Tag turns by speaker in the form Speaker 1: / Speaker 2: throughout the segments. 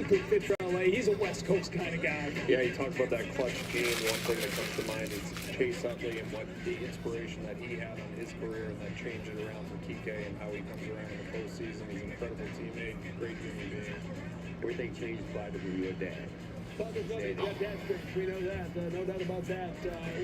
Speaker 1: a good fit for LA. He's a West Coast kind of guy.
Speaker 2: Yeah, you talk about that clutch game. One thing that comes to mind is Chase Utley and what the inspiration that he had on his career and that changed it around for Kike and how he comes around in the postseason. He's an incredible teammate, great human being.
Speaker 3: Everything changed by the your dad.
Speaker 1: Father's nothing but dad's great. We know that. No doubt about that.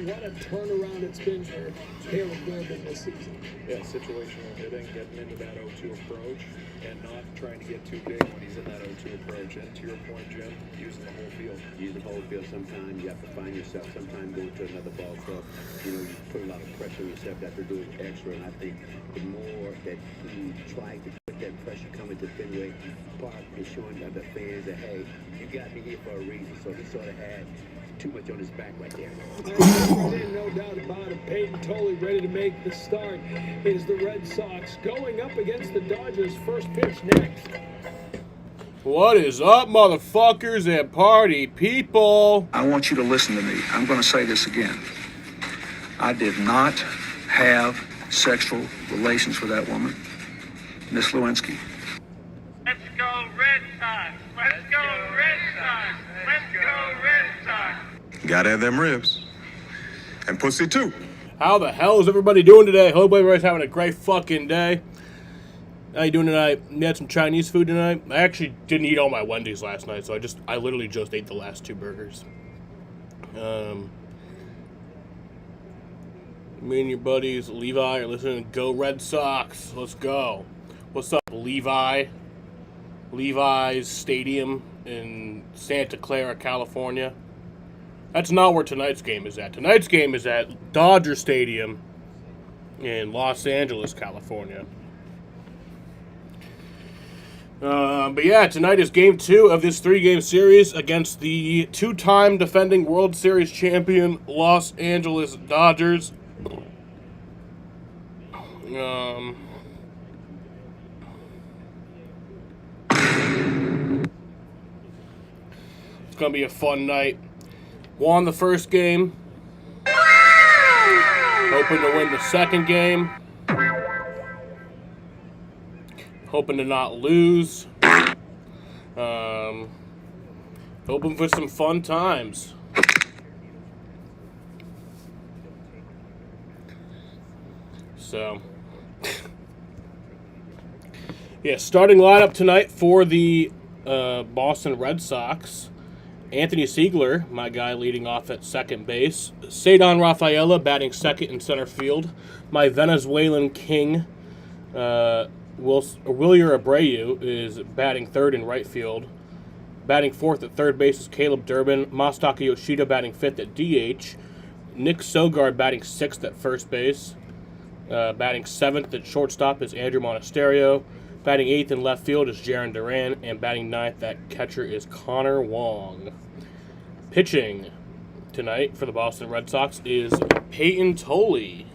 Speaker 1: What a turnaround it's been for Caleb Durbin this season.
Speaker 2: Yeah, situational hitting, getting into that 0-2 approach, and not trying to get too big when he's in that 0-2 approach. And to your point, Jim, using the whole field.
Speaker 3: Use the whole field. Sometimes you have to find yourself. Sometimes go to another ball club. You put a lot of pressure on yourself. You have to do it extra. And I think the more that he tried to put that pressure coming to Fenway Park and showing other fans that, hey, you got me here for a reason. So he sort of had too much on his back right there.
Speaker 1: No doubt about it. Peyton Tolley ready to make the start. It is the Red Sox going up against the Dodgers. First pitch next.
Speaker 4: What is up, motherfuckers and party people?
Speaker 5: I want you to listen to me. I'm going to say this again. I did not have sexual relations with that woman, Miss Lewinsky.
Speaker 6: Let's go Red Sox! Let's go Red Sox! Let's go Red Sox!
Speaker 7: Gotta have them ribs. And pussy too.
Speaker 4: How the hell is everybody doing today? Hope everybody's having a great fucking day. How you doing tonight? You had some Chinese food tonight? I actually didn't eat all my Wendy's last night, so I literally just ate the last 2 burgers. Me and your buddies, Levi, are listening to Go Red Sox. Let's go. What's up, Levi? Levi's Stadium in Santa Clara, California. That's not where tonight's game is at. Tonight's game is at Dodger Stadium in Los Angeles, California. But yeah, tonight is game 2 of this 3-game series against the 2-time defending World Series champion Los Angeles Dodgers. It's going to be a fun night. Won the first game. Hoping to win the second game. Hoping to not lose. Hoping for some fun times. So, yeah, starting lineup tonight for the Boston Red Sox. Anthony Siegler, my guy, leading off at second base. Cedar Rafaela batting second in center field. My Venezuelan king, Wilyer Abreu, is batting third in right field. Batting fourth at third base is Caleb Durbin. Masataka Yoshida batting fifth at DH. Nick Sogard batting sixth at first base. Batting seventh at shortstop is Andrew Monasterio. Batting eighth in left field is Jarren Duran. And batting ninth at catcher is Connor Wong. Pitching tonight for the Boston Red Sox is Peyton Tolley.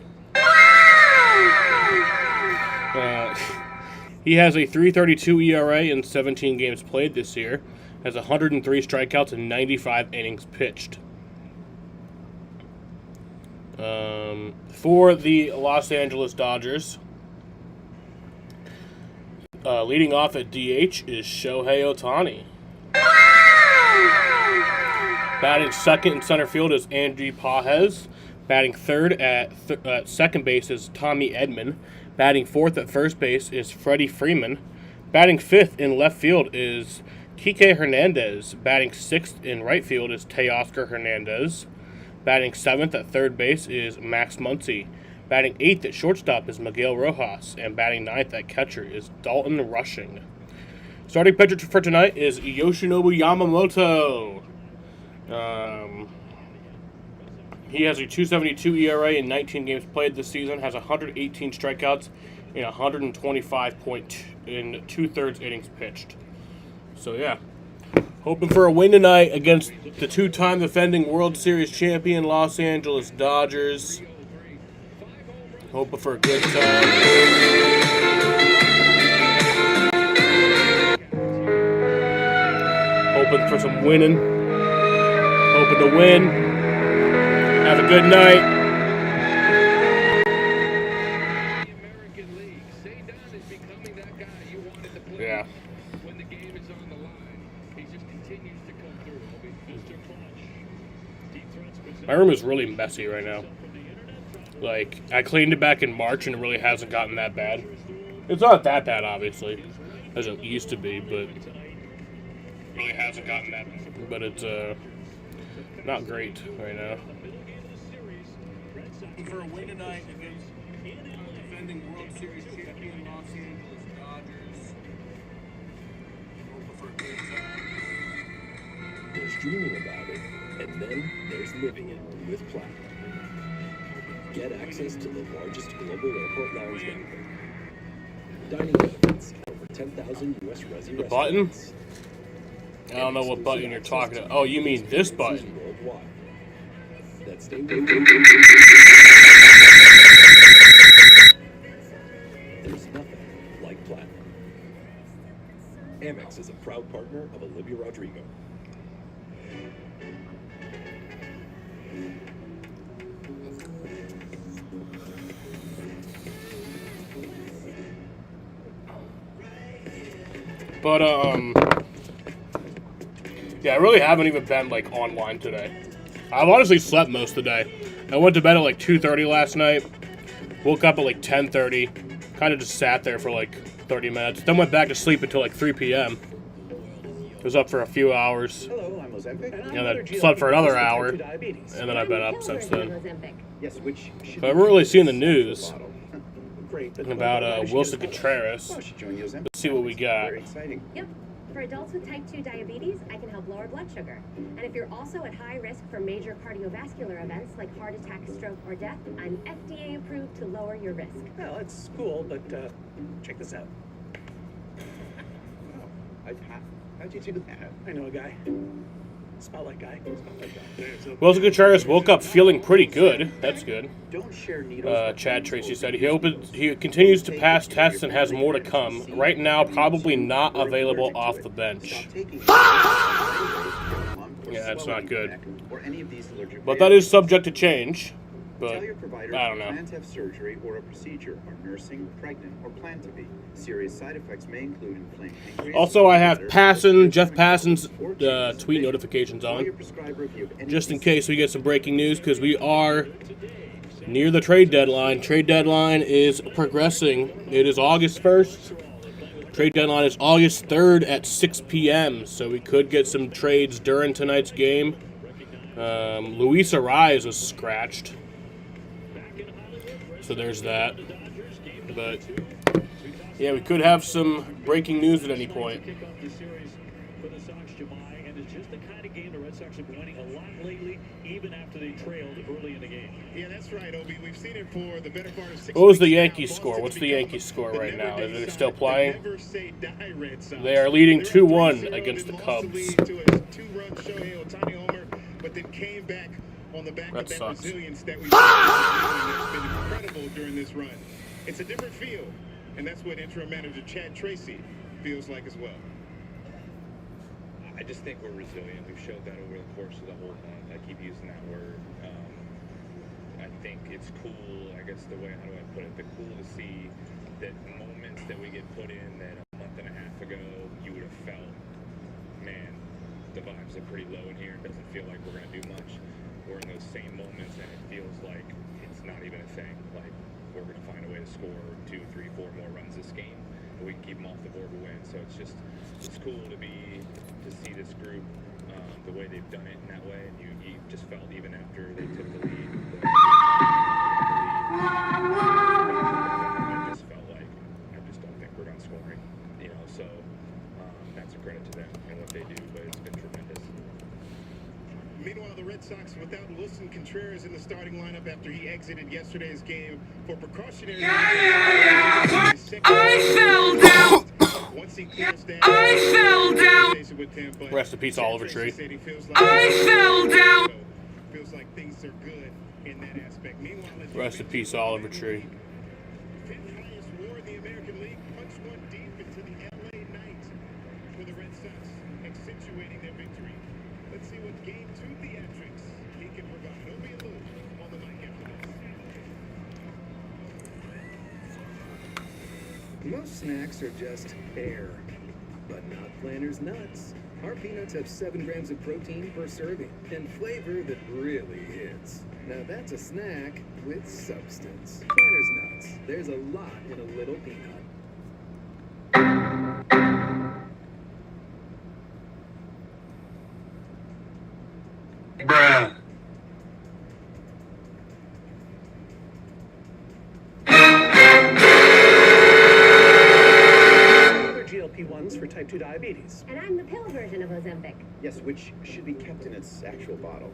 Speaker 4: He has a 3.32 ERA in 17 games played this year. Has 103 strikeouts and 95 innings pitched. For the Los Angeles Dodgers, leading off at DH is Shohei Ohtani. Batting second in center field is Andy Pages. Batting third at second base is Tommy Edman. Batting fourth at first base is Freddie Freeman. Batting fifth in left field is Kike Hernandez. Batting sixth in right field is Teoscar Hernandez. Batting seventh at third base is Max Muncy. Batting eighth at shortstop is Miguel Rojas. And batting ninth at catcher is Dalton Rushing. Starting pitcher for tonight is Yoshinobu Yamamoto. He has a 2.72 ERA in 19 games played this season, has 118 strikeouts and 125 in 2/3 innings pitched. So yeah, hoping for a win tonight against the 2-time defending World Series champion Los Angeles Dodgers. Hoping for a good time. Hoping for some winning. Hoping to win. Have a good night.
Speaker 1: Yeah.
Speaker 4: My room is really messy right now. Like, I cleaned it back in March and it really hasn't gotten that bad. It's not that bad, obviously, as it used to be, but it really hasn't gotten that bad. But it's not great right now. For a win tonight against defending World Series champion Los Angeles Dodgers. For a good time.
Speaker 8: There's dreaming about it, and then there's living it with Platinum. Get access to the largest global airport lounge network. Dining benefits at over 10,000 U.S. resi
Speaker 4: The button?
Speaker 8: restaurants.
Speaker 4: I don't know what button you're talking about. Oh, you mean this button?
Speaker 8: Worldwide. That's There's nothing like Platinum. Amex is a proud partner of Olivia Rodrigo.
Speaker 4: But, yeah, I really haven't even been, like, online today. I've honestly slept most of the day. I went to bed at, like, 2:30 last night. Woke up at, like, 10:30. Kind of just sat there for, like, 30 minutes. Then went back to sleep until, like, 3 p.m. Was up for a few hours.
Speaker 3: Hello, I'm Ozempic.
Speaker 4: And then slept for another hour. And then I've been up since then.
Speaker 3: Yes, which should
Speaker 4: So I haven't really seen the news
Speaker 3: Great.
Speaker 4: about Wilson Contreras.
Speaker 3: Oh, should join you, Ozempic.
Speaker 4: Let's see what we got.
Speaker 3: Very exciting.
Speaker 9: Yep. For adults with type 2 diabetes, I can help lower blood sugar. And if you're also at high risk for major cardiovascular events like heart attack, stroke, or death, I'm FDA approved to lower your risk.
Speaker 3: Well, it's cool, but check this out. How'd you do that? I know a guy. Spotlight guy.
Speaker 4: Wilson Contreras woke up feeling pretty good. That's good.
Speaker 3: Don't share needles.
Speaker 4: Chad Tracy said he continues to pass tests and has more to come. Right now, probably not available off the bench. Yeah, that's not good. But that is subject to change. But
Speaker 3: Tell your provider
Speaker 4: I don't
Speaker 3: if you
Speaker 4: know.
Speaker 3: plan to have surgery or a procedure, are nursing, pregnant, or plan to be. Serious side effects may include inflamed pancreas.
Speaker 4: Also, I have
Speaker 3: bladder,
Speaker 4: Jeff Passan's
Speaker 3: or changes
Speaker 4: tweet
Speaker 3: in vision.
Speaker 4: notifications
Speaker 3: Call
Speaker 4: on,
Speaker 3: your prescriber if you have any
Speaker 4: just in
Speaker 3: concerns.
Speaker 4: case we get some breaking news, because we are near the trade deadline. Trade deadline is progressing. It is August 1st. Trade deadline is August 3rd at 6 p.m., so we could get some trades during tonight's game. Luis Ariz was scratched, so there's that. But yeah, we could have some breaking news at any point.
Speaker 10: Yeah, that's right, Obi. We've seen it for the better part of 6
Speaker 4: What was the
Speaker 10: weeks now.
Speaker 4: Yankees score? What's the Yankees score right now? Is it still playing?
Speaker 10: Never say die, Red Sox.
Speaker 4: They are leading
Speaker 10: They
Speaker 4: 2-1
Speaker 10: were 3-0
Speaker 4: against the
Speaker 10: and lost
Speaker 4: Cubs.
Speaker 10: lead to a two-run Shohei Ohtani homer, but then came back on the back
Speaker 4: That
Speaker 10: of that
Speaker 4: sucks.
Speaker 10: resilience that we've seen. That's been incredible during this run. It's a different feel, and that's what interim manager Chad Tracy feels like as well.
Speaker 2: I just think we're resilient. We've showed that over the course of the whole month. I keep using that word. I think it's cool, I guess the way, how do I put it, cool to see that moments that we get put in that a month and a half ago you would have felt, man, the vibes are pretty low in here. It doesn't feel like we're going to do much. We're in those same moments and it feels like it's not even a thing. Like we're going to find a way to score 2, 3, 4 more runs this game and we can keep them off the board to win. So it's cool to see this group the way they've done it in that way, and you just felt even after they took the lead. I just felt like I just don't think we're done scoring, So that's a credit to them and what they do, but it's been tremendous.
Speaker 10: Meanwhile, the Red Sox without Wilson Contreras in the starting lineup after he exited yesterday's game for precautionary. I fell down. Once he cools down, I fell down.
Speaker 4: Rest in peace, Oliver Tree.
Speaker 10: I fell down. Feels like things are good in that aspect. Meanwhile,
Speaker 4: Rest in peace, Oliver Tree.
Speaker 10: Fifth highest WAR in the American League, punched one deep into the LA night for the Red Sox, accentuating their victory. Let's see what Game 2 theatrics he can provide. Obi and Lou on the mic after this.
Speaker 8: Most snacks are just air, but not Planters nuts. Our peanuts have 7 grams of protein per serving and flavor that really hits. Now that's a snack with substance. Planters nuts. There's a lot in a little peanut.
Speaker 5: Bruh.
Speaker 11: GLP-1s for type 2 diabetes.
Speaker 9: And I'm the pill version of Ozempic.
Speaker 3: Yes, which should be kept in its actual bottle.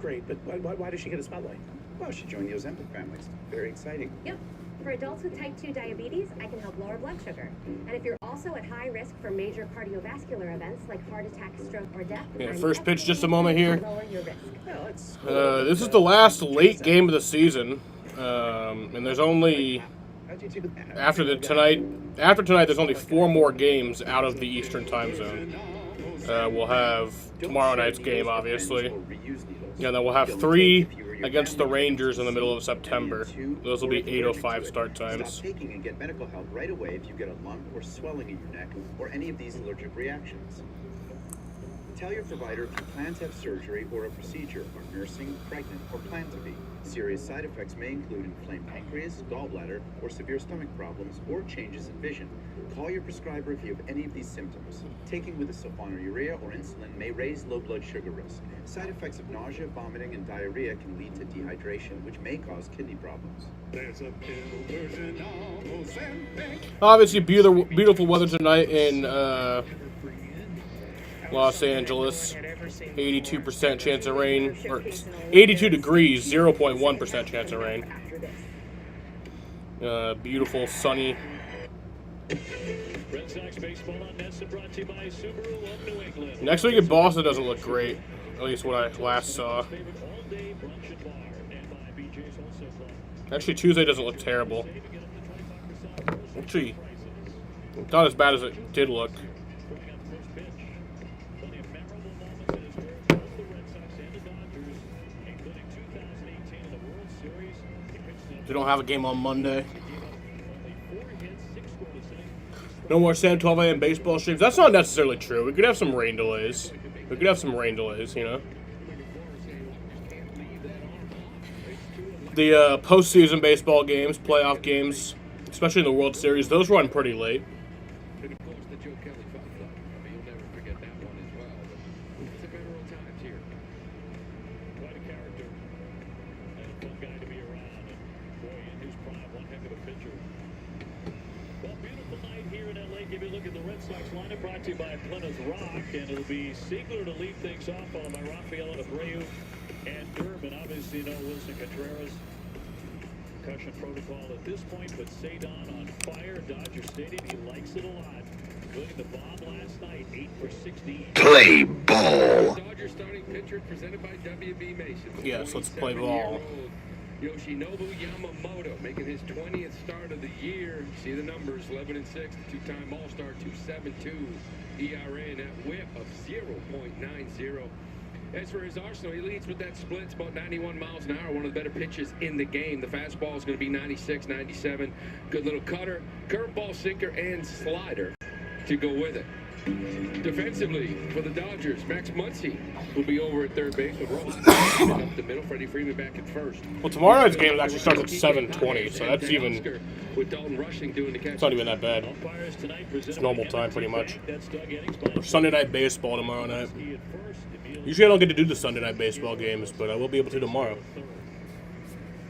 Speaker 11: Great, but why does she get a spotlight?
Speaker 3: Well, she joined the Ozempic family. It's very exciting.
Speaker 9: Yep. For adults with type 2 diabetes, I can help lower blood sugar. And if you're also at high risk for major cardiovascular events like heart attack, stroke, or death,
Speaker 4: Yeah,
Speaker 9: I'm
Speaker 4: first pitch,
Speaker 9: FDA
Speaker 4: just a moment here.
Speaker 9: to lower your risk.
Speaker 11: Well, it's
Speaker 4: This is the last late game of the season, and there's only
Speaker 3: How'd you do that?
Speaker 4: after tonight, there's only 4 more games out of the Eastern time zone. We'll have tomorrow night's game, obviously. Yeah, then we'll have 3 against the Rangers in the middle of September. Those will be 8:05 start times.
Speaker 3: Stop taking and get medical help right away if you get a lump or swelling in your neck or any of these allergic reactions. Tell your provider if you plan to have surgery or a procedure, are nursing, pregnant, or plan to be. Serious side effects may include inflamed pancreas, gallbladder, or severe stomach problems, or changes in vision. Call your prescriber if you have any of these symptoms. Taking with a sulfonylurea or insulin may raise low blood sugar risk. Side effects of nausea, vomiting, and diarrhea can lead to dehydration, which may cause kidney problems.
Speaker 10: There's a pill version of Ozempic.
Speaker 4: Obviously, beautiful weather tonight in Los Angeles. 82% chance of rain, or 82 degrees, 0.1% chance of rain. Beautiful, sunny.
Speaker 1: Red Sox baseball on NESN brought to you by Subaru of New England.
Speaker 4: Next week in Boston doesn't look great, at least what I last saw. Actually, Tuesday doesn't look terrible. Actually, not as bad as it did look. We don't have a game on Monday. No more Sam 12 a.m. baseball streams. That's not necessarily true. We could have some rain delays. You know. The postseason baseball games, playoff games, especially in the World Series, those run pretty late.
Speaker 2: And of course, the Joe Kelly Fun Club. You'll never forget that one as well. But it's a better old times here.
Speaker 1: Quite a character. And a fun guy to be around. And boy, in his prime, one heck of a pitcher. Well, beautiful night here in LA. Give you a look at the Red Sox lineup brought to you by Plymouth Rock. And it'll be Siegler to lead things off, followed by Rafael Abreu and Durbin. Obviously, no Wilson Contreras. Concussion protocol at this point, but Cedon on fire. Dodger Stadium, he likes it a lot. Including the bomb last night, 8 for 16.
Speaker 5: Play ball.
Speaker 2: Dodger starting pitcher presented by WB Mason.
Speaker 4: Yes, let's play ball.
Speaker 2: Yoshinobu Yamamoto making his 20th start of the year. See the numbers, 11-6, two-time All-Star, 2.72 ERA, and that whip of 0.90. As for his arsenal, he leads with that split. It's about 91 miles an hour, one of the better pitches in the game. The fastball is going to be 96, 97. Good little cutter, curveball, sinker, and slider to go with it. Defensively, for the Dodgers, Max Muncy will be over at third base with Ross up the middle. Freddie Freeman back at first.
Speaker 4: Well, tomorrow night's game actually starts at 7:20, so that's even.
Speaker 2: With Dalton Rushing doing the catch.
Speaker 4: It's not even that bad. It's normal time, pretty much. Or Sunday night baseball tomorrow night. Usually I don't get to do the Sunday night baseball games, but I will be able to tomorrow.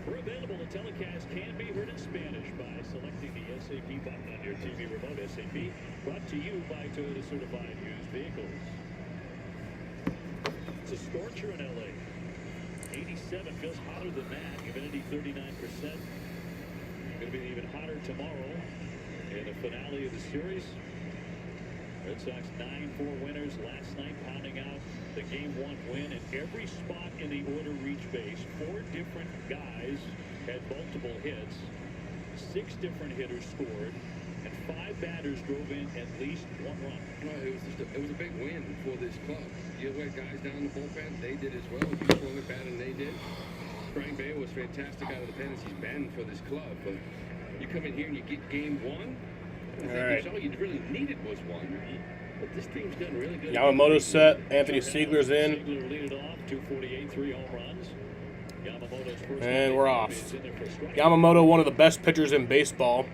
Speaker 1: We're available. The telecast can be heard in Spanish by selecting the SAP button on your TV remote. SAP brought to you by Toyota Certified Used Vehicles. It's a scorcher in LA. 87 feels hotter than that. Humidity 39%. Going to be even hotter tomorrow in the finale of the series. Red Sox 9-4 winners last night, pounding out the Game 1 win. And every spot in the order reach base, 4 different guys had multiple hits. 6 different hitters scored. And 5 batters drove in at least 1 run.
Speaker 2: Well, it was a big win for this club. You had guys down the bullpen, they did as well. You swung it better than they did. Frank Bayo was fantastic out of the pen as he's been for this club. But you come in here and you get Game 1.
Speaker 4: All right.
Speaker 2: All you really needed was 1.
Speaker 3: But this team's gotten really good.
Speaker 4: Yamamoto's set. Anthony Siegler's in.
Speaker 1: Ziegler lead it off, 248, 3 home runs. Yamamoto's first
Speaker 4: And we're off.
Speaker 1: is in there for a strike.
Speaker 4: Yamamoto, one of the best pitchers in baseball.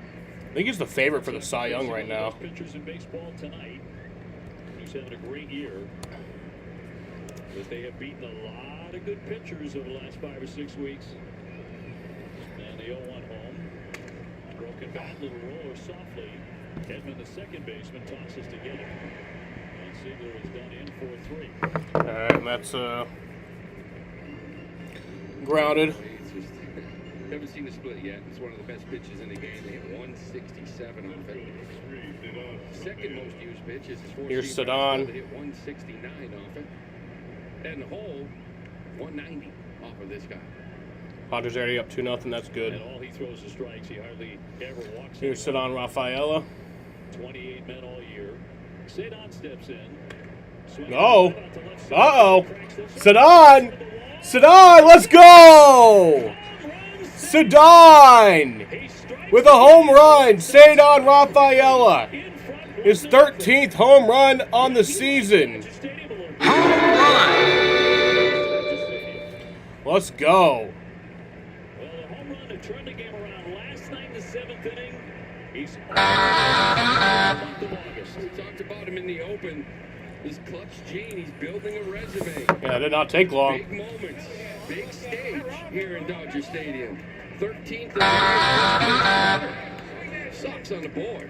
Speaker 4: I think he's the favorite for the Cy Young right now.
Speaker 1: Best pitchers in baseball tonight. He's having a great year. But they have beaten a lot of good pitchers over the last 5 or 6 weeks. And the 0-1 home. Broken bat, little roller softly. Edman, the second baseman, tosses to get it. And Ziegler is done in for 3.
Speaker 4: All right, and that's grounded.
Speaker 3: It's just, haven't seen the split yet. It's one of the best pitches in the game. They have 167 off it. Second most used pitch is his fourth.
Speaker 4: Here's
Speaker 3: season.
Speaker 4: Sedon.
Speaker 3: They hit 169 off it. And the whole 190 off of this guy.
Speaker 4: Padres already up 2-0. That's good.
Speaker 1: And all he throws is strikes. He hardly ever walks.
Speaker 4: Here's
Speaker 1: anyone.
Speaker 4: Sedon Rafaela.
Speaker 1: 28 men all year. Sedon steps in. Swings
Speaker 4: Oh.
Speaker 1: right out to left center.
Speaker 4: Uh-oh.
Speaker 1: Cracks this one.
Speaker 4: Sedon! Sedon, let's go! Sedon!
Speaker 1: He strikes
Speaker 4: With a home run, Sedon Rafaela. His 13th home run on the season. Let's go.
Speaker 1: Well, a home run to turn the game around last night in the 7th inning. He's month of August.
Speaker 3: We talked about him in the open. This clutch gene, he's building a resume.
Speaker 4: Yeah, it did not take long.
Speaker 3: Big moments, big stage here in Dodger Stadium. 13th. Sox on the board.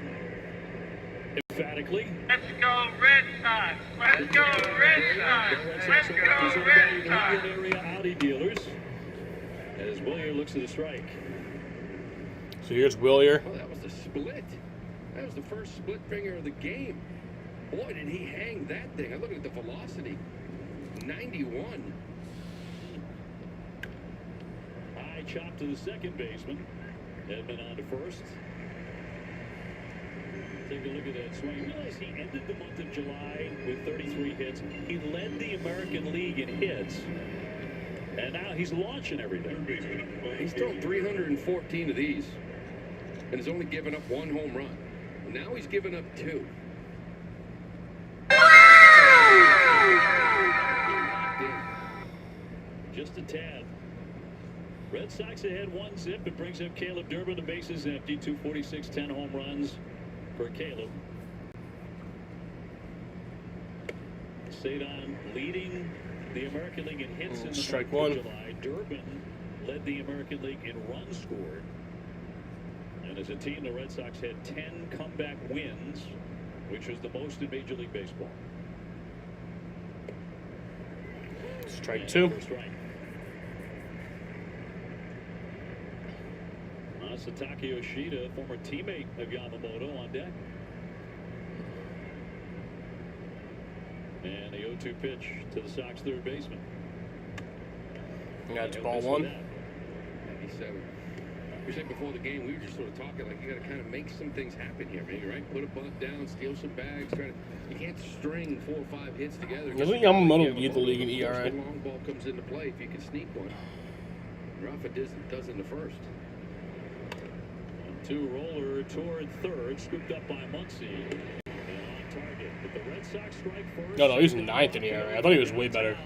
Speaker 1: emphatically.
Speaker 6: Let's go Red Sox. Let's go Red Sox. Let's go Red Sox.
Speaker 1: Indian area Audi dealers. As Willier looks at the strike.
Speaker 4: So here's Willier.
Speaker 3: Oh, that was the split. That was the first split finger of the game. Boy, did he hang that thing. I'm looking at the velocity. 91.
Speaker 1: High chop to the second baseman. Edman on to first. Take a look at that swing. You realize he ended the month of July with 33 hits. He led the American League in hits. And now he's launching everything.
Speaker 3: He's thrown 314 of these. And has only given up one home run. Now he's given up two.
Speaker 1: Just a tad. Red Sox ahead 1-0. It brings up Caleb Durbin. The bases empty. 246, 10 home runs for Caleb. Sedon leading the American League in hits in the
Speaker 4: Strike
Speaker 1: month
Speaker 4: one.
Speaker 1: of July. Durbin led the American League in runs scored. And as a team, the Red Sox had 10 comeback wins, which was the most in Major League Baseball.
Speaker 4: Strike two.
Speaker 1: First strike. Masataka Yoshida, former teammate of Yamamoto, on deck. And the 0-2 pitch to the Sox third baseman.
Speaker 4: That's
Speaker 1: He'll
Speaker 4: ball
Speaker 1: miss with
Speaker 4: one.
Speaker 1: that.
Speaker 3: 97. We said before the game, we were just sort of talking like you got to kind of make some things happen here, maybe, right? Put a bunt down, steal some bags. You can't string 4 or 5 hits together.
Speaker 4: Doesn't Yamamoto lead the league in ERA?
Speaker 3: The long ball comes into play if you can sneak one. Rafa does in the first.
Speaker 1: 1-2 roller toward third, scooped up by Muncy. And on target. But the Red Sox strike first.
Speaker 4: No, he's ninth in ERA. I thought he was way better.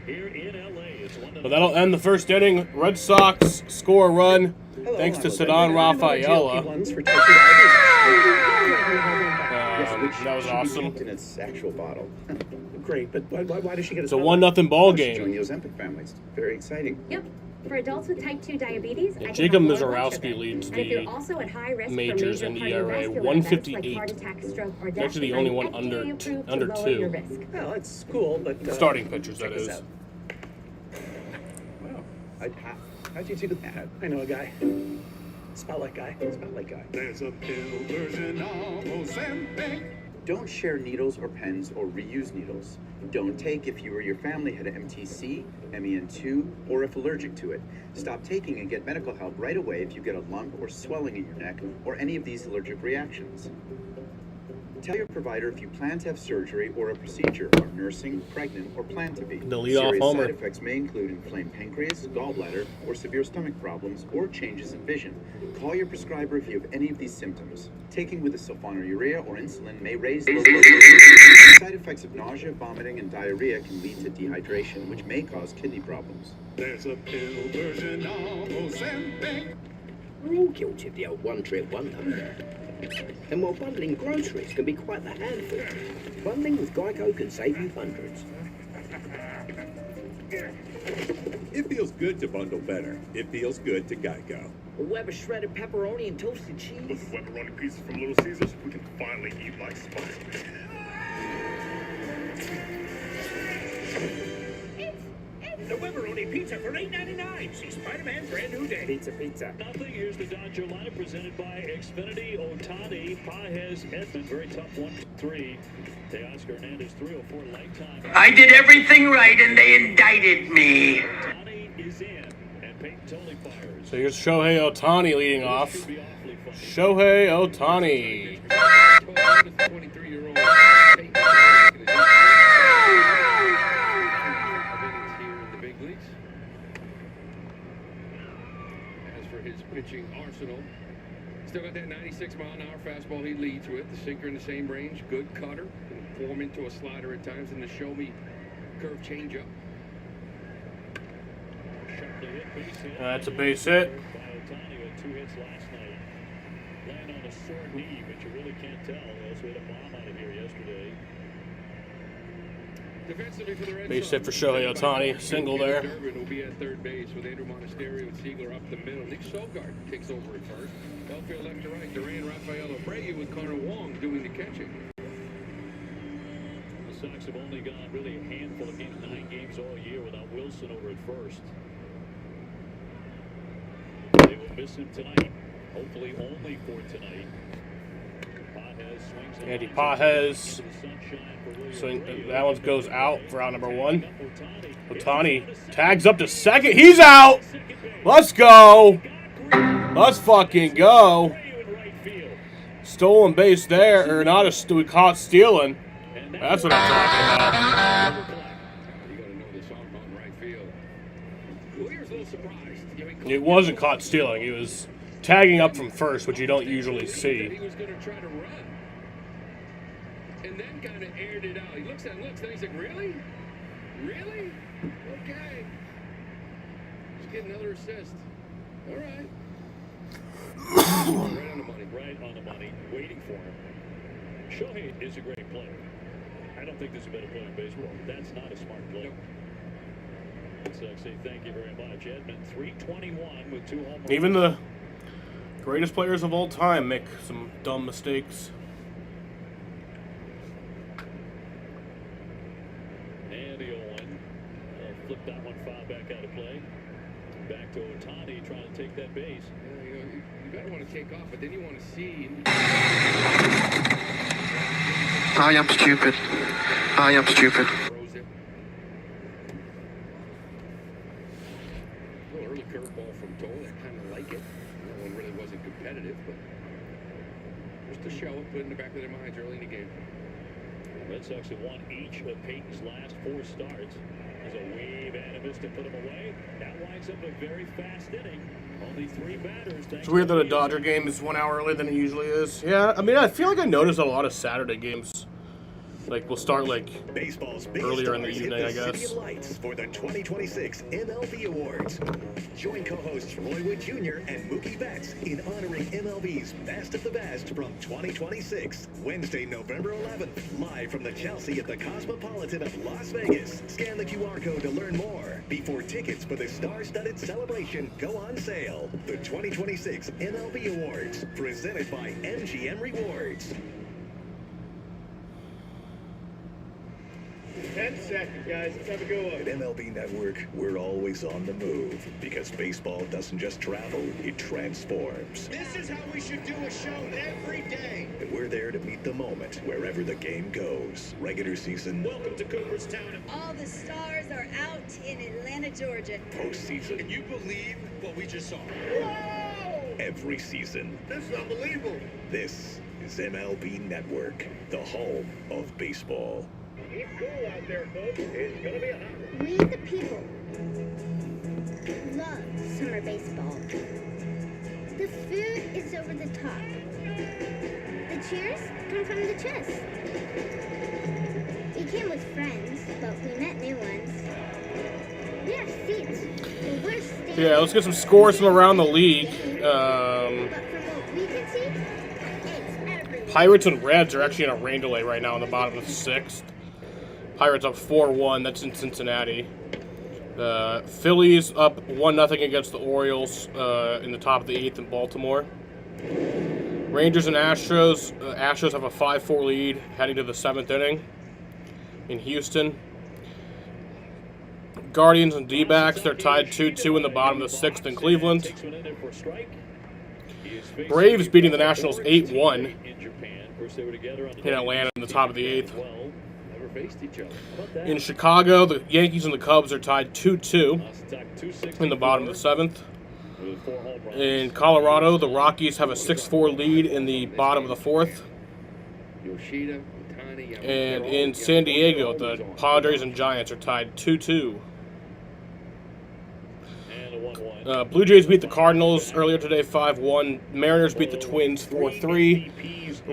Speaker 1: Here in LA, it's 1-0.
Speaker 4: But that'll end the first inning. Red Sox score a run thanks to Sedon Rafaela.
Speaker 11: GLP-1s for type 2 diabetes.
Speaker 4: That was awesome.
Speaker 3: In its actual bottle.
Speaker 11: Great, but why does she get a
Speaker 4: It's a 1-0 ball game.
Speaker 3: Join the Ozempic family. It's very exciting.
Speaker 9: Yep. For adults with type 2 diabetes, I can
Speaker 4: Jacob
Speaker 9: help lower blood
Speaker 4: Mizorowski
Speaker 9: sugar.
Speaker 4: leads
Speaker 9: And if you're
Speaker 4: the
Speaker 9: also at high risk
Speaker 4: majors
Speaker 9: for
Speaker 4: in
Speaker 9: major
Speaker 4: ERA,
Speaker 9: cardiovascular events
Speaker 4: 158.
Speaker 9: like heart attack, stroke, or death,
Speaker 4: Actually the only
Speaker 9: I'm
Speaker 4: one
Speaker 9: FDA
Speaker 4: under
Speaker 9: approved to
Speaker 4: under
Speaker 9: lower
Speaker 4: 2.
Speaker 9: your risk.
Speaker 11: Well, it's cool, but
Speaker 4: Starting pitchers,
Speaker 11: check
Speaker 4: that
Speaker 11: this
Speaker 4: is.
Speaker 11: out.
Speaker 3: Wow. How'd you do that?
Speaker 11: I know a guy. Spotlight guy. Spotlight guy.
Speaker 7: There's a pill version of Ozempic.
Speaker 12: Don't share needles or pens or reuse needles. Don't take if you or your family had MTC, MEN2, or if allergic to it. Stop taking and get medical help right away if you get a lump or swelling in your neck or any of these allergic reactions. Tell your provider if you plan to have surgery or a procedure, are nursing, pregnant, or plan to be.
Speaker 4: The leadoff
Speaker 12: Serious
Speaker 4: homer.
Speaker 12: side effects may include inflamed pancreas, gallbladder, or severe stomach problems, or changes in vision. Call your prescriber if you have any of these symptoms. Taking with a sulfonylurea or insulin may raise low blood pressure. Side effects of nausea, vomiting, and diarrhea can lead to dehydration, which may cause kidney problems.
Speaker 7: There's a pill version of Ozempic.
Speaker 3: We're all guilty of the old one-trip wonder. And while bundling groceries can be quite the handful, bundling with Geico can save you hundreds.
Speaker 7: It feels good to bundle better. It feels good to Geico.
Speaker 11: A web of shredded pepperoni and toasted cheese.
Speaker 10: With pepperoni pieces from Little Caesars, we can finally eat like Spider-Man.
Speaker 11: The pepperoni pizza for $8.99. See Spider-Man brand new day. Pizza.
Speaker 1: Nothing. Here's the Dodger lineup presented by Xfinity. Otani, Pajes, Edman. Very tough 1-3. Teoscar Hernandez 304 leg time.
Speaker 6: I did everything right and they indicted me.
Speaker 1: Otani is in, and Peyton totally fires.
Speaker 4: So here's Shohei Ohtani leading off.
Speaker 1: Should be awfully fun.
Speaker 4: Shohei Ohtani.
Speaker 8: 23-year-old his pitching arsenal. Still got that 96-mile-an-hour fastball he leads with. The sinker in the same range. Good cutter. Can form into a slider at times. And the show-me curve changeup.
Speaker 4: That's a base hit.
Speaker 1: By Ohtani with 2 hits last night. Laying on a sore knee, but you really can't tell. They also had a bomb out of here yesterday.
Speaker 8: Defensively for the Red
Speaker 4: Base
Speaker 8: Sox,
Speaker 4: hit for Shohei Ohtani. Single there.
Speaker 8: Durbin will be at third base with Andrew Monasterio and Siegler up the middle. Nick Sogard takes over at first. Outfield left to right. Duran, Rafael Abreu with Connor Wong doing the catching.
Speaker 1: The Sox have only gone really a handful of games, 9 games all year without Wilson over at first. They will miss him tonight. Hopefully only for tonight. Pajes swings the
Speaker 4: Andy
Speaker 1: lines
Speaker 4: Pajes.
Speaker 1: into the sunshine for William
Speaker 4: Swing,
Speaker 1: Abreu.
Speaker 4: that one goes out for out number 1.
Speaker 1: Ohtani.
Speaker 4: Ohtani tags up to second. He's out. Let's go. Let's fucking go. Stolen base there, or not a caught stealing. That's what I'm talking about.
Speaker 8: You got to know this arm on right field. Lear's a little surprised.
Speaker 4: It wasn't caught stealing. He was tagging up from first, which you don't usually see.
Speaker 8: He was going to try to run. And then kind of aired it out. He looks and looks, then he's like, really? Really? Okay. Just get another assist. All right. Right on the money.
Speaker 1: Right on the money, waiting for him. Shohei is a great player. I don't think there's a better player in baseball. That's not a smart player. Red Sox say thank you very much. Edman, 321 with 2 home runs.
Speaker 4: Even the greatest players of all time make some dumb mistakes.
Speaker 1: And the 0-1. Flip that one foul back out of play. Back to Ohtani trying to take that base.
Speaker 8: You got to want to take off, but then you want to see.
Speaker 6: I am stupid. I am stupid.
Speaker 8: Throws it. A little early curveball from Toll. I kind of like it. That one really wasn't competitive, but just to show it, put it in the back of their minds early in the game.
Speaker 1: Red Sox have won each of Peyton's last 4 starts. There's a wave Animus to put him away. That winds up a very fast inning. Only 3 batters.
Speaker 4: It's weird that a Dodger game is 1 hour earlier than it usually is. Yeah, I mean, I feel like I noticed a lot of Saturday games. Like, we'll start, like,
Speaker 13: Baseball's
Speaker 4: earlier in the
Speaker 13: stars
Speaker 4: evening,
Speaker 13: hit
Speaker 4: I
Speaker 13: the City
Speaker 4: guess.
Speaker 13: of Lights for the 2026 MLB Awards. Join co-hosts Roy Wood Jr. and Mookie Betts in honoring MLB's Best of the Best from 2026. Wednesday, November 11th, live from the Chelsea at the Cosmopolitan of Las Vegas. Scan the QR code to learn more before tickets for the star-studded celebration go on sale. The 2026 MLB Awards, presented by MGM Rewards.
Speaker 10: 10 seconds, guys. Let's have a go.
Speaker 13: At MLB Network, we're always on the move because baseball doesn't just travel, it transforms.
Speaker 10: This is how we should do a show every day.
Speaker 13: And we're there to meet the moment wherever the game goes. Regular season,
Speaker 10: Welcome to Cooperstown.
Speaker 14: All the stars are out in Atlanta, Georgia.
Speaker 13: postseason,
Speaker 10: Can you believe what we just saw? Whoa!
Speaker 13: every season.
Speaker 10: This is unbelievable.
Speaker 13: This is MLB Network, the home of baseball.
Speaker 10: Keep cool out there, folks. It's going to be a hot one.
Speaker 14: We the people love summer baseball. The food is over the top. The cheers come from the chest. We came with friends, but we met new ones. We have seats, but we're standing.
Speaker 4: Yeah, let's get some scores from around the league.
Speaker 14: But from what we can see, it's everywhere.
Speaker 4: Pirates and Reds are actually in a rain delay right now in the bottom of the 6th. Pirates up 4-1. That's in Cincinnati. Phillies up 1-0 against the Orioles in the top of the 8th in Baltimore. Rangers and Astros. Astros have a 5-4 lead heading to the 7th inning in Houston. Guardians and D-backs, they're tied 2-2 in the bottom of the 6th in Cleveland. Braves beating the Nationals 8-1 in Atlanta in the top of the 8th. In Chicago, the Yankees and the Cubs are tied 2-2 in the bottom of the 7th. In Colorado, the Rockies have a 6-4 lead in the bottom of the 4th. And in San Diego, the Padres and Giants are tied 2-2. Blue Jays beat the Cardinals earlier today 5-1. Mariners beat the Twins 4-3.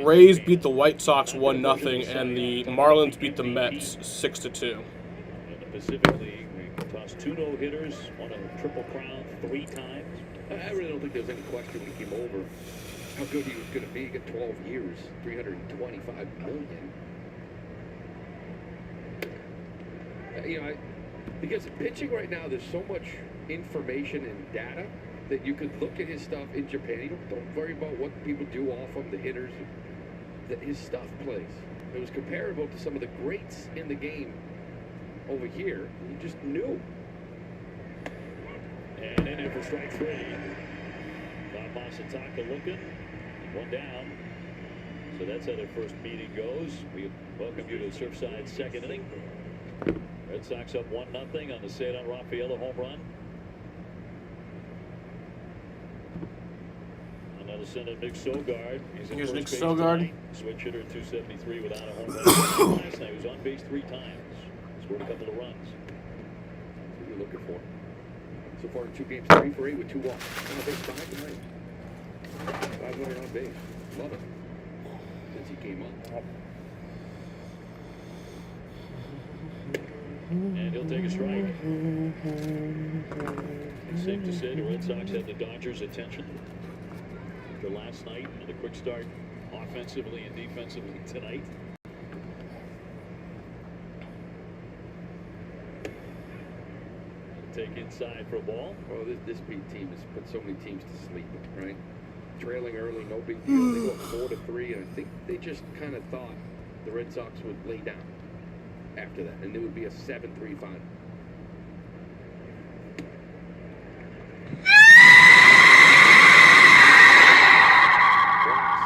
Speaker 4: Rays beat the White Sox 1-0. And the Marlins beat the Mets 6-2.
Speaker 1: In the Pacific League, we tossed 2 no-hitters, won a triple crown 3 times.
Speaker 2: I really don't think there's any question when he came over how good he was going to be. He got 12 years, $325 million. Because pitching right now, there's so much information and data that you could look at his stuff in Japan. You don't worry about what people do off him, the hitters, that his stuff plays. It was comparable to some of the greats in the game over here. You just knew.
Speaker 1: And in for strike 3. Bob Masataka looking. 1 down. So that's how their first meeting goes. We welcome you to the Surfside 2nd inning. Red Sox up 1-0 on the Cedar Rafaela home run. Another center, Nick Sogard.
Speaker 4: Here's Nick Sogard.
Speaker 1: Switch hitter 273 without a home run. Last night he was on base 3 times. Scored a couple of runs.
Speaker 2: That's what you're looking for. So far in 2 games, 3 for 8 with 2 walks. On base 5 tonight. 500 on base. Love it. Since he came up.
Speaker 1: And he'll take a strike. It's safe to say the Red Sox had the Dodgers' attention after last night and the quick start offensively and defensively tonight. Take inside for a ball.
Speaker 2: Well, this beat team has put so many teams to sleep, right? Trailing early, no big deal. They go 4-3, and I think they just kind of thought the Red Sox would lay down after that, and it would be a 7-3 final. Walks,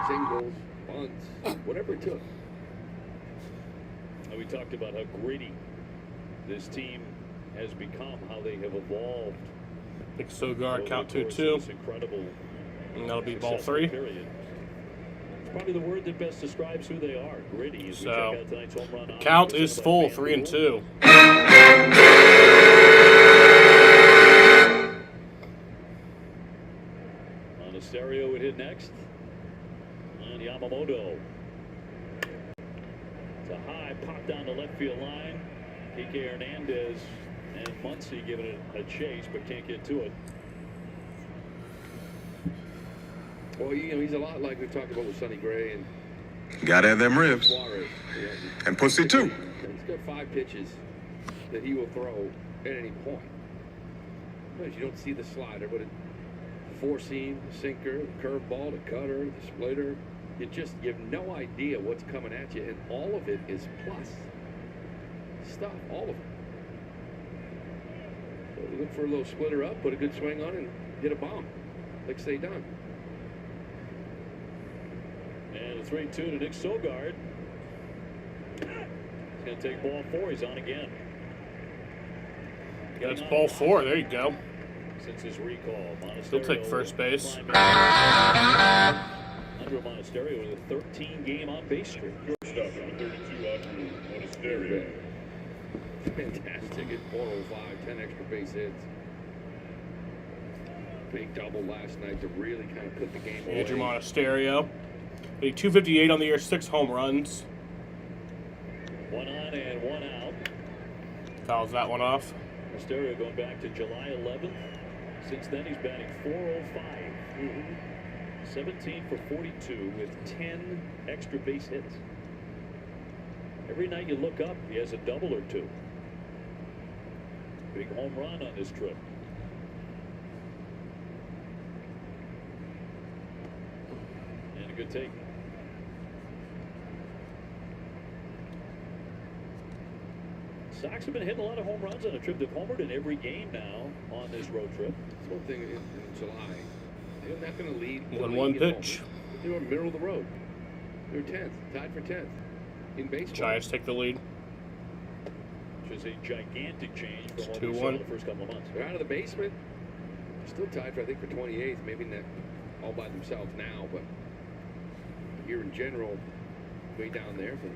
Speaker 2: singles, bunts, whatever it took.
Speaker 1: And we talked about how gritty this team has become, how they have evolved.
Speaker 4: Nick Sogard, count 2-2.
Speaker 1: Incredible.
Speaker 4: And that'll be ball 3.
Speaker 1: Period. Probably the word that best describes who they are. Gritty. As we check out tonight's home run.
Speaker 4: Count is full, 3-2.
Speaker 1: On a stereo, it hit next. And Yamamoto. It's a high pop down the left field line. Kike Hernandez and Muncy giving it a chase, but can't get to it.
Speaker 2: Well, he's a lot like we talked about with Sonny Gray and
Speaker 15: gotta have them ribs.
Speaker 2: Suarez.
Speaker 15: And pussy too.
Speaker 2: He's got 5 pitches that he will throw at any point. You don't see the slider, but a 4-seam, the sinker, the curveball, the cutter, the splitter. You have no idea what's coming at you, and all of it is plus stuff, all of it. So you look for a little splitter up, put a good swing on, and hit a bomb, like say done.
Speaker 1: And a 3-2 to Nick Sogard. He's going to take ball 4. He's on again.
Speaker 4: That's ball 4. There you go.
Speaker 1: since his recall.
Speaker 4: He'll take first base.
Speaker 1: Andrew Monasterio with a 13-game on-base streak.
Speaker 2: Shortstop, 32 out to Monasterio. Fantastic at 405, 10 extra base hits. Big double last night to really kind of put the game away.
Speaker 4: Andrew Monasterio. 258 on the year, 6 home runs.
Speaker 1: 1 on and 1 out.
Speaker 4: Fouls that one off.
Speaker 1: Monasterio going back to July 11th. Since then, he's batting .405. 17 for 42 with 10 extra base hits. Every night you look up, he has a double or two. Big home run on this trip. And a good take. Sox have been hitting a lot of home runs on a trip. They've homered in every game now on this road trip.
Speaker 2: That's one thing in July. They're not going to lead.
Speaker 4: 1-1 pitch.
Speaker 2: They were middle of the road. They were 10th, tied for 10th in baseball.
Speaker 4: Giants take the lead.
Speaker 1: Which is a gigantic change from what we
Speaker 4: 2-1.
Speaker 1: saw in the first couple of months.
Speaker 2: They're out of the basement. They're still tied for, I think, for 28th. Maybe not all by themselves now, but here in general, way down there. But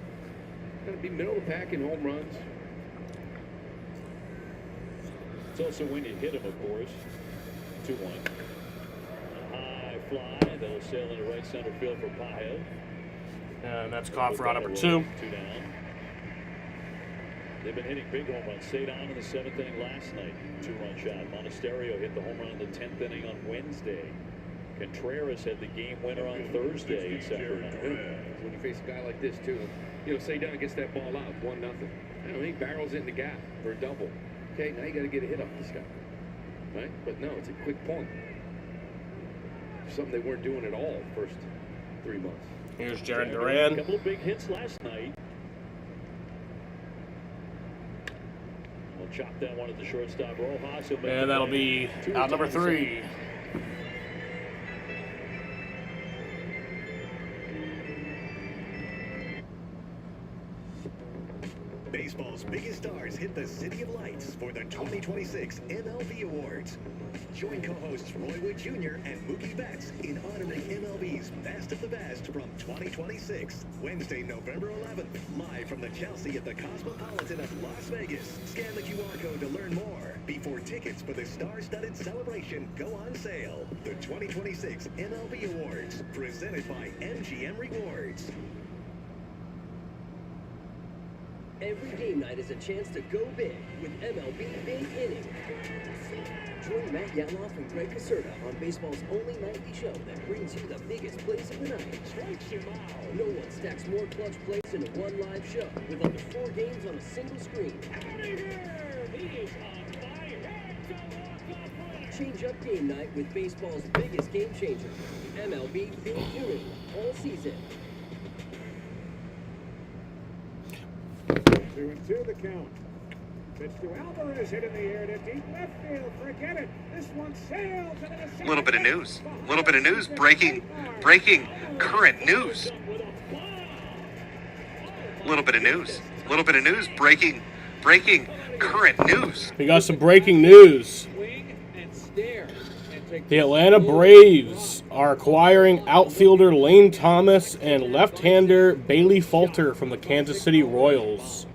Speaker 2: got to be middle of the pack in home runs.
Speaker 1: It's also when you hit him, of course. 2-1. A high fly that'll sail into right center field for Paja.
Speaker 4: And that's caught for out number 2.
Speaker 1: 2 down. They've been hitting big home runs. Cedon in the 7th inning last night. 2-run shot. Monasterio hit the home run in the 10th inning on Wednesday. Contreras had the game winner on Thursday in Sacramento.
Speaker 2: When you face a guy like this, too, you know, Cedon gets that ball out, 1-0. I don't know, he barrels it in the gap for a double. Okay, now you got to get a hit off this guy, right? But no, it's a quick point. Something they weren't doing at all the first 3 months.
Speaker 4: Here's Jarren Duran.
Speaker 1: A couple of big hits last night. We'll chop that one at the shortstop. Rojas.
Speaker 4: And that'll be out number 3.
Speaker 13: Baseball's biggest stars hit the City of Lights for the 2026 MLB Awards. Join co-hosts Roy Wood Jr. and Mookie Betts in honoring MLB's Best of the Best from 2026. Wednesday, November 11th, live from the Chelsea at the Cosmopolitan of Las Vegas. Scan the QR code to learn more before tickets for the star-studded celebration go on sale. The 2026 MLB Awards, presented by MGM Rewards.
Speaker 8: Every game night is a chance to go big with MLB Big Inning. Join Matt Yaloff and Greg Caserta on baseball's only nightly show that brings you the biggest plays of the night. No one stacks more clutch plays into one live show with up to 4 games on a single screen. Change up game night with baseball's biggest game changer, MLB Big Inning, all season.
Speaker 11: 2-2 the count. Pitch to Alvarez, hit in the air to deep left field. Forget it. This one sails into the center.
Speaker 16: Little bit of news. Little bit of news. Breaking current news. Little bit of news. Little bit of news. Breaking current news.
Speaker 4: We got some breaking news. The Atlanta Braves are acquiring outfielder Lane Thomas and left-hander Bailey Falter from the Kansas City Royals.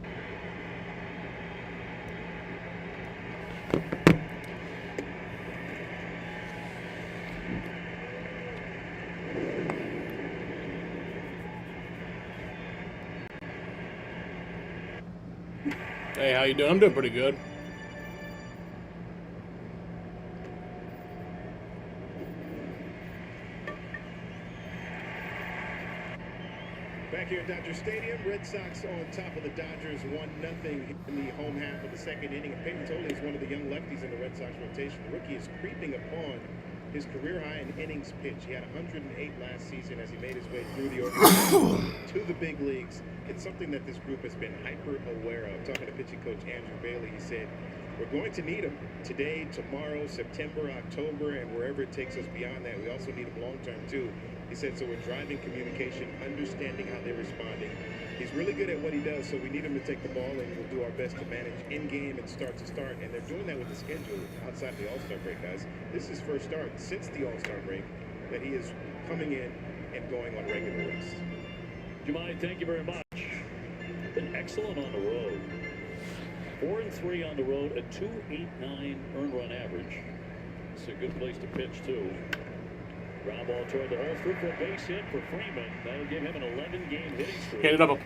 Speaker 4: Hey, how you doing? I'm doing pretty good.
Speaker 10: Back here at Dodger Stadium, Red Sox on top of the Dodgers 1-0 in the home half of the second inning. And Peyton Toley is one of the young lefties in the Red Sox rotation. The rookie is creeping upon his career high in innings pitched. He had 108 last season as he made his way through the organization to the big leagues. It's something that this group has been hyper aware of. Talking to pitching coach Andrew Bailey, he said, we're going to need him today, tomorrow, September, October, and wherever it takes us beyond that. We also need him long term too. He said, so we're driving communication, understanding how they're responding. He's really good at what he does, so we need him to take the ball, and we'll do our best to manage in-game and start to start. And they're doing that with the schedule outside the All-Star break, guys. This is his first start since the All-Star break that he is coming in and going on regular rest.
Speaker 1: Jemai, thank you very much. Been excellent on the road. 4-3 on the road, a 2.89 earned run average. It's a good place to pitch, too. Ground ball toward the hole, through for a base hit for Freeman. That'll give him an 11-game hitting streak.
Speaker 4: He ended up,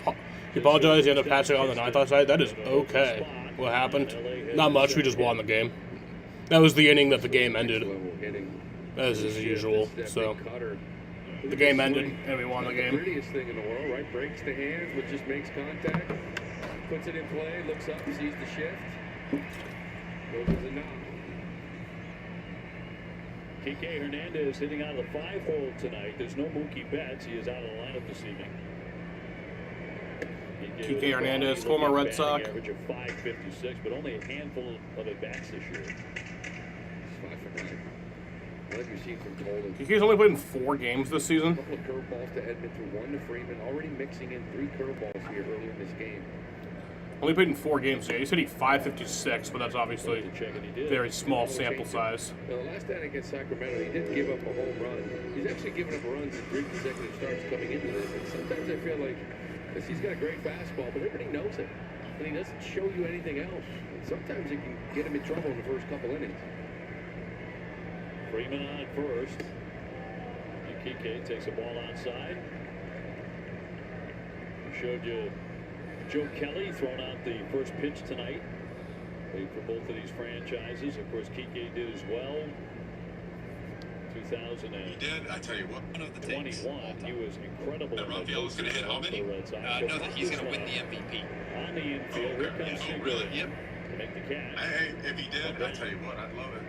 Speaker 4: he apologized, he ended up patching on the ninth last night. That is okay. What happened? Not much, we just won the game. That was the inning that the game ended. As is usual, so. The game ended, and we won the game.
Speaker 2: The prettiest thing in the world, right? Breaks the hands, but just makes contact. Puts it in play, looks up, sees the shift. Goes to the knock.
Speaker 1: Kike Hernandez hitting out of the 5-hole tonight. There's no Mookie Betts. He is out of the lineup this evening.
Speaker 4: Kike Hernandez, former Red Sox.
Speaker 1: Average of 5.56, but only a handful of at-bats this year.
Speaker 2: 5 for 9. Like you've seen from Colton.
Speaker 4: Kike's only played in 4 games this season.
Speaker 2: A couple of curveballs to Edman, threw 1 to Freeman. Already mixing in 3 curveballs here earlier in this game.
Speaker 4: Only played in 4 games today. He said he 5.56, but that's obviously very small sample size.
Speaker 2: Now, the last night against Sacramento, he did give up a home run. He's actually given up runs in 3 consecutive starts coming into this. And sometimes I feel like, because he's got a great fastball, but everybody knows it. And he doesn't show you anything else. And sometimes it can get him in trouble in the first couple innings.
Speaker 1: Freeman on at first. Kike takes a ball outside. We showed you Joe Kelly throwing out the first pitch tonight. Played for both of these franchises. Of course, Kike did as well. 2021.
Speaker 15: He did. I tell you what. One of the things.
Speaker 1: He was incredible.
Speaker 15: That Raphael's going to hit how many?
Speaker 1: No,
Speaker 15: that he's going to win the MVP.
Speaker 1: On the infield, here comes
Speaker 15: Oh, really? Yep.
Speaker 1: To make the catch.
Speaker 15: Hey, if he did, I tell you what, I'd love it.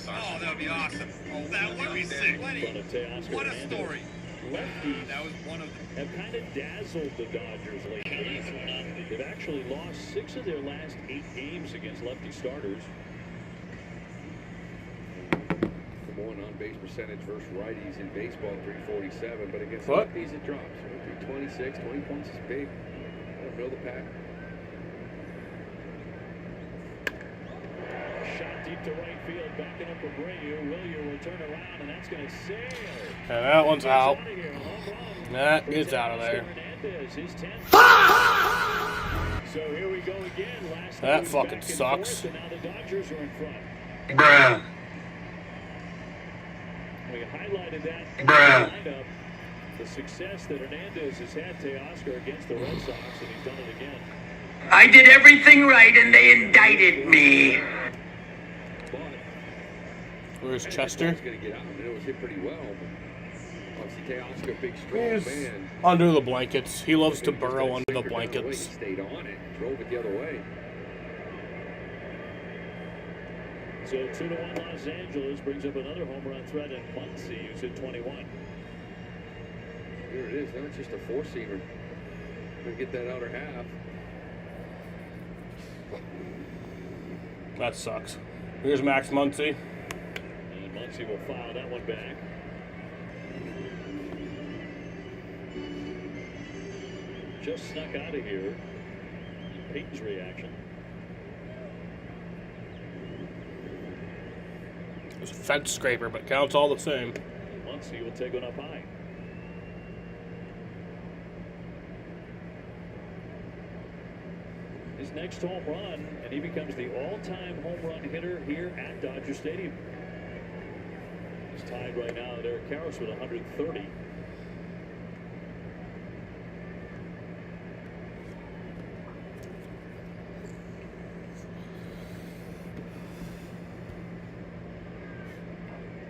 Speaker 6: Oh, that would be awesome. Oh, that would be sick. What a story.
Speaker 1: Lefties
Speaker 6: That was one of them.
Speaker 1: have kind of dazzled the Dodgers lately. They've actually lost 6 of their last 8 games against lefty starters.
Speaker 2: Come on base percentage versus righties in baseball, 347, but against
Speaker 4: What?
Speaker 2: lefties it drops. 326, 20 points is big. Gotta build a pack.
Speaker 1: Shot deep to right field, backing up Abreu. Willier will turn around, and that's going to sail.
Speaker 4: And that one's out. That gets out of there.
Speaker 1: So here we go again. Last
Speaker 4: That fucking sucks.
Speaker 1: forth, and now the Dodgers are in front.
Speaker 6: Bruh.
Speaker 1: We highlighted that lineup, the success that Hernandez has had, Teoscar, against the Red Sox, and he's done it again.
Speaker 6: I did everything right and they indicted me.
Speaker 4: Where's Chester?
Speaker 2: He's going to get out, and it was hit pretty well. Obviously, Teoscar, big, strong
Speaker 4: He's
Speaker 2: man.
Speaker 4: under the blankets. He loves to burrow under the blankets.
Speaker 2: He stayed on it, drove it the other way.
Speaker 1: So 2-1 Los Angeles brings up another home run threat in Muncy, who's hit 21.
Speaker 2: Here it is. Now it's just a 4-seamer. Gonna get that outer half.
Speaker 4: That sucks. Here's Max Muncy.
Speaker 1: And Muncy will foul that one back. Just snuck out of here. Peyton's reaction.
Speaker 4: It's a fence scraper, but counts all the same.
Speaker 1: Muncy will take one up high. His next home run, and he becomes the all-time home run hitter here at Dodger Stadium. He's tied right now with Eric Karros with 130.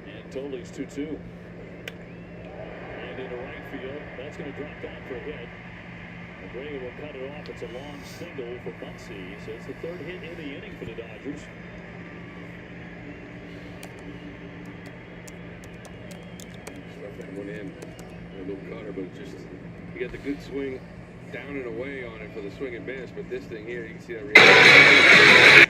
Speaker 1: And Tolley's 2-2. And into right field, that's going to drop down for a hit. Abreu will cut it off. It's a long single for Muncy. So it's the 3rd hit in the inning for the Dodgers.
Speaker 2: Stuff that one in. A little cutter, but it just, you got the good swing down and away on it for the swing and miss. But this thing here, you can see that reaction.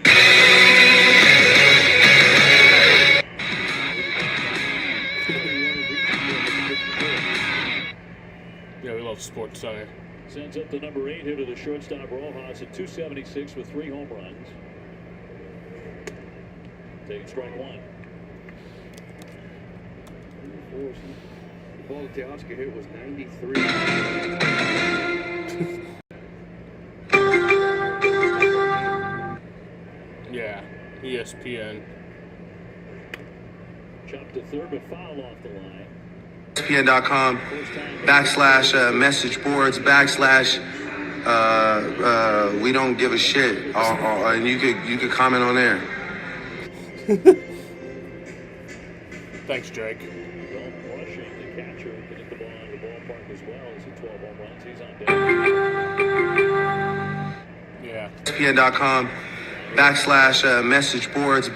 Speaker 4: love Sports Center.
Speaker 1: Sends up the number 8 hitter, the shortstop Rojas, at 276 with 3 home runs. Taking strike 1.
Speaker 2: The ball that Teoscar hit was 93.
Speaker 4: Yeah, ESPN.
Speaker 1: Chopped to third, but foul off the line.
Speaker 16: ESPN.com / message boards / we don't give a shit. And you could comment on there.
Speaker 4: Thanks, Drake.
Speaker 1: Well, rushing the catcher can hit the ball out of the ballpark as well. He's at 12 home runs. He's on deck.
Speaker 4: Yeah.
Speaker 16: ESPN.com / message boards /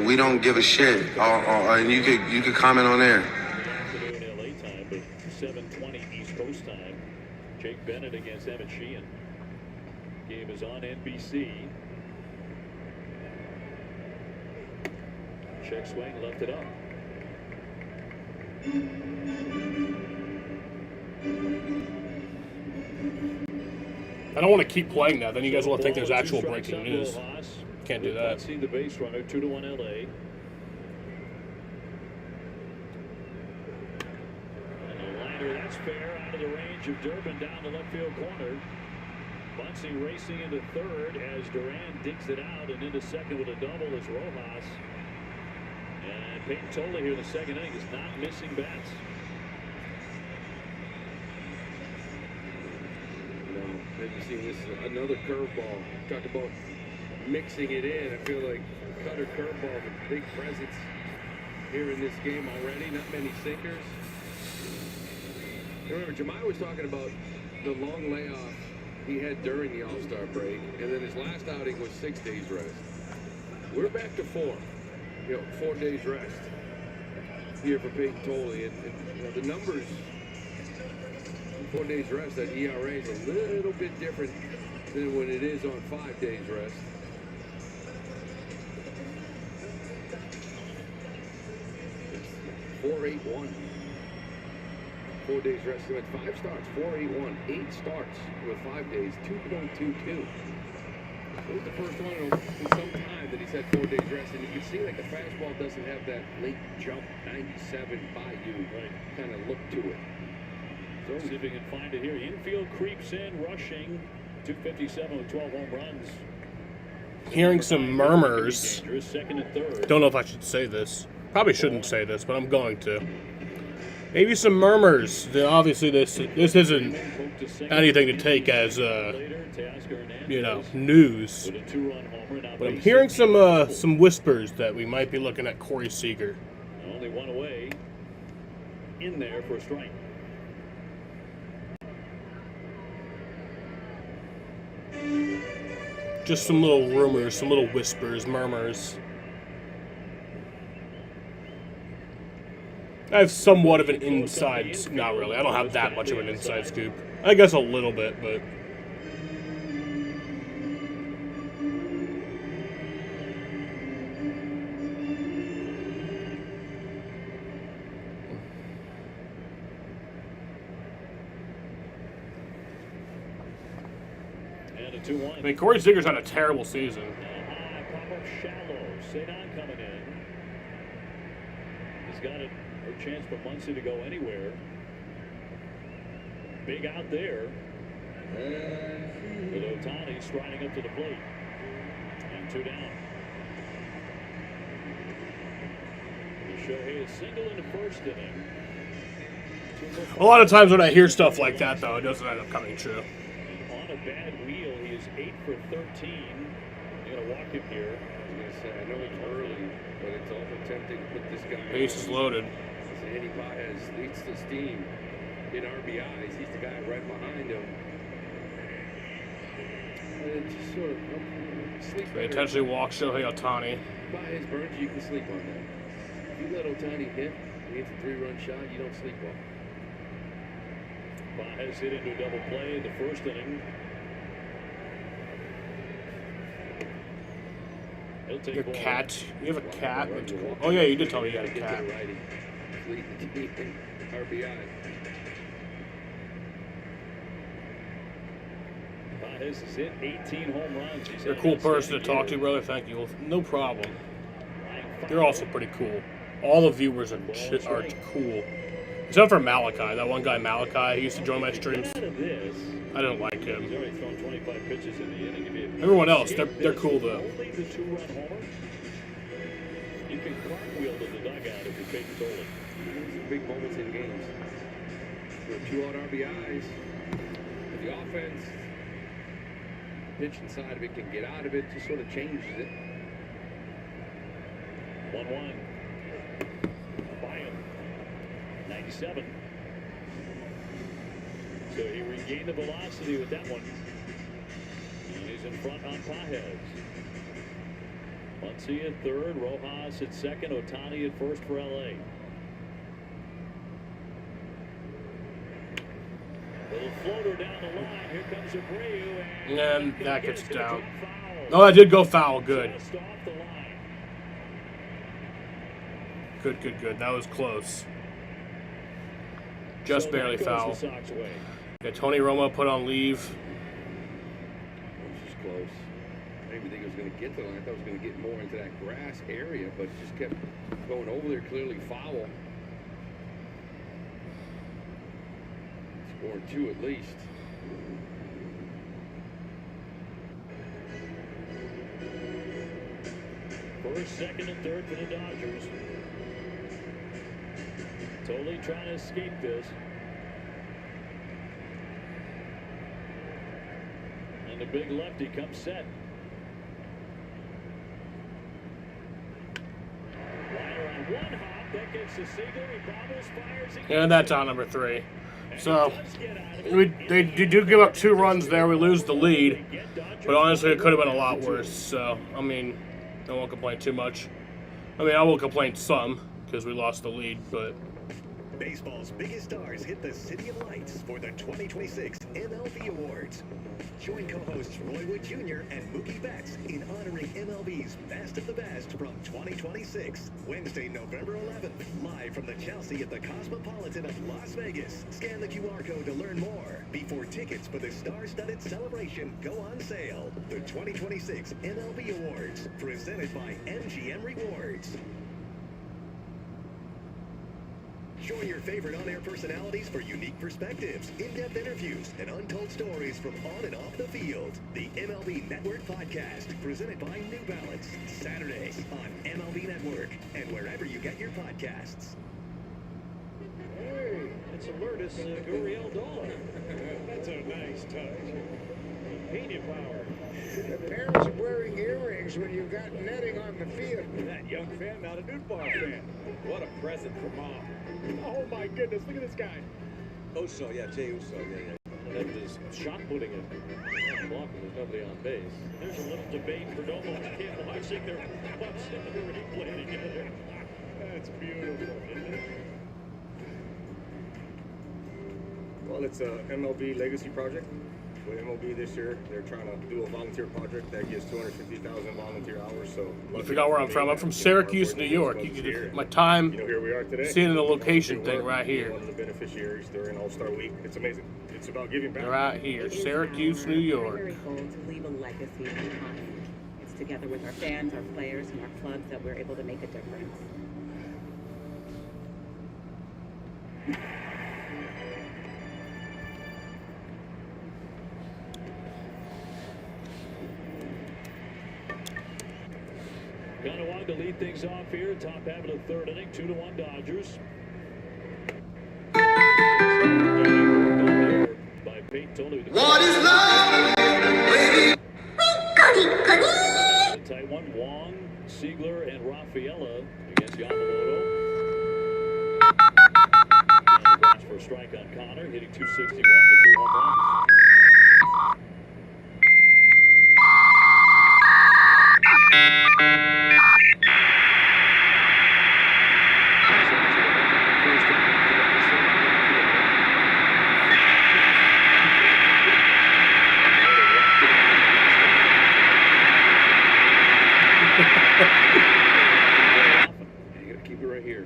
Speaker 16: we don't give a shit. And you could comment on there.
Speaker 1: Afternoon LA time, but 7:20 East Coast time. Jake Bennett against Emmett Sheehan. Game is on NBC. Check swing, left it up.
Speaker 4: I don't want to keep playing that. Then you guys will think there's actual breaking news. Can't do that.
Speaker 1: See the base runner, 2-1 LA. And the liner, that's fair, out of the range of Durbin down the left field corner. Muncy racing into third as Duran digs it out, and into second with a double is Rojas. And Peyton Tolley here in the second inning is not missing bats.
Speaker 2: Have you seen this? Another curveball. Talk about mixing it in. I feel like cutter curveball with big presence here in this game already. Not many sinkers. Remember, Jemai was talking about the long layoff he had during the All-Star break, and then his last outing was 6 days rest. We're back to 4. 4 days rest here for Peyton Tolley, and the numbers. 4 days rest, that ERA is a little bit different than when it is on 5 days rest. It's 4.81. 4 days rest. He went 5 starts, 4.81. 8 starts with 5 days, 2.22. It was the first one in some time that he's had 4 days rest, and you can see like the fastball doesn't have that late jump 97 by you kind of look to it.
Speaker 1: So see if we can find it here. Infield creeps in, rushing. 257 with 12 home runs.
Speaker 4: Hearing some murmurs.
Speaker 1: Second and third.
Speaker 4: Don't know if I should say this. Probably shouldn't say this, but I'm going to. Maybe some murmurs. Obviously, this isn't anything to take as news. But I'm hearing some whispers that we might be looking at Corey Seager.
Speaker 1: Only one away. In there for a strike.
Speaker 4: Just some little rumors, some little whispers, murmurs. I have somewhat of an inside, not really, I don't have that much of an inside scoop. I guess a little bit, but... I mean, Corey Seager's had a terrible season.
Speaker 1: Pop up shallow. Cedon coming in. He's got a chance for Muncy to go anywhere. Big out there. With Ohtani striding up to the plate. And 2 down. Shohei is single in the first inning.
Speaker 4: A lot of times when I hear stuff like that, though, it doesn't end up coming true.
Speaker 1: On a bad wheel, he is 8 for 13. They're going to walk him here.
Speaker 2: I was going to say, I know it's early, but it's awful tempting to put this guy
Speaker 4: Bases loaded.
Speaker 2: Andy Baez leads the steam in RBIs. He's the guy right behind him. And just sort of sleep.
Speaker 4: They intentionally walk Shohei Ohtani.
Speaker 2: Baez burns, you can sleep on that. If you let Ohtani hit, and it's a 3-run shot, you don't sleep well.
Speaker 1: Baez hit into a double play in the first inning.
Speaker 4: Your cat? You have a cat? Oh yeah, you did tell me you had a cat.
Speaker 2: RBI.
Speaker 1: Narvaez has hit 18 home runs.
Speaker 4: You're a cool person to talk to, brother. Thank you. No problem. You're also pretty cool. All the viewers are cool. Except for Malachi. That one guy, Malachi, he used to join my streams. I didn't like him.
Speaker 1: He's already thrown 25 pitches in the inning.
Speaker 4: Everyone else, they're cool, though.
Speaker 1: Only the 2-run homer. You can cartwheel to the dugout if you're Peyton Tolley.
Speaker 2: These big moments in games. For 2 out RBIs, the offense, pitching side of it can get out of it, just sort of changes it.
Speaker 1: 1-1. By him. 97. So he regained the velocity with that one. And he's in front on Pajes. Muncy at third, Rojas at second, Ohtani at first for LA. Little floater down the line. Here comes Abreu.
Speaker 4: And that gets down. Oh, that did go foul. Good.
Speaker 1: Just off the line.
Speaker 4: Good. That was close. Just barely foul. Yeah, Tony Romo put on leave.
Speaker 2: Which is close. I didn't even think it was going to get to the line. I thought it was going to get more into that grass area, but just kept going over there, clearly foul. Scoring 2 at least.
Speaker 1: First, second, and third for the Dodgers. Totally trying to escape this. And the big lefty comes set. Liner on one hop. That gets to Seager. He bobbles, fires.
Speaker 4: And that's on number 3. So, they do give up 2 runs there. We lose the lead. But honestly, it could have been a lot worse. So, I mean, I won't complain too much. I mean, I will complain some because we lost the lead, but...
Speaker 13: Baseball's biggest stars hit the City of Lights for the 2026 MLB Awards. Join co-hosts Roy Wood Jr. and Mookie Betts in honoring MLB's Best of the Best from 2026. Wednesday, November 11th, live from the Chelsea at the Cosmopolitan of Las Vegas. Scan the QR code to learn more before tickets for the star-studded celebration go on sale. The 2026 MLB Awards, presented by MGM Rewards. Join your favorite on-air personalities for unique perspectives, in-depth interviews, and untold stories from on and off the field. The MLB Network Podcast, presented by New Balance, Saturdays on MLB Network and wherever you get your podcasts.
Speaker 1: Hey, it's Alertus Gurriel Dog.
Speaker 11: That's a nice touch.
Speaker 1: Pena power.
Speaker 11: The parents are wearing earrings when you got netting on the field.
Speaker 10: That young fan, not a Newbar fan. What a present for mom.
Speaker 11: Oh my goodness, look at this guy.
Speaker 10: Uso, yeah, Jay Uso, yeah.
Speaker 1: That is shot putting it. Block when there's nobody on base. There's a little debate. Perdomo and the kid watching their butts in the replay together.
Speaker 11: That's beautiful, isn't it?
Speaker 2: Well, it's a MLB legacy project. With MLB this year, they're trying to do a volunteer project that gives 250,000 volunteer hours. So
Speaker 4: you forgot where I'm from. I'm from Syracuse, New York. You get my time.
Speaker 2: Here we are today.
Speaker 4: Seeing the location thing right here.
Speaker 2: One of the beneficiaries during All-Star Week. It's amazing. It's about giving back.
Speaker 4: Right here, Syracuse, New York.
Speaker 17: It's our goal to leave a legacy behind. It's together with our fans, our players, and our clubs that we're able to make a difference.
Speaker 1: Ganawag to lead things off here. Top half of the third inning. 2-1 Dodgers. By Peyton Tony. What is love, baby? A tight one. Wong, Siegler, and Rafaela against Yamamoto. And for a strike on Connor, hitting 261 with 2 home runs.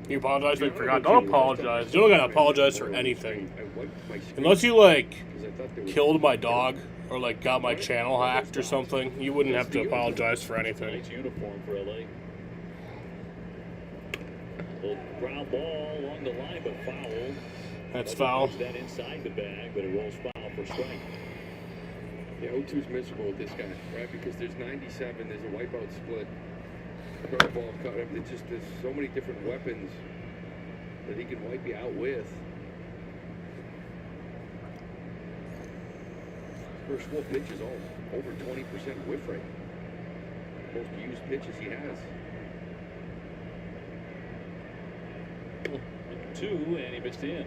Speaker 4: You apologize for you forgot. Don't apologize. You don't gotta apologize for anything. Unless you, like, killed my dog or like got my channel hacked or something, you wouldn't have to apologize for anything.
Speaker 1: Nice uniform for LA. Little ground ball along the line, but foul.
Speaker 4: That's foul.
Speaker 1: That inside the bag, but it rolls foul for strike.
Speaker 2: Yeah, 0-2's miserable with this guy, right? Because there's 97, there's a wipeout split, curveball, cut. I mean, there's so many different weapons that he can wipe you out with. First 4 pitches, all over 20% whiff rate. Most used pitches he has.
Speaker 1: 2, and he missed in.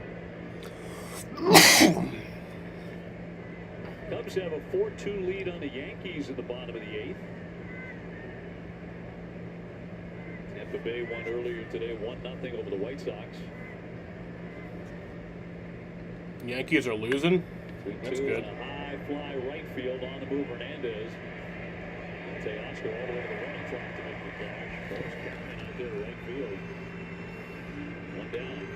Speaker 1: Cubs have a 4-2 lead on the Yankees in the bottom of the 8th. Tampa Bay won earlier today, 1-0 over the White Sox.
Speaker 4: Yankees are losing. That's
Speaker 1: 2-2
Speaker 4: good.
Speaker 1: and a high fly right field on the move. Hernandez. Teoscar all the way to the running track to make the catch. First coming out there to right field. 1 down.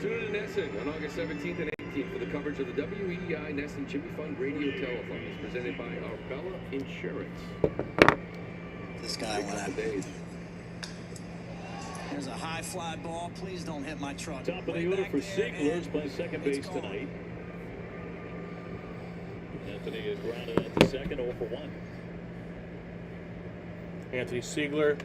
Speaker 2: Tune in to Nesson on August 17th and 18th for the coverage of the WEEI Nesson Jimmy Fund Radio Telethon. It's presented by Arbella Insurance.
Speaker 18: This guy went.
Speaker 2: Days.
Speaker 18: There's a high fly ball. Please don't hit my truck.
Speaker 1: Top of the order for Siegler's by second base tonight. Anthony is grounded at the second, 0 for 1.
Speaker 4: Anthony Siegler.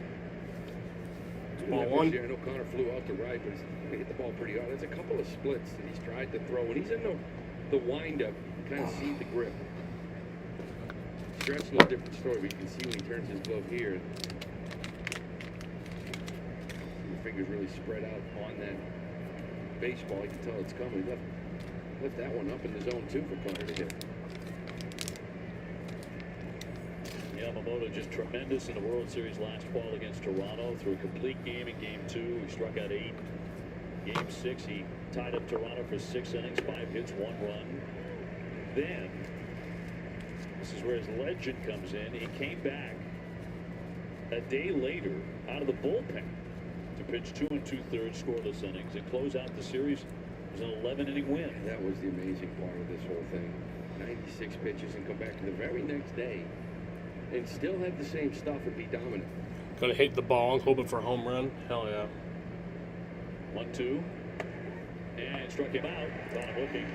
Speaker 4: Ball 1.
Speaker 2: I know Connor flew out to right, but he hit the ball pretty hard. There's a couple of splits that he's tried to throw. When he's in the windup, you kind of see the grip. Stretch's a little different story, but you can see when he turns his glove here. The fingers really spread out on that baseball. You can tell it's coming. Left that one up in the zone, too, for Connor to hit.
Speaker 1: Yamamoto just tremendous in the World Series last fall against Toronto. Through a complete game in Game 2, he struck out 8. Game 6, he tied up Toronto for 6 innings, 5 hits, 1 run. Then, this is where his legend comes in. He came back a day later out of the bullpen to pitch 2 2/3 scoreless innings and close out the series. It was an 11-inning win.
Speaker 2: And that was the amazing part of this whole thing. 96 pitches and come back to the very next day and still have the same stuff and be dominant.
Speaker 4: Gonna hit the ball and hoping for a home run. Hell yeah.
Speaker 1: 1-2. And struck him out. Thought him looking.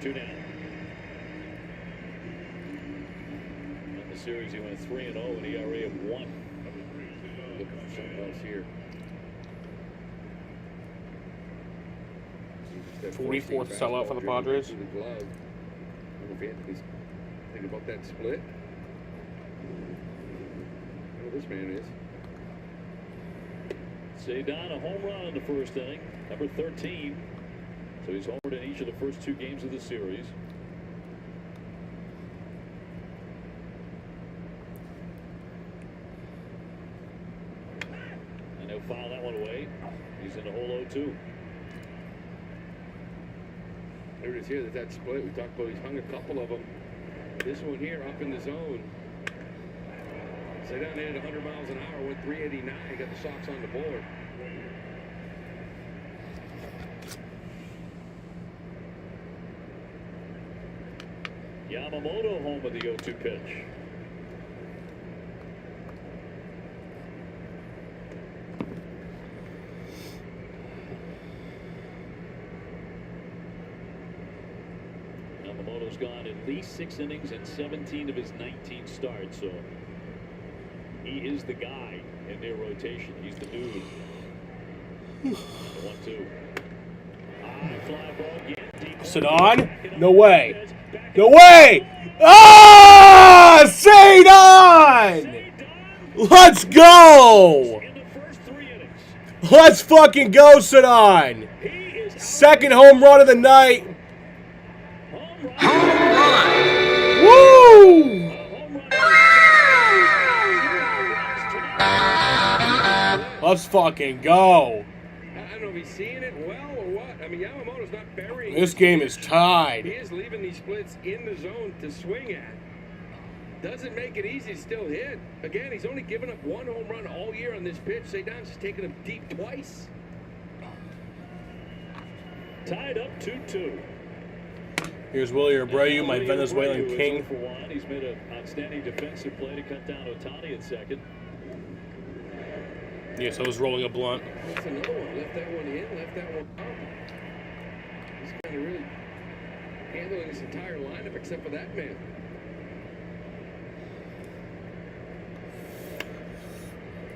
Speaker 1: 2 down. In the series, he went 3-0, an ERA of 1.
Speaker 2: Looking for something else here.
Speaker 4: 44th sellout for the Padres.
Speaker 2: The glove. I don't know if Anthony's thinking about that split. I know this man is.
Speaker 1: Cedon, a home run in the first inning, number 13. So he's homered in each of the first 2 games of the series. And he'll foul that one away. He's in the hole 0-2.
Speaker 2: There it is here, that split. We talked about he's hung a couple of them. This one here up in the zone. Cedon hit 100 miles an hour, went 389, got the Sox on the board.
Speaker 1: Yamamoto home with the 0-2 pitch. Yamamoto's gone at least 6 innings in 17 of his 19 starts, so he is the guy in their rotation. He's the dude. 1-2. High fly ball again.
Speaker 4: Cedon? No way. No way! Ah! Cedon! Let's go! Let's fucking go, Cedon! Second home run of the night. Woo! Let's fucking go.
Speaker 2: I don't know if he's seeing it well or what. I mean, Yamamoto's not burying.
Speaker 4: This game is tied.
Speaker 2: He is leaving these splits in the zone to swing at. Doesn't make it easy to still hit. Again, he's only given up 1 home run all year on this pitch. Cedon's just taken him deep twice.
Speaker 1: Tied up 2-2.
Speaker 4: Here's Willie Abreu, my
Speaker 1: Willie
Speaker 4: Venezuelan
Speaker 1: Abreu is
Speaker 4: king.
Speaker 1: 0 for 1. He's made an outstanding defensive play to cut down Ohtani at second.
Speaker 4: Yes, I was rolling a blunt.
Speaker 2: That's another one. Left that one in, left that one out. He's kind of really handling this entire lineup except for that man.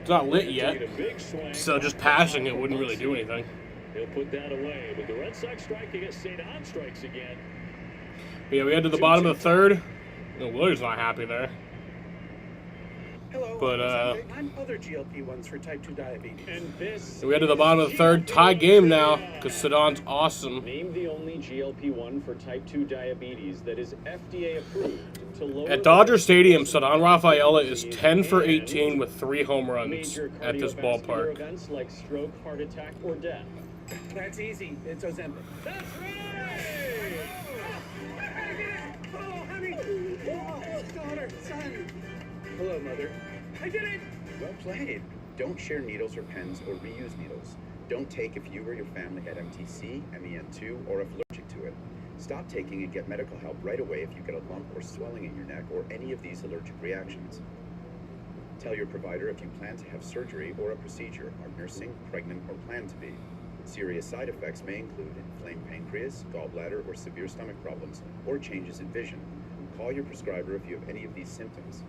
Speaker 4: It's not lit yet, so just passing it wouldn't really do anything.
Speaker 1: He'll put that away. But the Red Sox strike, I guess Cedon strikes again.
Speaker 4: Yeah, we head to the bottom of the third. No, Willer's not happy there.
Speaker 19: Hello,
Speaker 4: But,
Speaker 19: I'm other GLP-1s for type 2 diabetes. And this
Speaker 4: we head to the bottom of the third. Tie game now, because Cedon's awesome.
Speaker 20: Name the only GLP-1 for type 2 diabetes that is FDA approved to lower
Speaker 4: At Dodger Stadium, Cedon Rafaela is 10 for 18 with 3 home runs at this ballpark.
Speaker 20: events like stroke, heart attack, or death.
Speaker 19: That's easy. It's Ozempic. That's right! Oh, honey! Oh, daughter, son! Hello, mother. I did it!
Speaker 12: Well played. Don't share needles or pens or reuse needles. Don't take if you or your family had MTC, MEN2, or if allergic to it. Stop taking and get medical help right away if you get a lump or swelling in your neck or any of these allergic reactions. Tell your provider if you plan to have surgery or a procedure, are nursing, pregnant, or plan to be. Serious side effects may include inflamed pancreas, gallbladder, or severe stomach problems, or changes in vision. Call your prescriber if you have any of these symptoms.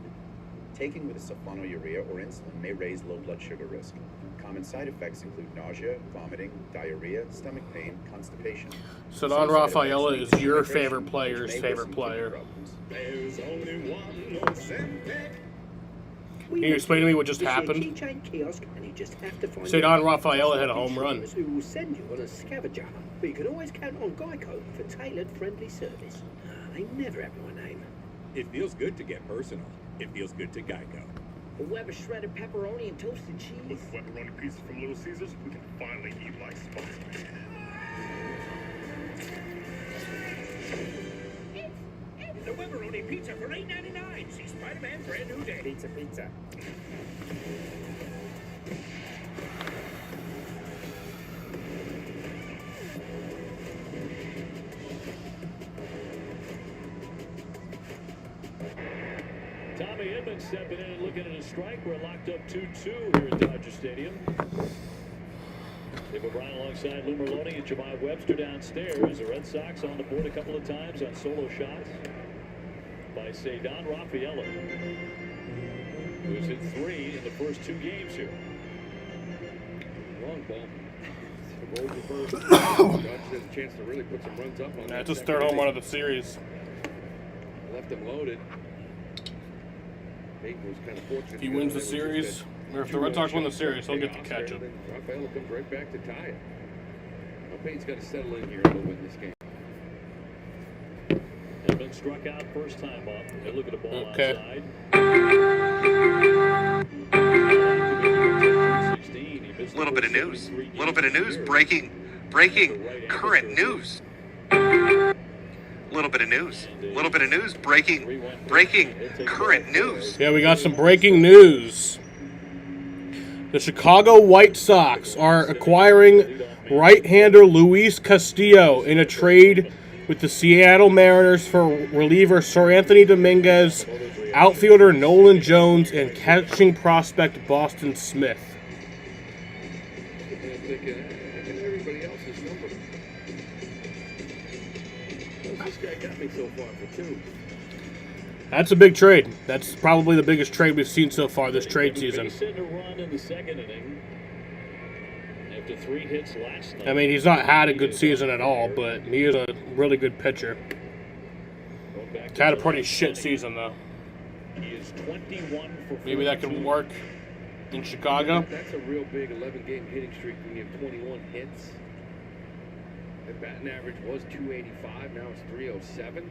Speaker 12: Taking with a sulfonylurea or insulin may raise low blood sugar risk. Common side effects include nausea, vomiting, diarrhea, stomach pain, constipation.
Speaker 4: Cedon Rafaela is your favorite player's favorite player.
Speaker 10: There's only one Ozempic.
Speaker 4: Can you explain to me what just happened? Cedon Rafaela had a home run.
Speaker 21: Who will send you on a scavenger, but you can always count on Geico for tailored, friendly service. They never have my name.
Speaker 7: It feels good to get personal. It feels good to Geico.
Speaker 21: A web of shredded pepperoni and toasted cheese.
Speaker 10: With pepperoni pieces from Little Caesars, we can finally eat like Spider-Man.
Speaker 21: The pepperoni pizza for $8.99. See Spider-Man brand new day. Pizza, pizza.
Speaker 1: Tommy Edman stepping in and looking at a strike. We're locked up 2-2 here at Dodger Stadium. Dave O'Brien alongside Lou Merloni and Jemai Webster downstairs. The Red Sox on the board a couple of times on solo shots by Cedon Rafaela, who's hit 3 in the first 2 games here.
Speaker 2: Long ball. Rolled the first. Dodgers has a chance to really put some runs up on that.
Speaker 4: That's his third home run of the series.
Speaker 2: Left him loaded. Peyton was kind of fortunate.
Speaker 4: If he wins the series, or if the Red Sox win the series, he'll get to catch it.
Speaker 2: Rafaela comes right back to tie it. Now Peyton's got to settle in here a little bit in this game.
Speaker 1: Edman struck out first time up. They look at the ball outside.
Speaker 16: Little bit of news. Little bit of news. Breaking current news. Little bit of news. Little bit of news. Breaking current news.
Speaker 4: Yeah, we got some breaking news. The Chicago White Sox are acquiring right-hander Luis Castillo in a trade with the Seattle Mariners for reliever Sir Anthony Dominguez, outfielder Nolan Jones, and catching prospect Boston Smith.
Speaker 2: Everybody else's number. This guy got me so far for 2.
Speaker 4: That's a big trade. That's probably the biggest trade we've seen so far this trade season.
Speaker 1: Hitting a run in the second inning after 3 hits last night.
Speaker 4: I mean, he's not had a good season at all, but he is a really good pitcher. He's had a pretty shit season, though.
Speaker 1: He is 21 for 42.
Speaker 4: Maybe that can work in Chicago.
Speaker 2: That's a real big 11-game hitting streak when you have 21 hits. The batting average was 285, now it's 307.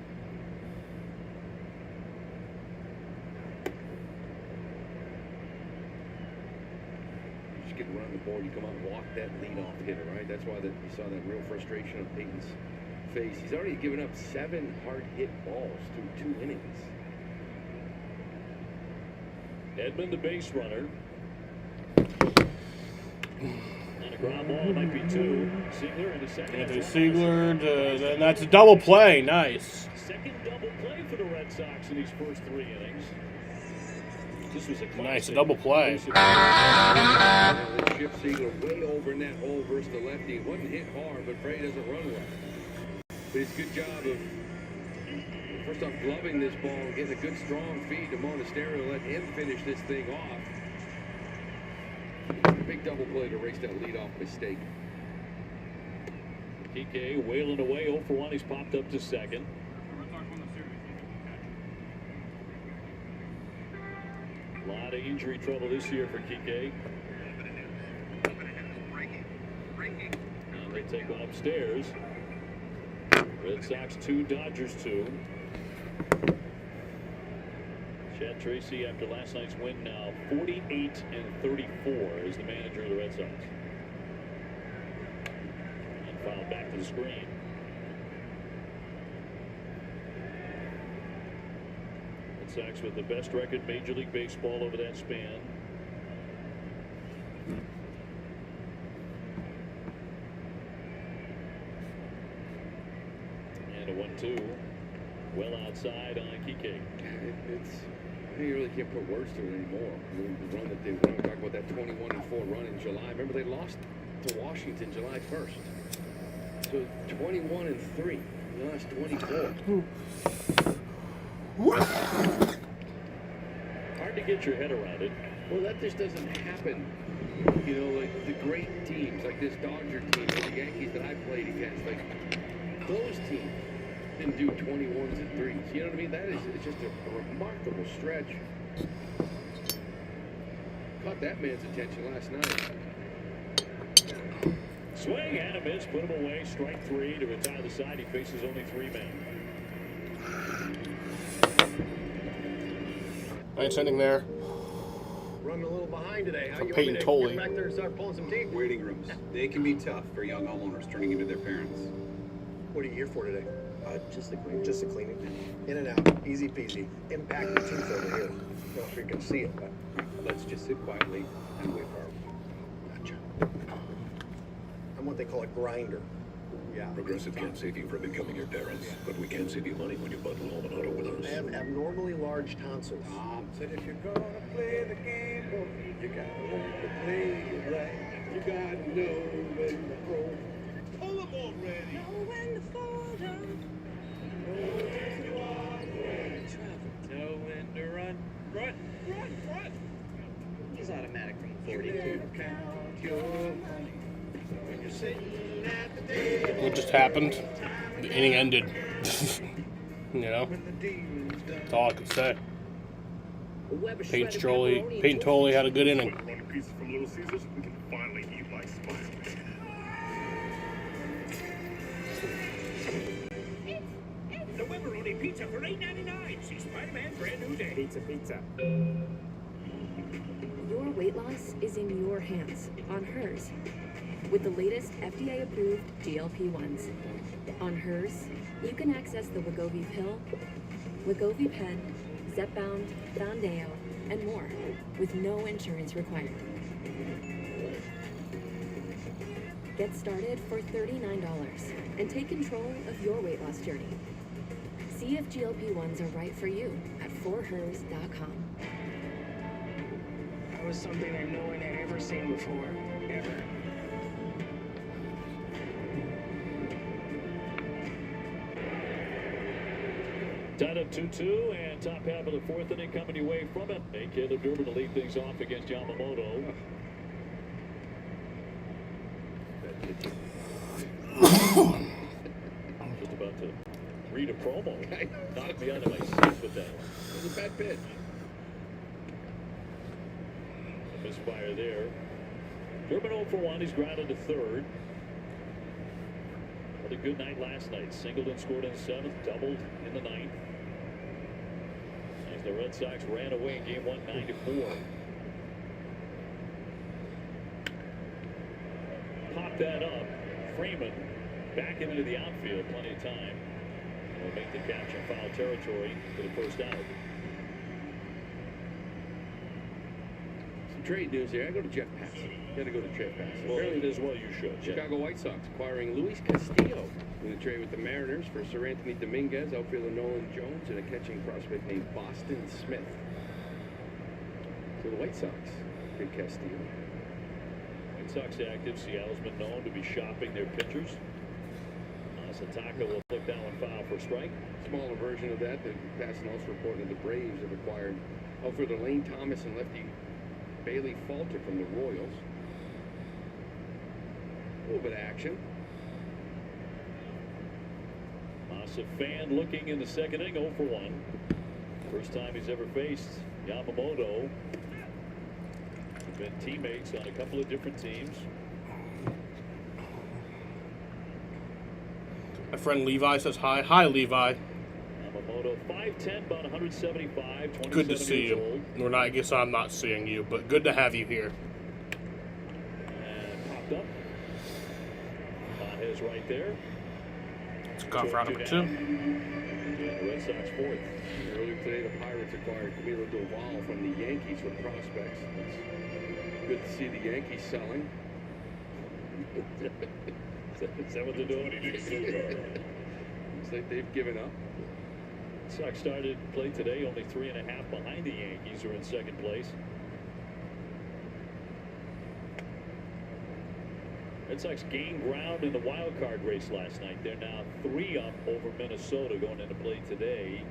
Speaker 2: You get around the board, you come out and walk that leadoff hitter, right? That's why you saw that real frustration on Peyton's face. He's already given up 7 hard-hit balls through 2 innings.
Speaker 1: Edman, the base runner. On a ground ball, it might be 2. Ziegler in the second.
Speaker 4: Anthony Ziegler, and that's a double play. Nice.
Speaker 1: Second double play for the Red Sox in these first 3 innings. This was a
Speaker 4: Nice, a double play.
Speaker 2: Shift Ziegler way over in that hole versus the lefty. It wasn't hit hard, but Freddie doesn't run well. But it's a good job of, first off, gloving this ball and getting a good strong feed to Monasterio, let him finish this thing off. Big double play to erase that leadoff mistake.
Speaker 1: Kike wailing away 0 for 1. He's popped up to second. A lot of injury trouble this year for Kike. Now they take one upstairs. Red Sox 2, Dodgers 2. Chad Tracy, after last night's win, now 48-34 is the manager of the Red Sox. And fouled back to the screen. Red Sox with the best record in Major League Baseball over that span. And a 1-2. Well outside on Kike.
Speaker 2: You really can't put words to it anymore. The run that they run, talk about that 21-4 run in July. Remember, they lost to Washington July 1st. So 21-3 in the last 24.
Speaker 1: Hard to get your head around it.
Speaker 2: Well, that just doesn't happen. You know, like the great teams, like this Dodger team, or the Yankees that I played against, like those teams didn't do 21s and 3s. You know what I mean? That is, it's just a remarkable stretch. Caught that man's attention last night.
Speaker 1: Swing and a miss, put him away. Strike 3 to retire the side. He faces only 3 men.
Speaker 4: Nice ending there.
Speaker 5: Running a little behind today. How you
Speaker 4: Peyton
Speaker 5: want me to
Speaker 4: Tolley.
Speaker 5: get back there and start pulling some teeth?
Speaker 22: Waiting rooms. They can be tough for young homeowners turning into their parents.
Speaker 5: What are you here for today?
Speaker 22: Just the cleaning.
Speaker 5: Just the cleaning. In and out, easy peasy. Impact the teeth over here. Don't know if you can see it, but
Speaker 22: Let's just sit quietly and wait for our...
Speaker 5: gotcha. I'm what they call a grinder. Yeah.
Speaker 22: Progressive can't save you from becoming your parents, but we can save you money when you bundle home and auto with us.
Speaker 5: I have abnormally large tonsils.
Speaker 22: Said if you're gonna play the game, boy, you gotta learn to play it right. You gotta know when to throw. Pull them already.
Speaker 6: Know when to fall down.
Speaker 19: Know when to run. Run. He's automatic from 42.
Speaker 22: Count your money when you're sitting at the table.
Speaker 4: What just happened? The inning ended. You know? That's all I could say. Peyton Tolley had a good inning.
Speaker 10: Pieces from Little Caesars, we can finally eat like Spider-Man.
Speaker 11: The Webberoni pizza for $8.99. See Spider-Man brand new day. Pizza.
Speaker 23: Your weight loss is in your hands, on hers. With the latest FDA-approved GLP-1s. On hers, you can access the Wegovy pill, Wegovy pen, Zepbound, Foundayo, and more, with no insurance required. Get started for $39 and take control of your weight loss journey. See if GLP-1s are right for you at forhers.com.
Speaker 19: That was something that no one had ever seen before. Ever.
Speaker 1: Tied up 2-2, and top half of the 4th inning coming your way from it. Hey, Caleb Durbin to lead things off against Yamamoto. Just about to read a promo. Knocked me out of my seat with that one.
Speaker 2: It was a bad pitch.
Speaker 1: A misfire there. Durbin 0 for 1. He's grounded to third. What a good night last night. Singleton scored in the 7th, doubled in the 9th. As the Red Sox ran away in game 1, 9-4. Pop that up. Freeman back him into the outfield. Plenty of time. Will make the catch in foul territory for the first out.
Speaker 3: trade news here. I go to Jeff Passan. Got to go to Jeff Passan.
Speaker 1: Well,
Speaker 3: Apparently,
Speaker 1: as well you should. Yeah.
Speaker 3: Chicago White Sox acquiring Luis Castillo in the trade with the Mariners for Sir Anthony Dominguez, outfielder Nolan Jones, and a catching prospect named Boston Smith. So the White Sox get Castillo.
Speaker 1: White Sox active. Seattle's been known to be shopping their pitchers. Sataka will flip that one foul for a strike.
Speaker 3: Smaller version of that, the Passan also reported the Braves have acquired outfielder Lane Thomas and lefty Bailey Falter from the Royals. A little bit of action.
Speaker 1: Masa fan looking in the second inning, 0 for 1. First time he's ever faced Yamamoto. They've been teammates on a couple of different teams.
Speaker 4: My friend Levi says hi. Hi, Levi.
Speaker 1: Yamamoto, 5'10", about 175,
Speaker 4: Good to see you. Or not, I guess I'm not seeing you, but good to have you here.
Speaker 1: And popped up. His right there.
Speaker 4: It's gone for number 2.
Speaker 1: And the Red Sox 4th.
Speaker 3: Earlier today, the Pirates acquired Camilo Doval from the Yankees with prospects. It's good to see the Yankees selling.
Speaker 1: Is that what they're doing?
Speaker 3: Looks like they've given up.
Speaker 1: Sox started play today, only 3.5 behind the Yankees, who are in second place. Red Sox gained ground in the wild card race last night. They're now 3 up over Minnesota going into play today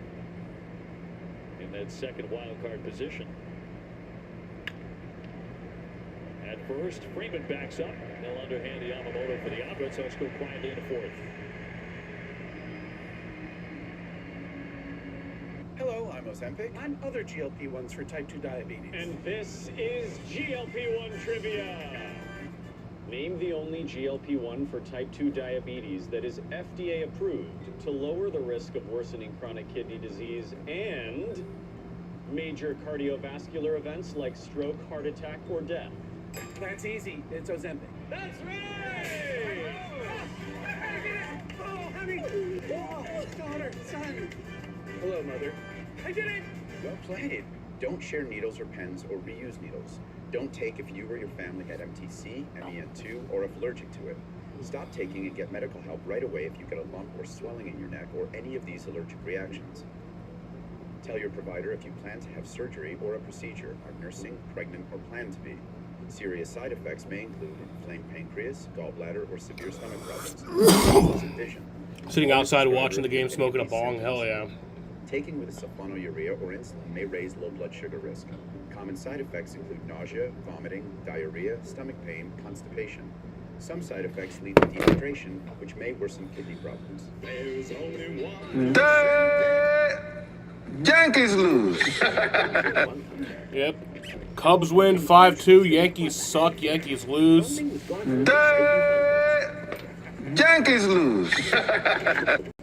Speaker 1: in that second wild card position. At first, Freeman backs up. They'll underhand Yamamoto for the out. Red Sox go quietly in the 4th.
Speaker 12: Hello, I'm Ozempic.
Speaker 21: I'm other GLP-1s for type 2 diabetes.
Speaker 20: And this is GLP-1 trivia. Name the only GLP-1 for type 2 diabetes that is FDA approved to lower the risk of worsening chronic kidney disease and major cardiovascular events like stroke, heart attack, or death.
Speaker 21: That's easy. It's Ozempic.
Speaker 20: That's right!
Speaker 11: Oh, honey! Oh, daughter, son!
Speaker 21: Hello, Mother.
Speaker 11: I did it!
Speaker 12: Well played. Don't share needles or pens or reuse needles. Don't take if you or your family had MTC, MEN2, or if allergic to it. Stop taking and get medical help right away if you get a lump or swelling in your neck or any of these allergic reactions. Tell your provider if you plan to have surgery or a procedure, are nursing, pregnant, or plan to be. Serious side effects may include inflamed pancreas, gallbladder, or severe stomach problems, loss of vision.
Speaker 4: Sitting outside watching the game, smoking a bong, hell yeah.
Speaker 12: Taking with a sulfonylurea or insulin may raise low blood sugar risk. Common side effects include nausea, vomiting, diarrhea, stomach pain, constipation. Some side effects lead to dehydration, which may worsen kidney problems.
Speaker 10: There's only one.
Speaker 9: Yankees lose.
Speaker 4: Yep. Cubs win 5-2. Yankees suck. Yankees lose.
Speaker 9: Yankees lose.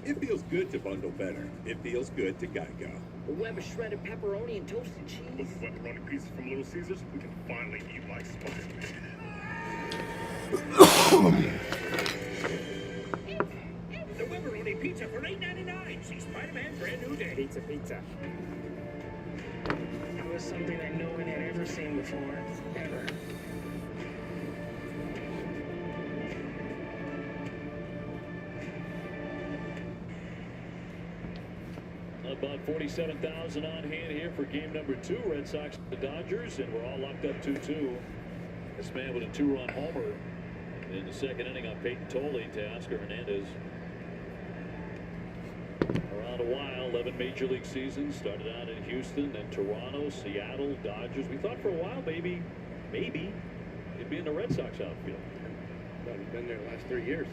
Speaker 7: It feels good to bundle better. It feels good to Geico.
Speaker 21: A web of shredded pepperoni and toasted cheese.
Speaker 10: With pepperoni pieces from Little Caesars, we can finally eat like Spider-Man.
Speaker 11: The pepperoni pizza for $8.99. See Spider-Man brand new day.
Speaker 21: Pizza. That was something that no one had ever seen before. Ever.
Speaker 1: About 47,000 on hand here for game number 2. Red Sox, the Dodgers, and we're all locked up 2-2. This man with a 2-run homer in the second inning on Peyton Tolley to Oscar Hernandez. Around a while, 11 Major League seasons. Started out in Houston, then Toronto, Seattle, Dodgers. We thought for a while, maybe he'd be in the Red Sox outfield.
Speaker 3: Thought he'd been there the last 3 years.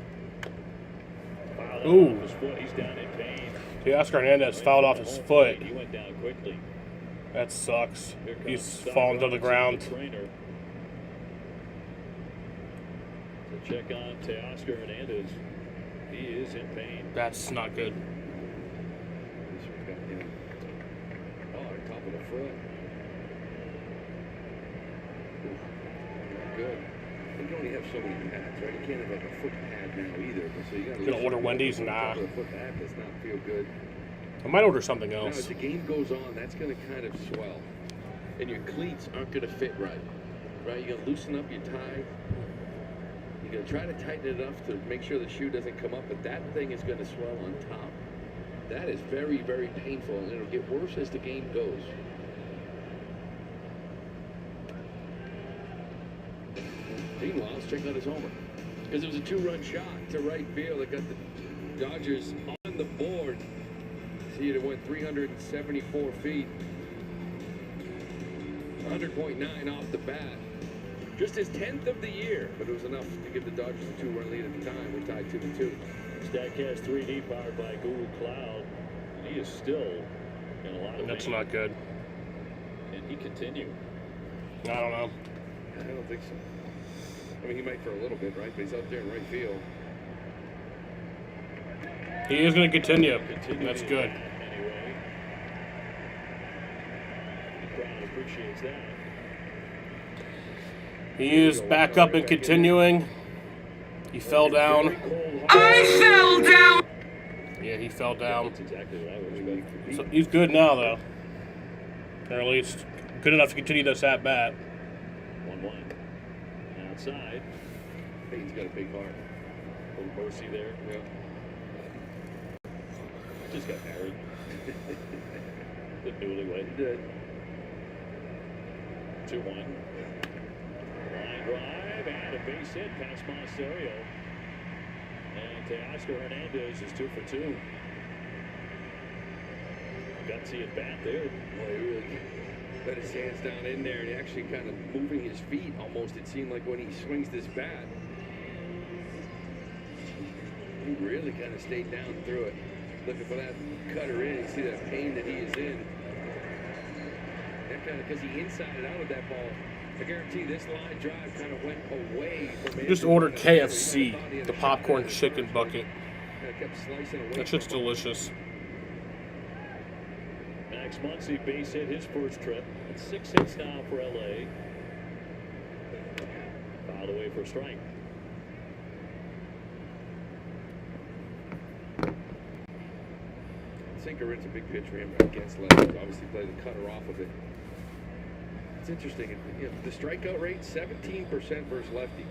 Speaker 1: Fouled out
Speaker 4: Ooh.
Speaker 1: off his foot. He's down in pain.
Speaker 4: Oscar Hernandez fouled off his foot.
Speaker 1: He went down quickly.
Speaker 4: That sucks.
Speaker 1: Here comes
Speaker 4: He's
Speaker 1: Stock
Speaker 4: fallen to the
Speaker 1: Robinson,
Speaker 4: ground.
Speaker 1: the trainer. To check on Teoscar Hernandez. He is in pain.
Speaker 4: That's not good.
Speaker 3: This one got him. Oh, on top of the foot. Not good. You can only have so many pads, right? You can't have like a foot pad now either. So you got
Speaker 4: Gonna order Wendy's?
Speaker 3: on
Speaker 4: Nah.
Speaker 3: top of the foot pad does not feel good.
Speaker 4: I might order something
Speaker 3: Now,
Speaker 4: else.
Speaker 3: as the game goes on, that's going to kind of swell. And your cleats aren't going to fit right. right? You're gonna loosen up your tie. You're gonna try to tighten it enough to make sure the shoe doesn't come up, but that thing is gonna swell on top. That is very, very painful, and it'll get worse as the game goes. Meanwhile, let's check out his homer. Because it was a 2-run shot to right field that got the Dodgers on the board. See, it went 374 feet. 100.9 off the bat. Just his 10th of the year, but it was enough to give the Dodgers a 2-run lead at the time. We're tied 2-2.
Speaker 1: Statcast 3D powered by Google Cloud. He is still in a lot of
Speaker 4: That's
Speaker 1: pain.
Speaker 4: not good.
Speaker 1: And he continue.
Speaker 4: I don't know.
Speaker 3: I don't think so. I mean, he might for a little bit, right? But he's out there in right field.
Speaker 4: He is going to continue. That's good.
Speaker 1: Anyway, the crowd appreciates that.
Speaker 4: He is back up and continuing. He fell down.
Speaker 6: I fell down!
Speaker 4: Yeah, he fell down.
Speaker 1: That's exactly what I would expect.
Speaker 4: So he's good now, though. Or at least good enough to continue this at bat.
Speaker 1: 1-1. Outside.
Speaker 3: I think he's got a big heart.
Speaker 1: Little mercy there.
Speaker 3: Yeah.
Speaker 1: Just got married. The newlywed.
Speaker 3: He did.
Speaker 1: 2-1. Line drive and a base hit past Monasterio. And Teoscar Hernandez is 2 for 2. Gutsy at bat there.
Speaker 3: Boy, he really let his hands down in there and actually kind of moving his feet almost, it seemed like, when he swings this bat. He really kind of stayed down through it. Looking for that cutter in. You see that pain that he is in. That kind of, because he inside out of that ball. I guarantee this line drive kind of went away from him.
Speaker 4: Just ordered KFC, the popcorn chicken bucket.
Speaker 3: Kept slicing away.
Speaker 4: That shit's delicious.
Speaker 1: Max Muncy base hit his first trip. 6 hits now for LA. Fouled away for a strike.
Speaker 3: Sinker into a big pitch for him against lefties. Obviously play the cutter off of it. It's interesting. You know, the strikeout rate, 17% versus lefty.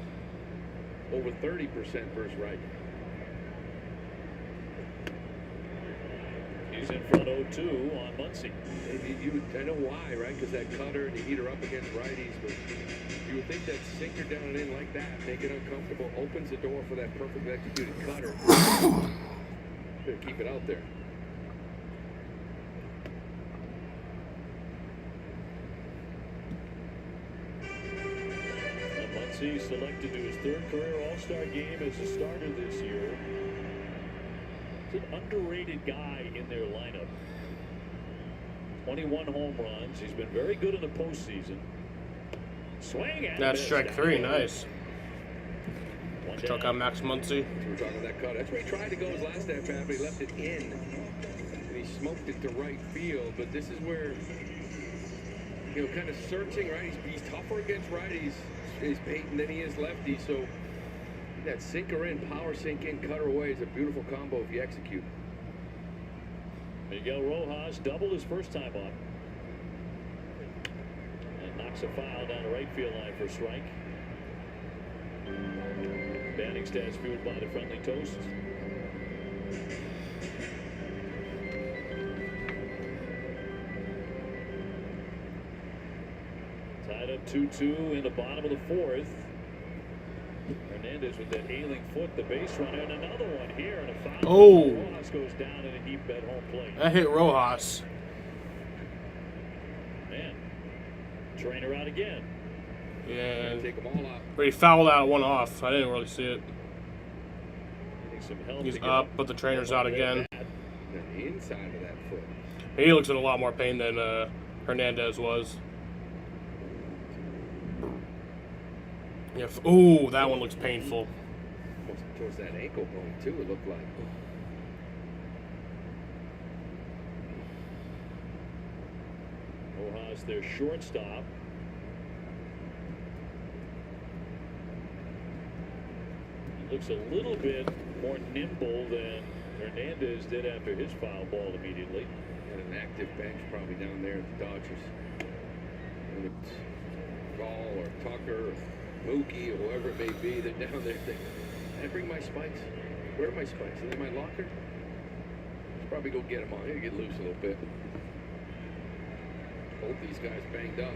Speaker 3: Over 30% versus right.
Speaker 1: He's in front 0-2 on Muncy.
Speaker 3: I know why, right? Because that cutter and you heat her up against righties, but you would think that sinker down and in like that, make it uncomfortable, opens the door for that perfectly executed cutter. Better keep it out there.
Speaker 1: Muncy selected to his 3rd career All-Star game as a starter this year. He's an underrated guy in their lineup. 21 home runs. He's been very good in the postseason. Swing at
Speaker 4: That's strike 3. Nice. Chuck
Speaker 1: down.
Speaker 4: out Max Muncy.
Speaker 3: We're talking that cut. That's where he tried to go his last at bat, but he left it in. And he smoked it to right field. But this is where, you know, kind of searching, right? He's tougher against righties, is Peyton, than he is lefty. So that sinker in, power sink in, cutter away is a beautiful combo if you execute.
Speaker 1: Miguel Rojas doubled his first time up. And knocks a foul down the right field line for a strike. Batting stats fueled by the friendly toast. Tied up 2-2 in the bottom of the 4th. Hernandez with that ailing foot, the base runner, and another one here, and a foul.
Speaker 4: Oh.
Speaker 1: Rojas goes down in a deep at home plate.
Speaker 4: That hit Rojas.
Speaker 1: Man, Trainer out again.
Speaker 4: Yeah.
Speaker 3: Take them all out.
Speaker 4: But he fouled out one off. I didn't really see it.
Speaker 1: Getting some help.
Speaker 4: He's up, but the trainer's out again.
Speaker 3: The inside of that foot.
Speaker 4: He looks in a lot more pain than Hernandez was. Yeah. Ooh, that one looks painful.
Speaker 3: Almost towards that ankle bone, too, it looked like.
Speaker 1: Rojas, their shortstop. He looks a little bit more nimble than Hernandez did after his foul ball immediately.
Speaker 3: Got an active bench probably down there at the Dodgers. Gall or Tucker or Mookie or whoever it may be, they're down there thinking, I bring my spikes. Where are my spikes? Are they in my locker? Let's probably go get them on. Here, get loose a little bit. Both these guys banged up.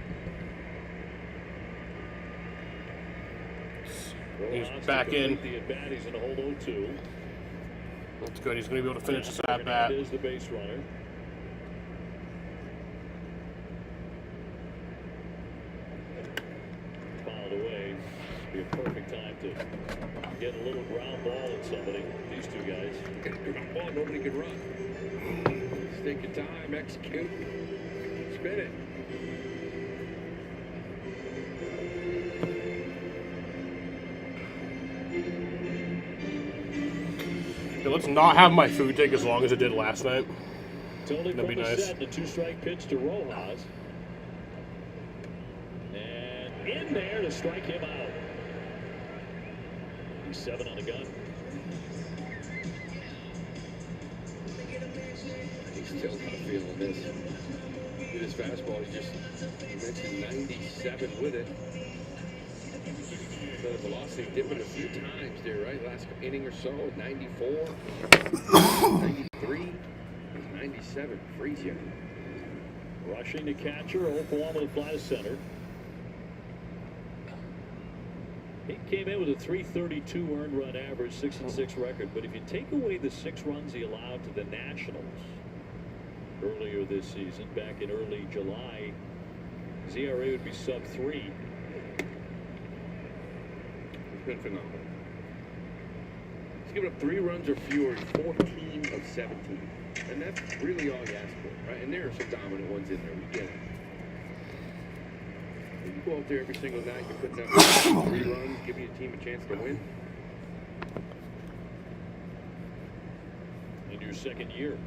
Speaker 4: He's back in.
Speaker 1: The at-bat, he's in a hold 0-2.
Speaker 4: That's good. He's going to be able to finish this at bat.
Speaker 1: Is the base runner. Fouled away. Be a perfect time to get a little ground ball at somebody. These two guys.
Speaker 3: Get a ground ball, nobody can run. Just take your time, execute, spin it.
Speaker 4: Yeah, let's not have my food take as long as it did last night.
Speaker 1: Totally
Speaker 4: That'd be
Speaker 1: from the
Speaker 4: nice.
Speaker 1: set, and a two-strike pitch to Rojas. And in there to strike him out. He's 7 on the gun.
Speaker 3: He's still not feeling this. With his fastball, he's just, you mentioned 97 with it. The velocity dipping a few times there, right? Last inning or so, 94, 93, 97, freeze you.
Speaker 1: Rushing to catcher, 0-for-1 with a fly to center. He came in with a .332 earned run average, 6-6 record. But if you take away the 6 runs he allowed to the Nationals earlier this season, back in early July, his ERA would be sub-3.
Speaker 3: It's been phenomenal. He's given up 3 runs or fewer in 14 of 17. And that's really all you ask for, right? And there are some dominant ones in there. We get it. You go out there every single night, you're putting up 3 runs, giving your team a chance to win.
Speaker 1: In your second year,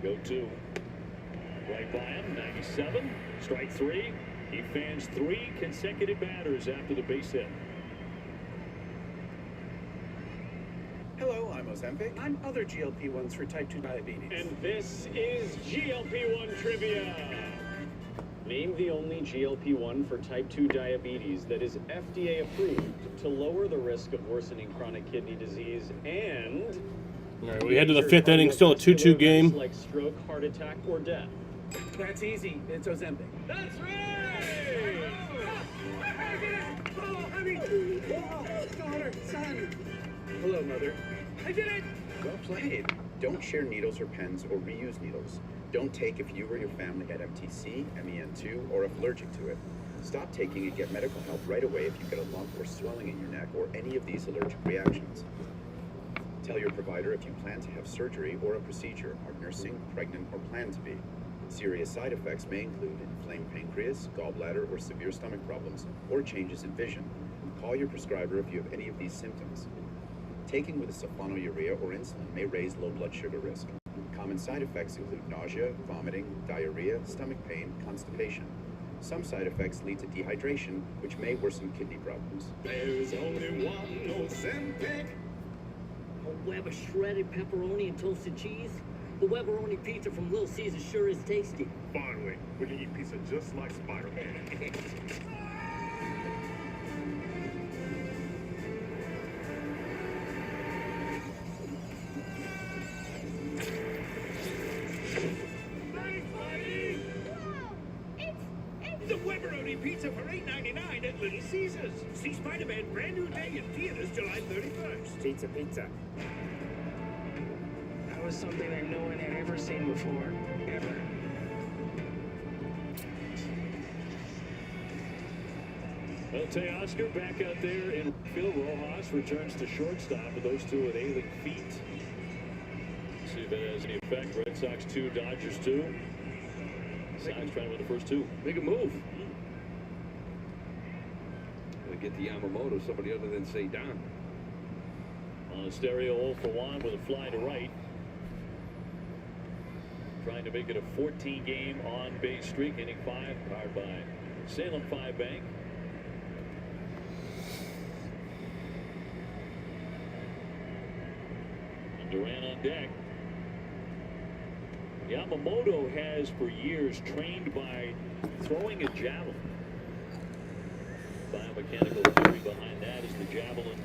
Speaker 1: go to right by him, 97, strike 3. He fans 3 consecutive batters after the base hit.
Speaker 8: Hello, I'm Ozempic. I'm other GLP-1s for type 2 diabetes.
Speaker 20: And this is GLP-1 trivia. Name the only GLP-1 for type 2 diabetes that is FDA approved to lower the risk of worsening chronic kidney disease and...
Speaker 4: All right, we head to the 5th inning, still a 2-2 game.
Speaker 20: Like stroke, heart attack, or death.
Speaker 8: That's easy. It's Ozempic.
Speaker 20: That's right!
Speaker 11: Oh, honey! Oh, daughter, son!
Speaker 8: Hello, Mother.
Speaker 11: I did it!
Speaker 12: Well played. Don't share needles or pens or reuse needles. Don't take if you or your family had MTC, MEN2, or if allergic to it. Stop taking and get medical help right away if you get a lump or swelling in your neck or any of these allergic reactions. Tell your provider if you plan to have surgery or a procedure, are nursing, pregnant, or plan to be. Serious side effects may include inflamed pancreas, gallbladder, or severe stomach problems, or changes in vision. Call your prescriber if you have any of these symptoms. Taking with a sulfonylurea or insulin may raise low blood sugar risk. Common side effects include nausea, vomiting, diarrhea, stomach pain, constipation. Some side effects lead to dehydration, which may worsen kidney problems.
Speaker 11: There's only one Ozempic.
Speaker 14: A web of shredded pepperoni and toasted cheese? The Webberoni pizza from Little Caesar sure is tasty.
Speaker 10: Finally, we can eat pizza just like Spider-Man.
Speaker 11: The Webberoni pizza for $8.99 at Little Caesars. See Spider-Man brand new day in theaters July 31st.
Speaker 19: Pizza, pizza. That was something that no one had ever seen before, ever.
Speaker 1: Well, Teoscar back out there in field. Rojas returns to shortstop with those two with ailing feet. See if it has any effect. Red Sox 2, Dodgers 2. Sox trying to win the first 2.
Speaker 3: Make a move. Gotta get the Yamamoto, somebody other than say Don.
Speaker 1: On a stereo 0-for-1 with a fly to right. Trying to make it a 14-game on-base streak. Inning 5, powered by Salem 5 Bank. And Duran on deck. Yamamoto has for years trained by throwing a javelin. biomechanical theory behind that is the javelin.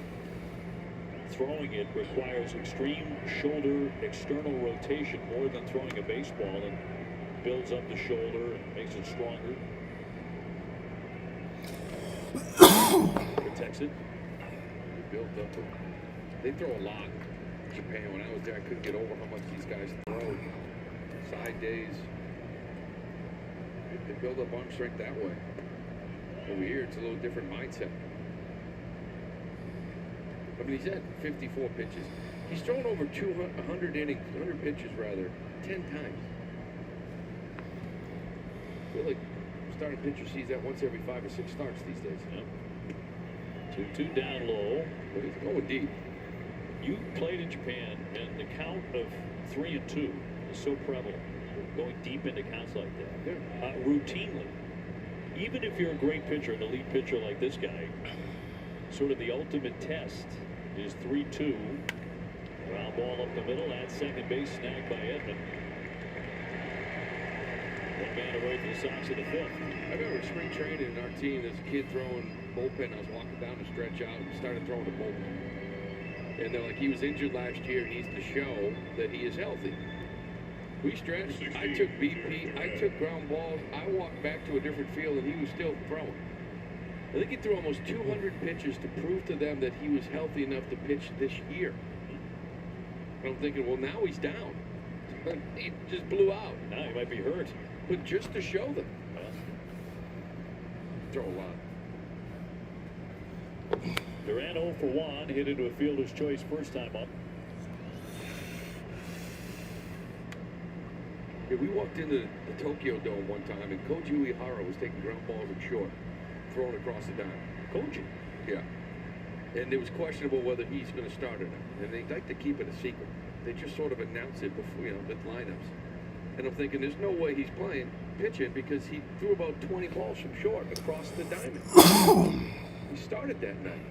Speaker 1: Throwing it requires extreme shoulder external rotation more than throwing a baseball, and builds up the shoulder and makes it stronger. Protects it.
Speaker 3: They built up. They throw a lot in Japan. When I was there, I couldn't get over how much these guys throw. Side days. They build up arm strength that way. Over here, it's a little different mindset. I mean, he's had 54 pitches. He's thrown over 100 innings, 100 pitches rather, 10 times. I feel like starting pitcher sees that once every 5 or 6 starts these days.
Speaker 1: Yep. 2-2 down low.
Speaker 3: But he's going deep.
Speaker 1: You played in Japan, and the count of 3 and 2 is so prevalent. Going deep into counts like that.
Speaker 3: Yeah.
Speaker 1: Routinely. Even if you're a great pitcher, an elite pitcher like this guy, sort of the ultimate test is 3-2. Ground ball up the middle at second base, snagged by Edman. One man away from the Sox in the 5th.
Speaker 3: I remember spring training in our team, there's a kid throwing bullpen. I was walking down the stretch out and started throwing the bullpen. And they're like, he was injured last year and needs to show that he is healthy. We stretched. I took BP. I took ground balls. I walked back to a different field and he was still throwing. I think he threw almost 200 pitches to prove to them that he was healthy enough to pitch this year. And I'm thinking, well, now he's down. He just blew out.
Speaker 1: Now he might be hurt.
Speaker 3: But just to show them. Throw a lot.
Speaker 1: Duran 0 for 1, hit into a fielder's choice first time up.
Speaker 3: Yeah, we walked into the Tokyo Dome one time, and Koji Uehara was taking ground balls at short, throwing across the diamond.
Speaker 1: Koji?
Speaker 3: Yeah. And it was questionable whether he's going to start or not. And they like to keep it a secret. They just sort of announce it before, with lineups. And I'm thinking, there's no way he's pitching, because he threw about 20 balls from short across the diamond. He started that night.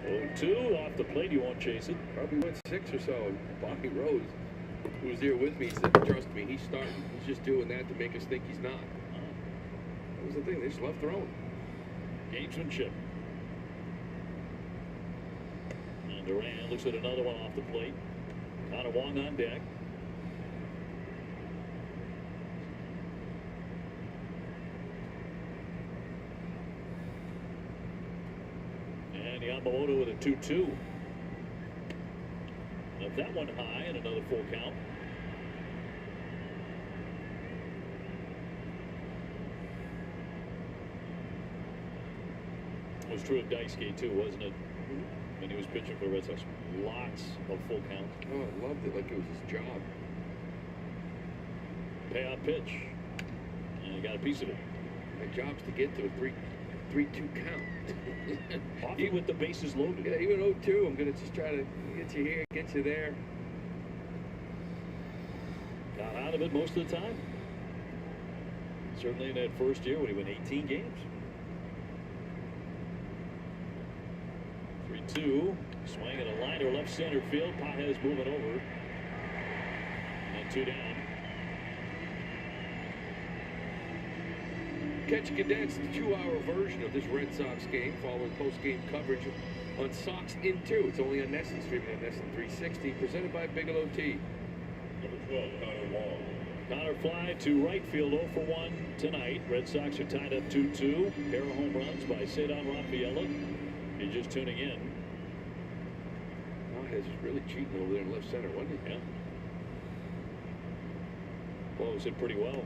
Speaker 1: 0-2 off the plate. You won't chase it.
Speaker 3: Probably went 6 or so. And Bobby Rose, who was there with me, said, trust me, he's starting. He's just doing that to make us think he's not. That was the thing. They just love throwing.
Speaker 1: Gamesmanship. And Duran looks at another one off the plate. Connor Wong on deck. And Yamamoto with a 2-2. Left that one high and another full count. It was true of Daisuke too, wasn't it? When he was pitching for the Red Sox. Lots of full counts.
Speaker 3: Oh, I loved it like it was his job.
Speaker 1: Payoff pitch. And he got a piece of it.
Speaker 3: My job's to get to a 3-2 count.
Speaker 1: Often with the bases loaded.
Speaker 3: Yeah, even 0-2, I'm going to just try to get you here, get you there.
Speaker 1: Got out of it most of the time. Certainly in that first year when he won 18 games. 3-2. Swinging a liner left center field. Pages moving over. And 2 down.
Speaker 3: Catch a condensed 2-hour version of this Red Sox game following post-game coverage on Sox in 2. It's only on NESN, streaming on NESN 360, presented by Bigelow Tea.
Speaker 1: Number 12, Connor Wong. Connor fly to right field 0 for 1 tonight. Red Sox are tied up 2-2. Pair of home runs by Cedar Rafaela. If you're just tuning in.
Speaker 3: Pages was really cheating over there in left center, wasn't he?
Speaker 1: Yeah. Ball was hit pretty well.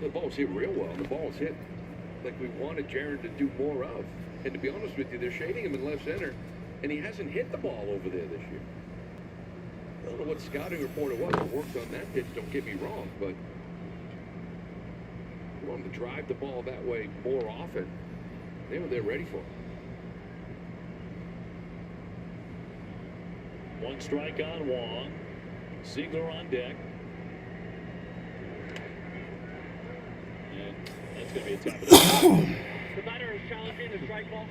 Speaker 3: The ball was hit real well. The ball was hit like we wanted Jaron to do more of. And to be honest with you, they're shading him in left center, and he hasn't hit the ball over there this year. I don't know what scouting report it was that worked on that pitch, don't get me wrong, but you want him to drive the ball that way more often. They're ready for it.
Speaker 1: 1 strike on Wong. Ziegler on deck. And that's going to be a top of the
Speaker 6: The batter is challenging the strike ball.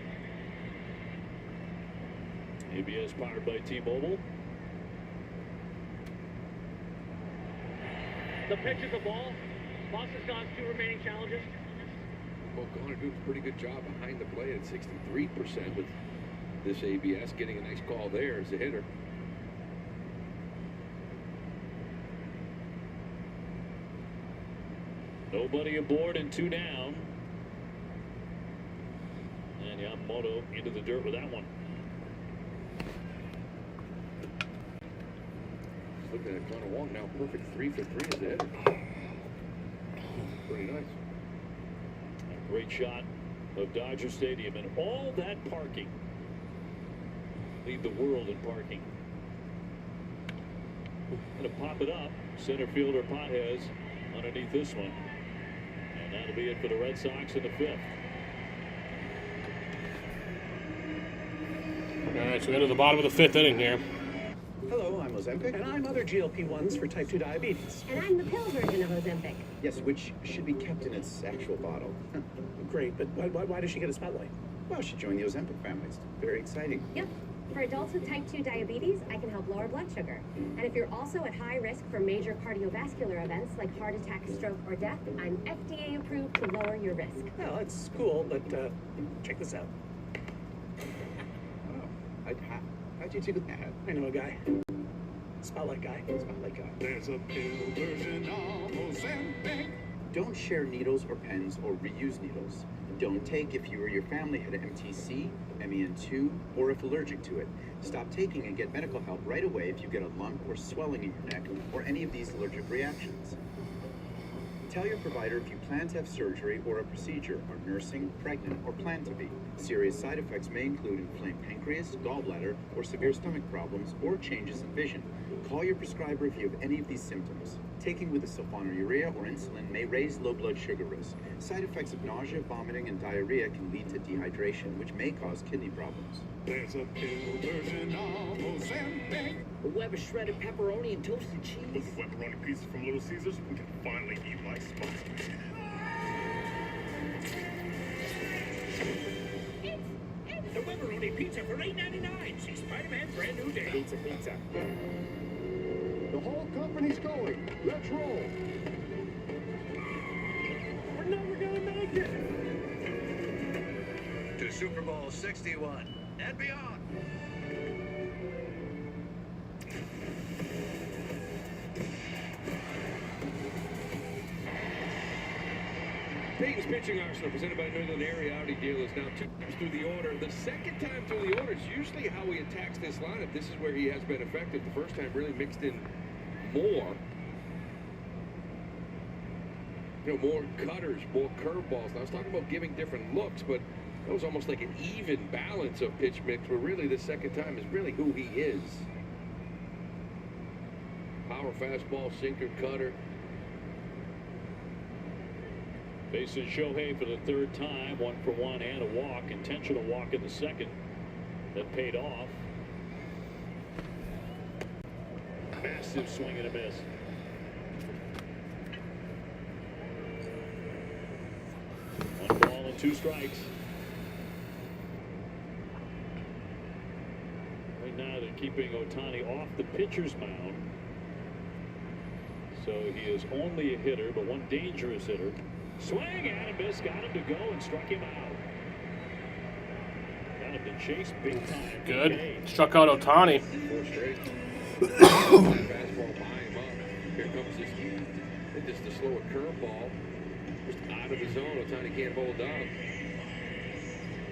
Speaker 1: ABS powered by T-Mobile.
Speaker 6: The pitch is a ball. Boston still has 2 remaining challenges.
Speaker 3: Well, Connor doing a pretty good job behind the plate at 63% with this ABS, getting a nice call there as a hitter.
Speaker 1: Nobody aboard and 2 down. And Yamamoto into the dirt with that one.
Speaker 3: Looking at Connor Wong now, perfect 3 for 3 as a hitter. Pretty nice.
Speaker 1: A great shot of Dodger Stadium and all that parking. Lead the world in parking. Gonna pop it up. Center fielder Pages underneath this one. And that'll be it for the Red Sox in the 5th.
Speaker 4: All right, so we enter the bottom of the 5th inning here.
Speaker 8: Hello, I'm Ozempic. And I'm other GLP-1s for type 2 diabetes.
Speaker 13: And I'm the pill version of Ozempic.
Speaker 12: Yes, which should be kept in its actual bottle.
Speaker 8: Great, but why does she get a spotlight?
Speaker 12: Well, she joined the Ozempic family. It's very exciting.
Speaker 13: Yep. For adults with type 2 diabetes, I can help lower blood sugar. And if you're also at high risk for major cardiovascular events like heart attack, stroke, or death, I'm FDA approved to lower your risk.
Speaker 8: Well, it's cool, but check this out.
Speaker 12: Oh, how'd you do that?
Speaker 8: I know a guy. Spotlight guy. Spotlight guy.
Speaker 22: There's a pill version of Ozempic.
Speaker 12: Don't share needles or pens or reuse needles. Don't take if you or your family had MTC, MEN2, or if allergic to it. Stop taking and get medical help right away if you get a lump or swelling in your neck or any of these allergic reactions. Tell your provider if you plan to have surgery or a procedure, are nursing, pregnant, or plan to be. Serious side effects may include inflamed pancreas, gallbladder, or severe stomach problems, or changes in vision. Call your prescriber if you have any of these symptoms. Taking with a sulfonylurea or insulin may raise low blood sugar risk. Side effects of nausea, vomiting, and diarrhea can lead to dehydration, which may cause kidney problems.
Speaker 22: There's a pill version of Ozempic.
Speaker 14: A web of shredded pepperoni and toasted cheese.
Speaker 10: With the pepperoni pizza from Little Caesars, we can finally eat like Spider-Man.
Speaker 11: The pepperoni pizza for $8.99. See Spider-Man's brand new day.
Speaker 22: Pizza. The whole company's going. Let's roll.
Speaker 11: We're never gonna make it.
Speaker 5: To Super Bowl 61 and beyond.
Speaker 3: Peyton's pitching arsenal presented by New England Area Audi dealers now 2 times through the order. The second time through the order is usually how he attacks this lineup. This is where he has been effective. The first time really mixed in more. More cutters, more curveballs. And I was talking about giving different looks, but that was almost like an even balance of pitch mix, where really the second time is really who he is. Power fastball, sinker, cutter.
Speaker 1: Faces Shohei for the 3rd time, 1 for 1 and a walk. Intentional walk in the 2nd that paid off. Massive swing and a miss. One ball and 2 strikes. Right now they're keeping Ohtani off the pitcher's mound. So he is only a hitter, but one dangerous hitter. Swing and a miss, got him to go and struck him out. Got him to chase big time.
Speaker 4: Good. Struck out Ohtani.
Speaker 3: 4 straight. Fastball behind him up. Here comes just a slower curveball. Just out of the zone. Ohtani can't hold down.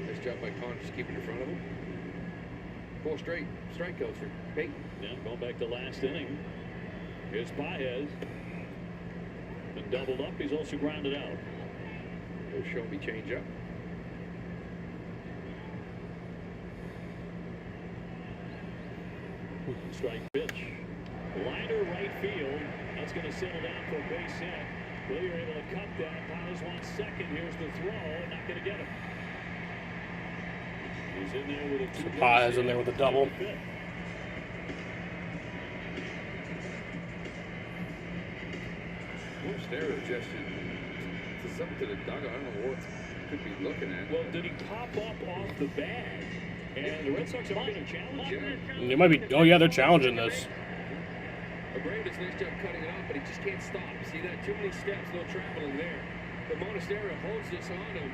Speaker 3: Nice job by Connor, just keeping in front of him. 4 straight strikeouts for Peyton.
Speaker 1: Yeah, going back to last inning. Here's Pages. Been doubled up. He's also grounded out.
Speaker 3: He'll show me change up.
Speaker 1: Strike pitch. Liner right field. That's going to settle down for a base hit. Well, you're able to cut that. Pages wants second. Here's the throw. Not going to get him. He's in there with a 2.
Speaker 4: Pages in there with a double.
Speaker 3: More stereo gesture to something to the dugout. I don't know what could be looking at.
Speaker 1: Well, did he pop up off the bag? And the Red Sox are going to challenge him.
Speaker 4: They might be. Oh yeah, they're challenging this.
Speaker 3: Abreu does a nice job cutting it off, but he just can't stop. See that? Too many steps, no traveling there. The Monasterio holds this on him.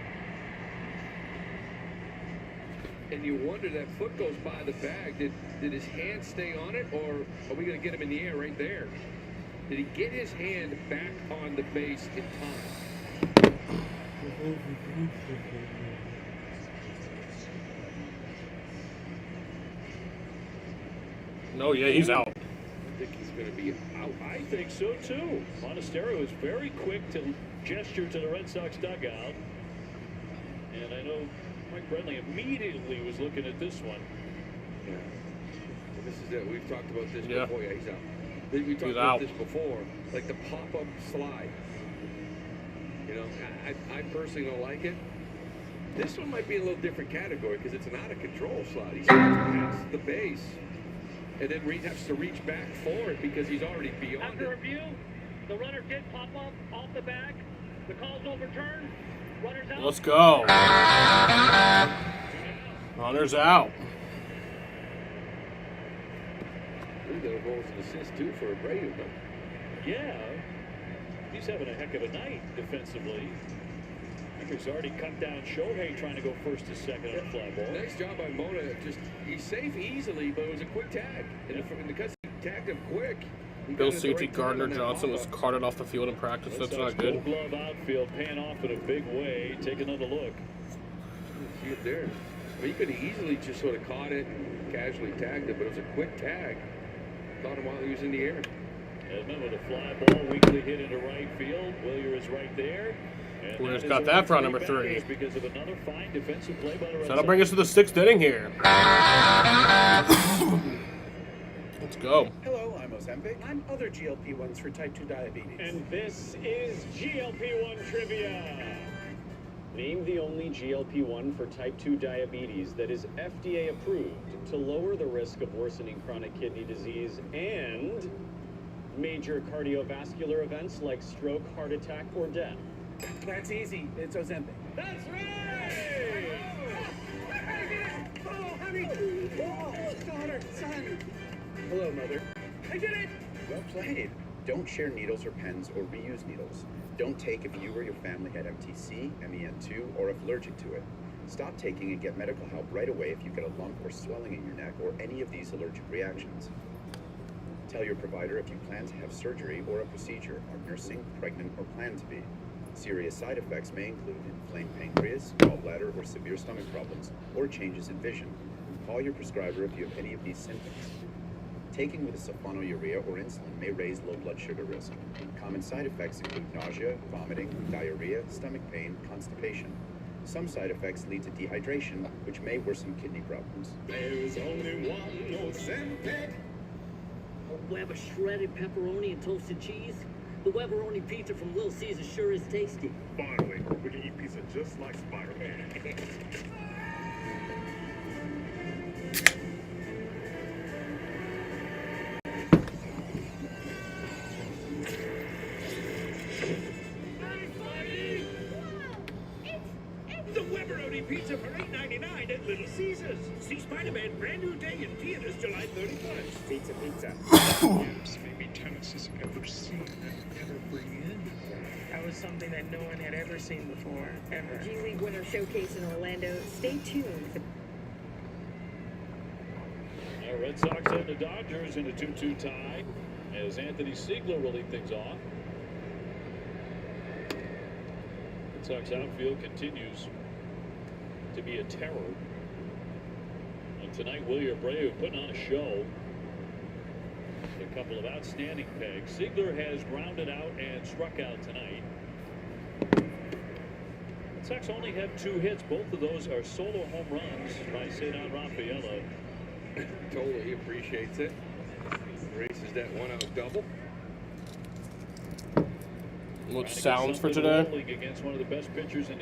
Speaker 3: And you wonder, that foot goes by the bag. Did his hand stay on it, or are we going to get him in the air right there? Did he get his hand back on the base in time?
Speaker 4: No, yeah, he's out.
Speaker 3: I think he's going to be out.
Speaker 1: I think so too. Monasterio is very quick to gesture to the Red Sox dugout. And I know Mike Brenly immediately was looking at this one.
Speaker 3: Yeah. This is it. We've talked about this
Speaker 4: Yeah.
Speaker 3: before. Yeah, he's out. We talked about this before. Like the pop-up slide. You know, I personally don't like it. This one might be a little different category because it's an out-of-control slide. He slides past the base and then has to reach back for it because he's already beyond
Speaker 6: After
Speaker 3: it.
Speaker 6: review, the runner did pop up off the bag. The call's overturned. Runner's out.
Speaker 4: Let's go. Runner's out.
Speaker 3: I believe that was an assist too for Abreu.
Speaker 1: Yeah, he's having a heck of a night defensively. He's already cut down Shohei trying to go first to second on a fly ball.
Speaker 3: Nice job by Mona. Just he's safe easily, but it was a quick tag. And because he tagged him quick, he
Speaker 4: Bill
Speaker 3: got it at the
Speaker 4: C.T.
Speaker 3: right time
Speaker 4: Gardner
Speaker 3: on that
Speaker 4: Johnson was
Speaker 3: pop-up.
Speaker 4: carted off the field in practice.
Speaker 1: Red
Speaker 4: That's
Speaker 1: Sox
Speaker 4: not good.
Speaker 1: Gold Glove outfield paying off in a big way. Take another look.
Speaker 3: See it there. I mean, he could have easily just sort of caught it and casually tagged it, but it was a quick tag. Caught him while he was in the air.
Speaker 1: And remember the fly ball weakly hit into right field. Willier is right there. And
Speaker 4: Where's
Speaker 1: that
Speaker 4: got
Speaker 1: is
Speaker 4: that
Speaker 1: only
Speaker 4: for on
Speaker 1: three
Speaker 4: number 3?
Speaker 1: batters because of another fine defensive play by the Red
Speaker 4: So that'll
Speaker 1: Sox.
Speaker 4: bring us to the 6th inning here. Let's go.
Speaker 8: Hello, I'm Ozempic. I'm other GLP-1s for type 2 diabetes.
Speaker 20: And this is GLP-1 Trivia. Name the only GLP-1 for type 2 diabetes that is FDA approved to lower the risk of worsening chronic kidney disease and major cardiovascular events like stroke, heart attack, or death.
Speaker 8: That's easy. It's Ozempic.
Speaker 20: That's right!
Speaker 11: Oh, honey! Oh, daughter, son!
Speaker 8: Hello, Mother.
Speaker 11: I did it!
Speaker 12: Well played. Don't share needles or pens or reuse needles. Don't take if you or your family had MTC, MEN2, or if allergic to it. Stop taking and get medical help right away if you get a lump or swelling in your neck or any of these allergic reactions. Tell your provider if you plan to have surgery or a procedure, are nursing, pregnant, or plan to be. Serious side effects may include inflamed pancreas, gallbladder, or severe stomach problems, or changes in vision. Call your prescriber if you have any of these symptoms. Taking with a sulfonylurea or insulin may raise low blood sugar risk. Common side effects include nausea, vomiting, diarrhea, stomach pain, constipation. Some side effects lead to dehydration, which may worsen kidney problems.
Speaker 10: There's only one Ozempic.
Speaker 14: Weber shredded pepperoni and toasted cheese. The Weberoni pizza from Little Caesar sure is tasty.
Speaker 10: Finally, we can eat pizza just like Spider-Man.
Speaker 11: The Weberoni pizza for $8.99 at Little Caesars. See Spider-Man brand new day in theaters July 31st. Pizza, pizza.
Speaker 10: Yes, maybe tennis has ever seen and ever bring in.
Speaker 15: That was something that no one had ever seen before, ever.
Speaker 17: G League Winter Showcase in Orlando. Stay tuned for
Speaker 1: Red Sox and the Dodgers in a 2-2 tie as Anthony Siegler will lead things off. Red Sox outfield continues to be a terror. And tonight, Willier Abreu putting on a show. A couple of outstanding pegs. Siegler has grounded out and struck out tonight. Red Sox only have 2 hits. Both of those are solo home runs by Cedar Rafaela.
Speaker 3: Totally appreciates it. Races that one out double.
Speaker 4: What sounds for today?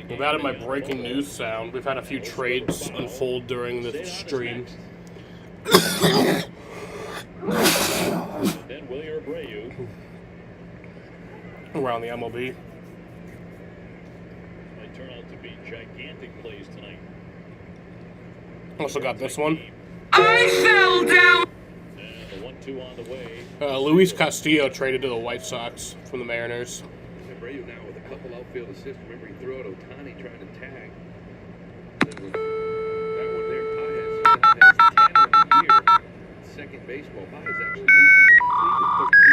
Speaker 4: We've added my breaking news sound. We've had a few trades unfold during the stream.
Speaker 1: Then Willier Abreu.
Speaker 4: Around the MLB.
Speaker 1: Might turn out to be gigantic plays tonight.
Speaker 4: Also got this one.
Speaker 1: I fell down. And the 1-2 on the way.
Speaker 4: Luis Castillo traded to the White Sox from the Mariners.
Speaker 3: Abreu now with a couple outfield assists. Remember, he threw out Ohtani trying to tag. That one there, Baez now has 10 on the year. Second base, while Baez actually leads the league with 13.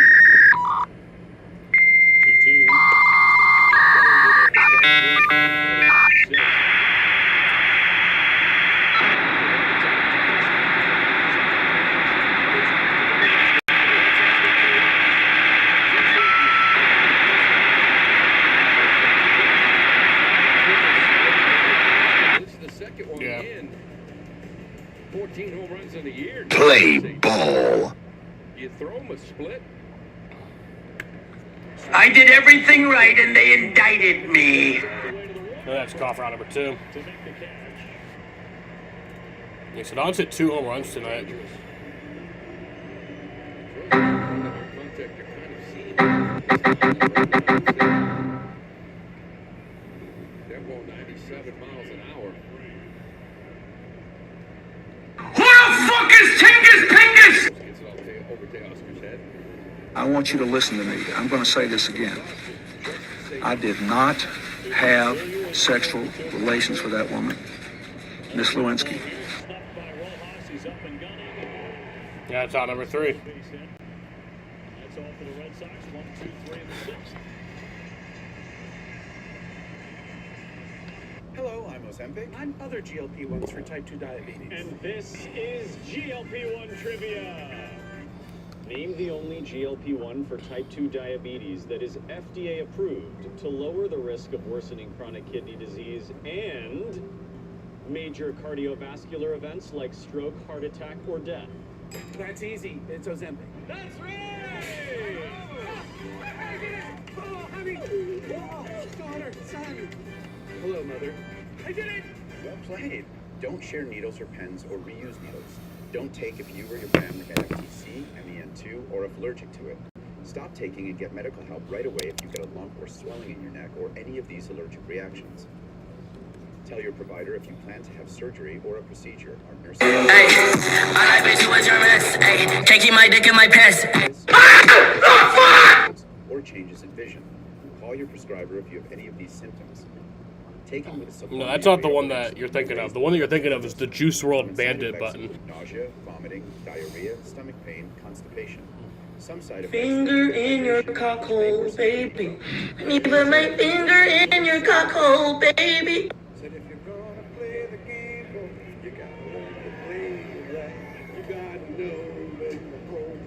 Speaker 3: 2-2. This is the second one in. 14 home runs in a year.
Speaker 9: Play ball.
Speaker 3: You throw him a split.
Speaker 6: I did everything right and they indicted me.
Speaker 4: That's call for round number 2. Yeah, so Don's hit 2 home runs tonight.
Speaker 3: That ball 97 miles an hour.
Speaker 6: Who the fuck is Tingus Pingus?
Speaker 3: Gets it over Teoscar's head.
Speaker 9: I want you to listen to me. I'm going to say this again. I did not have sexual relations with that woman, Miss Lewinsky.
Speaker 4: Yeah, it's out number 3.
Speaker 1: That's all for the Red Sox. 1, 2, 3 in the 6th.
Speaker 8: Hello, I'm Ozempic. I'm other GLP-1s for type 2 diabetes.
Speaker 20: And this is GLP-1 Trivia. Name the only GLP-1 for type 2 diabetes that is FDA approved to lower the risk of worsening chronic kidney disease and major cardiovascular events like stroke, heart attack, or death.
Speaker 8: That's easy. It's Ozempic.
Speaker 20: That's right!
Speaker 11: Oh, honey! Oh, daughter, son!
Speaker 8: Hello, mother.
Speaker 11: I did it!
Speaker 12: Well played. Don't share needles or pens or reuse needles. Don't take if you or your family had FTC, MEN2, or if allergic to it. Stop taking and get medical help right away if you get a lump or swelling in your neck or any of these allergic reactions. Tell your provider if you plan to have surgery or a procedure. Our nurses.
Speaker 6: Hey, I bet you was your mess. Hey, taking my dick in my pants.
Speaker 12: Or changes in vision. Call your prescriber if you have any of these symptoms. Taking with a
Speaker 4: No, that's not the one that you're thinking of. The one that you're thinking of is the Juice WRLD Bandit button.
Speaker 12: Nausea, vomiting, diarrhea, stomach pain, constipation. Some side effects.
Speaker 6: Finger in your cockhole, baby. Let me put my finger in your cockhole, baby.
Speaker 22: Said if you're gonna play the game, boy, you gotta learn to play it right. You gotta know when to hold.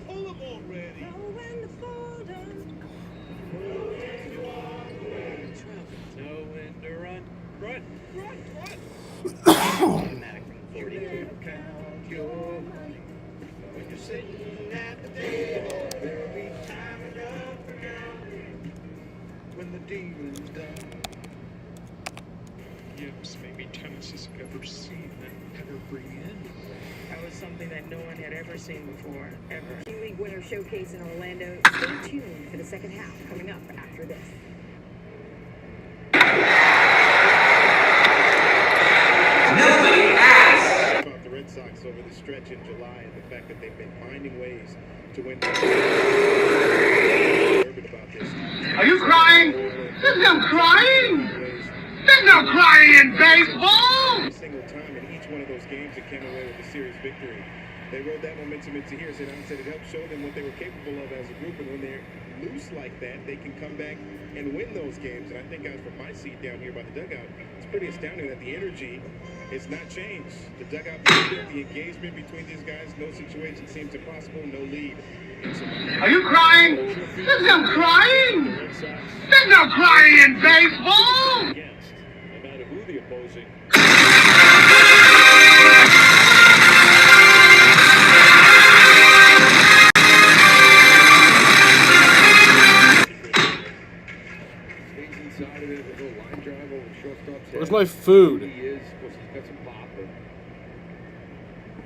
Speaker 22: Pull them already. Know when to fold them. Know when to walk away.
Speaker 8: Know when to run. Run, run, run.
Speaker 22: Automatic run 40. You never count your money. When you're sitting at the table, there'll be time enough for counting when the dealing's done.
Speaker 11: Yips, maybe tennis has ever seen an evergreen. That was something that no one had ever seen before, ever.
Speaker 17: League Winter Showcase in Orlando. Stay tuned for the second half coming up after this.
Speaker 10: About the Red Sox over the stretch in July and the fact that they've been finding ways to win. About this.
Speaker 6: Are you crying? There's no crying. There's no crying in baseball.
Speaker 10: Every single time in each one of those games that came away with a series victory, they rode that momentum into here. Said it helped show them what they were capable of as a group, and when they're loose like that, they can come back and win those games. And I think, guys, from my seat down here by the dugout, it's pretty astounding that the energy has not changed. The dugout, the engagement between these guys, no situation seems impossible, no lead.
Speaker 6: Are you crying? There's no crying. There's no crying in baseball.
Speaker 1: No matter who the opposing.
Speaker 3: Inside of it, a little line drive over the shortstop's head.
Speaker 4: Where's my food?
Speaker 3: He is. Of course, he's got some pop, but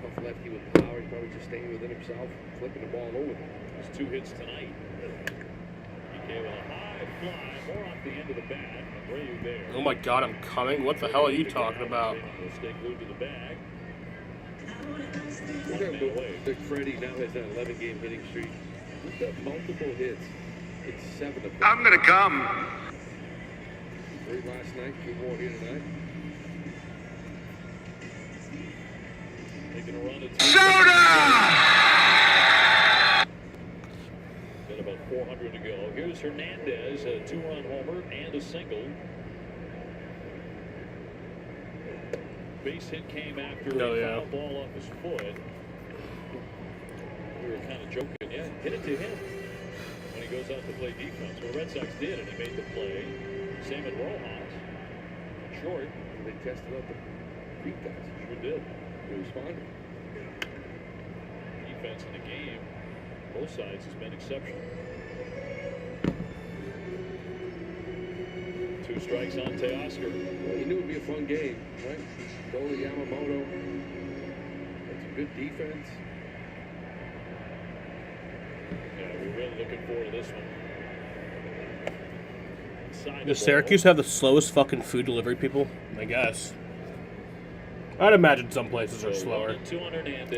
Speaker 3: tough lefty with power. He's probably just staying within himself, flipping the ball over.
Speaker 1: There's 2 hits tonight. PK with a high fly, more off the end of the bat. Abreu there.
Speaker 4: Oh my god, I'm coming? What the hell are you talking about?
Speaker 1: He'll stay glued to the bag.
Speaker 3: Big Freddie now has an 11-game hitting streak. He's got multiple hits. It's 7 of them.
Speaker 6: I'm gonna come.
Speaker 3: 3 last night, 2 more here tonight.
Speaker 1: Taking a run at Got about 400 to go. Here's Hernandez, a 2-run homer and a single. Base hit came after a foul ball off his foot. We were kind of joking. Yeah, hit it to him when he goes out to play defense. Well, Red Sox did, and he made the play. Same at Rojas. Short.
Speaker 3: They tested out the beat guys.
Speaker 1: Sure did.
Speaker 3: They responded.
Speaker 1: Defense in the game, both sides, has been exceptional. 2 strikes on Teoscar.
Speaker 3: Well, you knew it would be a fun game, right? Goalie Yamamoto. That's a good defense.
Speaker 1: Yeah, we're really looking forward to this one.
Speaker 4: Does Syracuse have the slowest fucking food delivery people? I guess. I'd imagine some places are slower.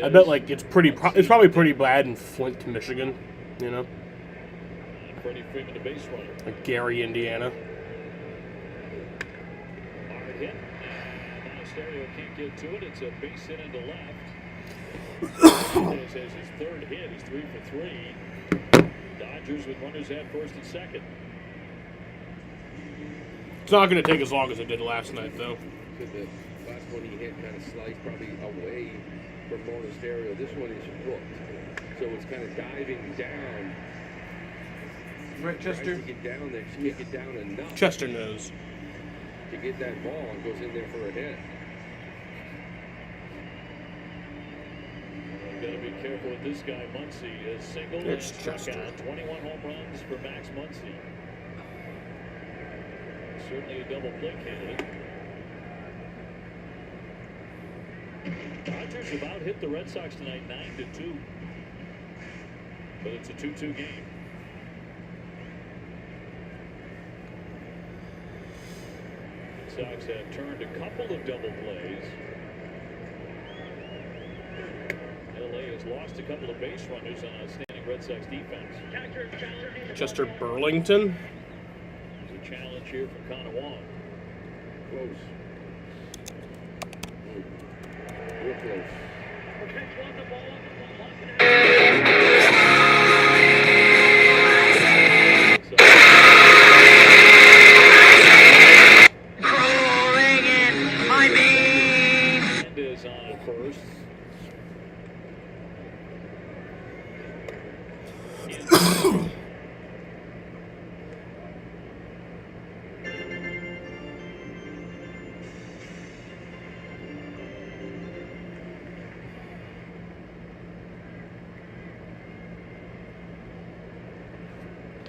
Speaker 4: I bet like it's probably pretty bad in Flint, Michigan. You know.
Speaker 1: Freddie Freeman, the base runner.
Speaker 4: Like Gary, Indiana.
Speaker 1: Hard hit. Monasterio can't get to it. It's a base hit into left. Hernandez has his 3rd hit. He's 3 for 3. Dodgers with runners at first and second.
Speaker 4: It's not going to take as long as it did last night, though.
Speaker 3: Because the last one he hit kind of sliced probably away from Monasterio. This one is hooked. So it's kind of diving down.
Speaker 19: Right, Chester?
Speaker 3: To get down there. She can't get down enough.
Speaker 4: Chester knows.
Speaker 3: To get that ball and goes in there for a hit.
Speaker 1: Got to be careful with this guy, Muncy. Is single and struck out. 21 home runs for Max Muncy. Certainly a double play candidate. Dodgers about hit the Red Sox tonight 9-2. But it's a 2-2 game. Red Sox have turned a couple of double plays. LA has lost a couple of base runners on outstanding Red Sox defense.
Speaker 4: Chester Burlington.
Speaker 1: There's a challenge here from Connor Wong.
Speaker 3: Close. Real close.
Speaker 6: Crawling in my veins.
Speaker 1: Hernandez on at first.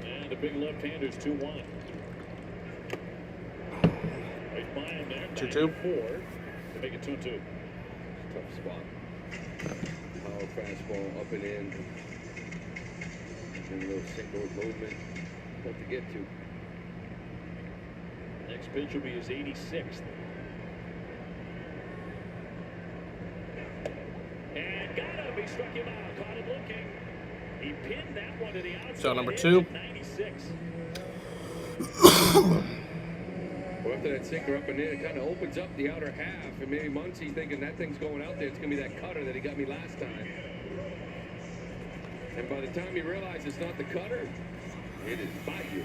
Speaker 1: And the big left-hander's 2-1. Right by him there.
Speaker 4: 2-2.
Speaker 1: 4 to make it 2-2.
Speaker 3: Tough spot. Power fastball up and in. And a little single movement. Tough to get to.
Speaker 1: Next pitch will be his 86th. And got him. He struck him out. Caught him looking. He pinned that one to the outside.
Speaker 4: So number 2.
Speaker 1: 96.
Speaker 3: Well, after that sinker up and in, it kind of opens up the outer half. And maybe Muncy's thinking that thing's going out there. It's going to be that cutter that he got me last time. And by the time he realizes it's not the cutter, it is by you.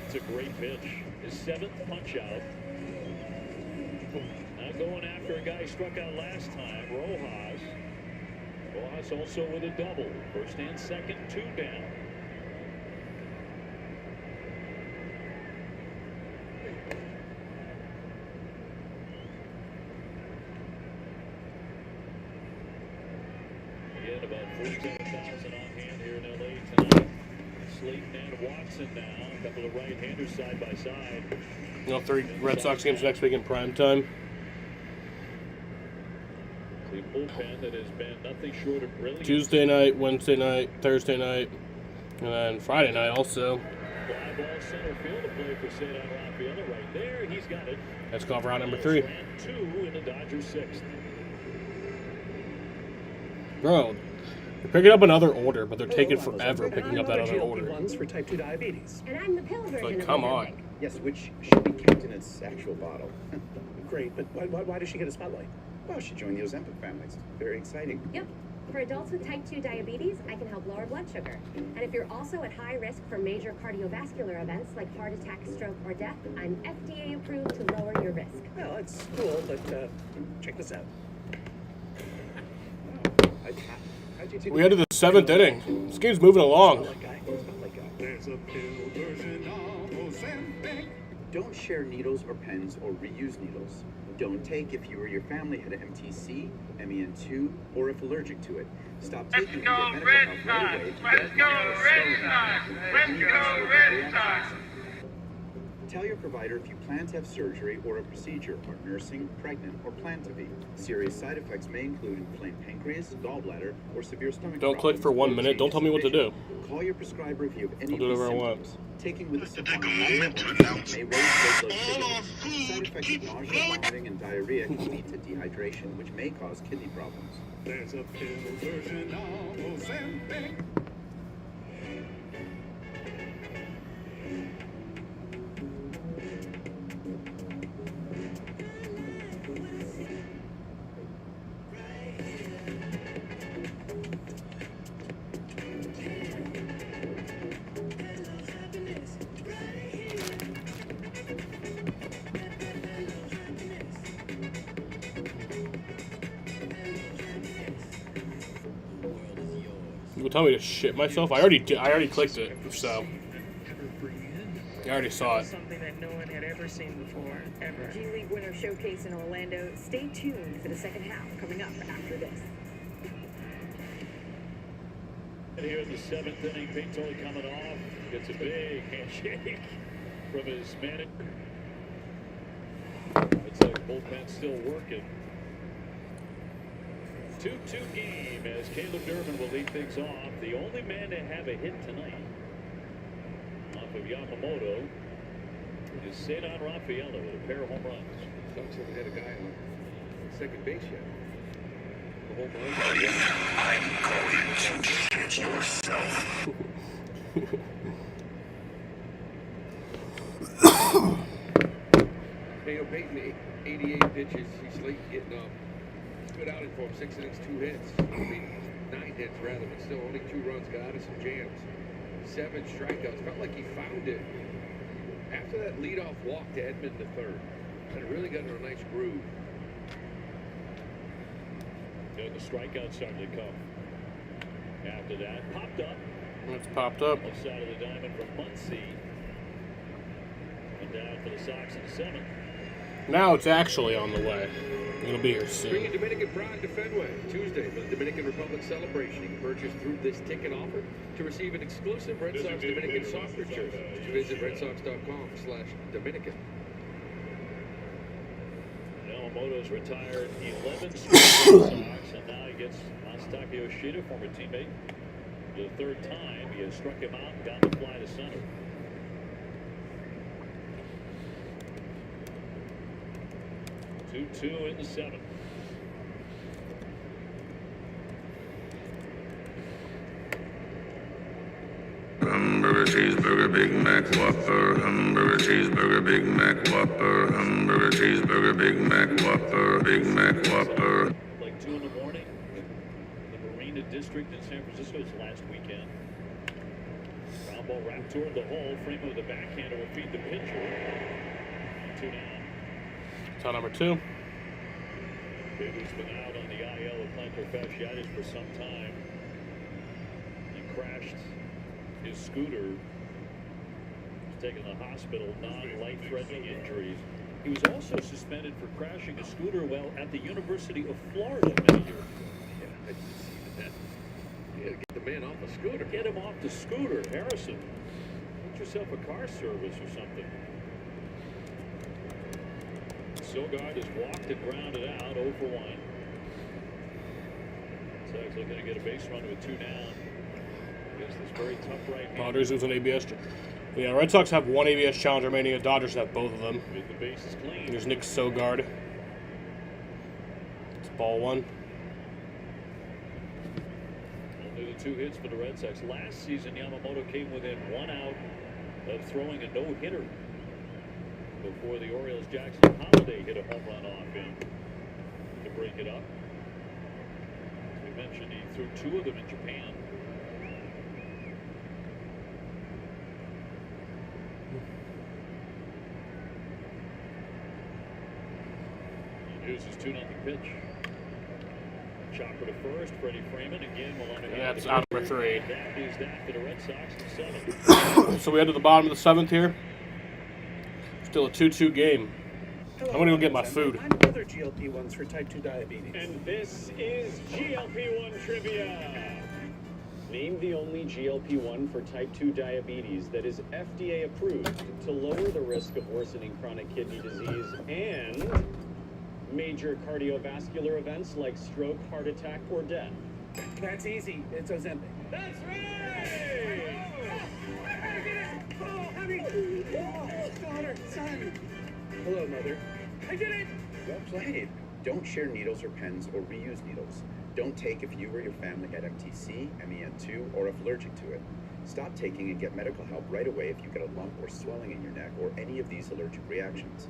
Speaker 1: It's a great pitch. His 7th punch out. Now going after a guy who struck out last time, Rojas. Rojas also with a double. First and second, 2 down. Again, about 47,000 on hand here in LA tonight. Slayton and Watson now. A couple of right-handers side by side.
Speaker 4: You know, 3 Red Sox games next week in prime time.
Speaker 1: The bullpen that has been nothing short of brilliant.
Speaker 4: Tuesday night, Wednesday night, Thursday night, and then Friday night also.
Speaker 1: Fly ball center field to play for Cedar Rafaela right there. He's got it.
Speaker 4: That's call for round number 3.
Speaker 1: Ran 2 in the Dodgers 6th.
Speaker 4: Bro, they're picking up another order, but they're taking forever picking up that other order.
Speaker 17: GLP-1s for type 2 diabetes.
Speaker 13: And I'm the pill version
Speaker 4: Like,
Speaker 13: of
Speaker 4: come
Speaker 13: Ozempic.
Speaker 4: on.
Speaker 12: Yes, which should be kept in its actual bottle.
Speaker 8: Great, but why does she get a spotlight?
Speaker 12: Well, she joined the Ozempic family. It's very exciting.
Speaker 13: Yep. For adults with type 2 diabetes, I can help lower blood sugar. And if you're also at high risk for major cardiovascular events like heart attack, stroke, or death, I'm FDA approved to lower your risk.
Speaker 8: Well, it's cool, but check this out.
Speaker 4: We headed to the 7th inning. This game's moving along.
Speaker 10: There's a pill version of Ozempic.
Speaker 12: Don't share needles or pens or reuse needles. Don't take if you or your family had MTC, MEN2, or if allergic to it. Stop taking and get medical help right away.
Speaker 6: Let's go Red Sox! Let's go Red Sox!
Speaker 12: Tell your provider if you plan to have surgery or a procedure, are nursing, pregnant, or plan to be. Serious side effects may include inflamed pancreas, gallbladder, or severe stomach
Speaker 4: Don't click for 1 minute. Don't tell me what to do.
Speaker 12: Call your prescriber if you have any
Speaker 4: I'll do
Speaker 12: of these
Speaker 4: whatever I want.
Speaker 12: symptoms. Taking with a supplement may raise blood sugar. Side effects of nausea, vomiting, and diarrhea can lead to dehydration, which may cause kidney problems.
Speaker 10: There's a pill version of Ozempic.
Speaker 4: You tell me to shit myself? I already clicked it, so I already saw it.
Speaker 15: Something that no one had ever seen before, ever.
Speaker 17: G League Winter Showcase in Orlando. Stay tuned for the second half coming up after this.
Speaker 1: And here in the 7th inning, Pete Tully coming off. Gets a big handshake from his manager. It's like bullpen still working. 2-2 game as Caleb Durbin will lead things off. The only man to have a hit tonight off of Yamamoto is Cedar Rafaela with a pair of home runs.
Speaker 3: Sox haven't had a guy on second base yet. The home run.
Speaker 10: I'm going to get yourself.
Speaker 3: Daniel Payton, 88 pitches. He's late getting up. Good outing for him, 6 innings, 2 hits. I mean, 9 hits rather, but still only 2 runs. Got out of some jams. 7 strikeouts. Felt like he found it after that leadoff walk to Edmund III. And it really got in a nice groove.
Speaker 1: And the strikeout started to come. After that, popped up.
Speaker 4: It's popped up.
Speaker 1: Left side of the diamond from Muncy. And down for the Sox in the 7th.
Speaker 4: Now it's actually on the way. It'll be here soon.
Speaker 3: Bringing Dominican pride to Fenway Tuesday for the Dominican Republic celebration. You can purchase through this ticket offer to receive an exclusive Red Sox Dominican soccer jersey. Visit redsox.com/Dominican.
Speaker 1: Yamamoto's retired 11 straight Sox, and now he gets Masataka Yoshida, former teammate. For the 3rd time, he has struck him out and got the fly to center. Two in the 7th.
Speaker 16: Hamburger, cheeseburger, Big Mac, Whopper. Hamburger, cheeseburger, Big Mac, Whopper. Hamburger, cheeseburger, Big Mac, Whopper. Big Mac, Whopper.
Speaker 1: Like 2 in the morning. The Marina District in San Francisco's last weekend. Ground ball wrapped toward the hole. Freeman with the backhander will feed the pitcher. 2 down.
Speaker 4: It's on number 2.
Speaker 1: Biggs been out on the IL with plantar fasciitis for some time. He crashed his scooter. He's taken to the hospital, non-life-threatening injuries. He was also suspended for crashing a scooter while at the University of Florida many years ago.
Speaker 3: Yeah, I didn't see that. You had to get the man off a scooter.
Speaker 1: Get him off the scooter, Harrison. Get yourself a car service or something. Sogard has walked and grounded out 0 for 1. Sox looking to get a base run with 2 down against this very tough right-hander.
Speaker 4: Dodgers lose an ABS. Yeah, Red Sox have 1 ABS challenge remaining. The Dodgers have both of them.
Speaker 1: With the bases clean.
Speaker 4: There's Nick Sogard. It's ball 1.
Speaker 1: Only the 2 hits for the Red Sox. Last season, Yamamoto came within 1 out of throwing a no-hitter before the Orioles. Jackson Holiday hit a home run off him to break it up. As we mentioned, he threw 2 of them in Japan. Here's his 2-0 pitch. Chopper to first. Freddie Freeman again.
Speaker 4: That's out number 3.
Speaker 1: That is that for the Red Sox in 7.
Speaker 4: So we head to the bottom of the 7th here. Still a 2-2 game. I'm going to go get my food.
Speaker 8: I'm other GLP-1s for type 2 diabetes.
Speaker 20: And this is GLP-1 trivia. Name the only GLP-1 for type 2 diabetes that is FDA approved to lower the risk of worsening chronic kidney disease and major cardiovascular events like stroke, heart attack, or death.
Speaker 8: That's easy. It's Ozempic.
Speaker 20: That's right!
Speaker 11: Oh, honey! Oh, daughter, son!
Speaker 8: Hello, mother.
Speaker 11: I did it!
Speaker 12: Well played. Don't share needles or pens or reuse needles. Don't take if you or your family had MTC, MEN2, or if allergic to it. Stop taking and get medical help right away if you get a lump or swelling in your neck or any of these allergic reactions.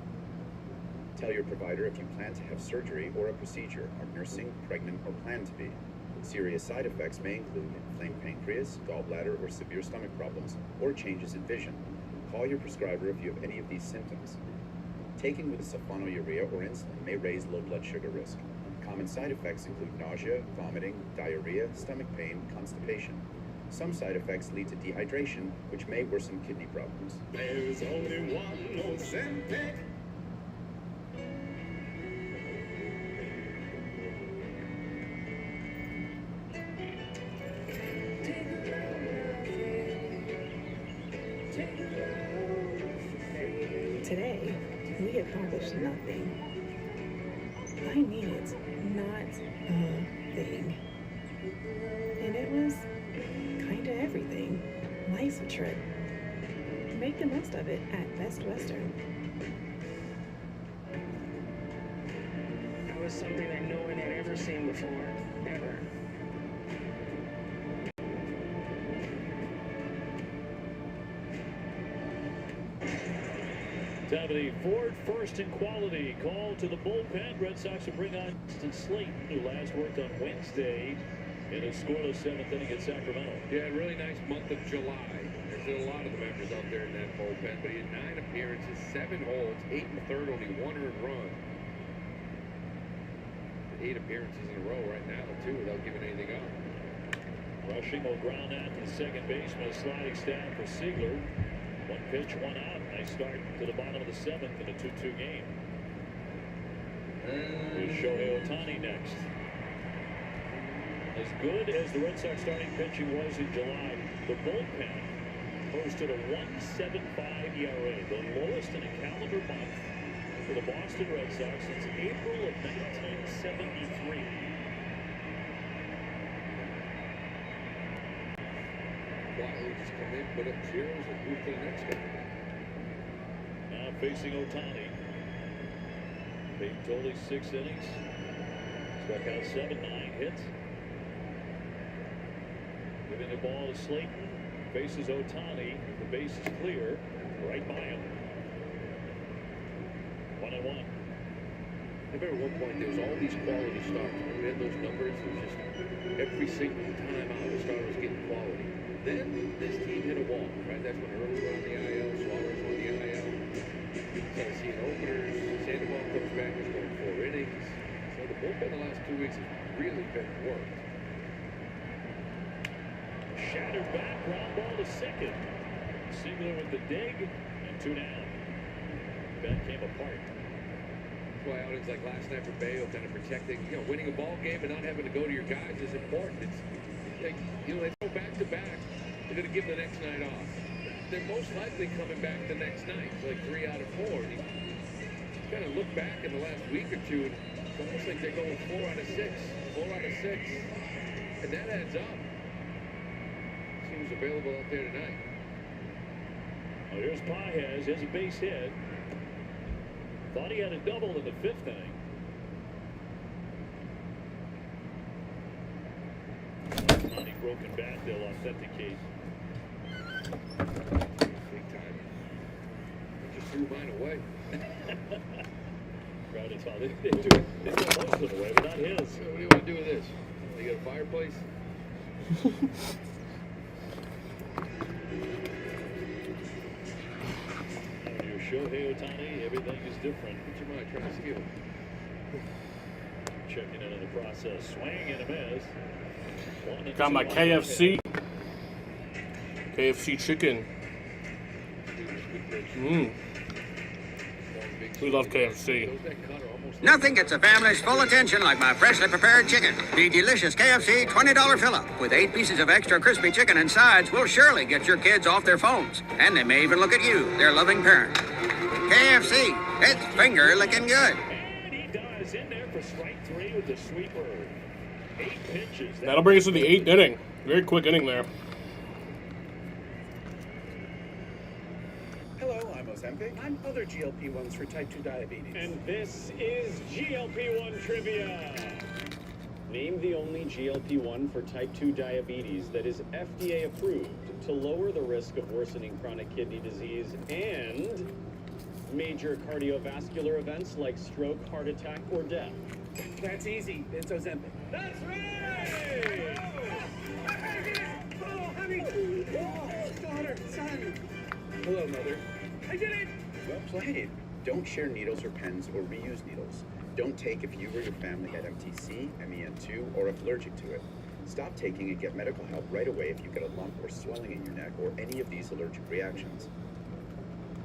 Speaker 12: Tell your provider if you plan to have surgery or a procedure, are nursing, pregnant, or plan to be. Serious side effects may include inflamed pancreas, gallbladder, or severe stomach problems, or changes in vision. Call your prescriber if you have any of these symptoms. Taking with a sulfonylurea or insulin may raise low blood sugar risk. Common side effects include nausea, vomiting, diarrhea, stomach pain, constipation. Some side effects lead to dehydration, which may worsen kidney problems.
Speaker 22: There's only one Ozempic.
Speaker 17: Today, we accomplished nothing. I mean it, not a thing. And it was kinda everything. Life's a trip. Make the most of it at Best Western.
Speaker 15: That was something that no one had ever seen before, ever.
Speaker 1: Time of the Ford first in quality call to the bullpen. Red Sox will bring on Justin Slayton, who last worked on Wednesday in a scoreless 7th inning at Sacramento.
Speaker 3: Yeah, really nice month of July. There's a lot of the members out there in that bullpen, but he had 9 appearances, 7 holds, 8 1/3, only 1 earned run. 8 appearances in a row right now, too, without giving anything up.
Speaker 1: Rushing will ground out to the second baseman. A sliding stab for Siegler. 1 pitch, 1 out. Nice start to the bottom of the 7th in a 2-2 game. Here's Shohei Ohtani next. As good as the Red Sox starting pitching was in July, the bullpen posted a 1.75 ERA, the lowest in a calendar month for the Boston Red Sox since April of 1973.
Speaker 3: Quietly just come in, put up zeros, and move to the next guy.
Speaker 1: Now facing Ohtani. Peyton Toley, 6 innings. Struck out 7, 9 hits. Giving the ball to Slayton. Faces Ohtani. The base is clear. Right by him. 1-1.
Speaker 3: I remember at one point there was all these quality starts. Remember we had those numbers? It was just every single time out the starter was getting quality. Then this team hit a wall, right? That's when Early went on the IL, Suarez went on the IL. Started seeing openers. Sandoval comes back, he's going 4 innings. So the bullpen the last 2 weeks has really been worked.
Speaker 1: Shattered back, ground ball to second. Siegler with the dig, and 2 down. That came apart.
Speaker 3: That's why outings like last night for Bayo, kind of protecting, winning a ball game and not having to go to your guys is important. It's like, they go back to back. They're going to give the next night off. They're most likely coming back the next night. It's like 3 out of 4. And you kind of look back in the last week or two, and it's almost like they're going 4 out of 6. 4 out of 6. And that adds up. See who's available out there tonight.
Speaker 1: Well, here's Paez. Here's a base hit. Thought he had a double in the 5th inning. On a broken bat, they'll authenticate.
Speaker 3: Big time. They just threw mine away.
Speaker 1: Crowded foul. They do most of them away, but not his.
Speaker 3: So what do you want to do with this? You got a fireplace?
Speaker 1: When you're Shohei Ohtani, everything is different.
Speaker 3: What's your mind trying to steal?
Speaker 1: Checking into the process. Swing and a miss.
Speaker 4: Got my KFC. KFC chicken. We love KFC.
Speaker 2: Nothing gets a family's full attention like my freshly prepared chicken. The delicious KFC $20 fill-up with 8 pieces of extra crispy chicken and sides will surely get your kids off their phones. And they may even look at you, their loving parent. KFC, it's finger-licking good.
Speaker 1: And he dives in there for strike 3 with the sweeper. 8 pitches.
Speaker 4: That'll bring us to the 8th inning. Very quick inning there.
Speaker 8: Hello, I'm Ozempic. I'm other GLP-1s for type 2 diabetes.
Speaker 20: And this is GLP-1 trivia. Name the only GLP-1 for type 2 diabetes that is FDA approved to lower the risk of worsening chronic kidney disease and major cardiovascular events like stroke, heart attack, or death.
Speaker 8: That's easy. It's Ozempic.
Speaker 20: That's right!
Speaker 11: Oh, honey! Oh, daughter, son!
Speaker 8: Hello, Mother.
Speaker 11: I did it!
Speaker 12: Well played. Don't share needles or pens or reuse needles. Don't take if you or your family had MTC, MEN2, or if allergic to it. Stop taking and get medical help right away if you get a lump or swelling in your neck or any of these allergic reactions.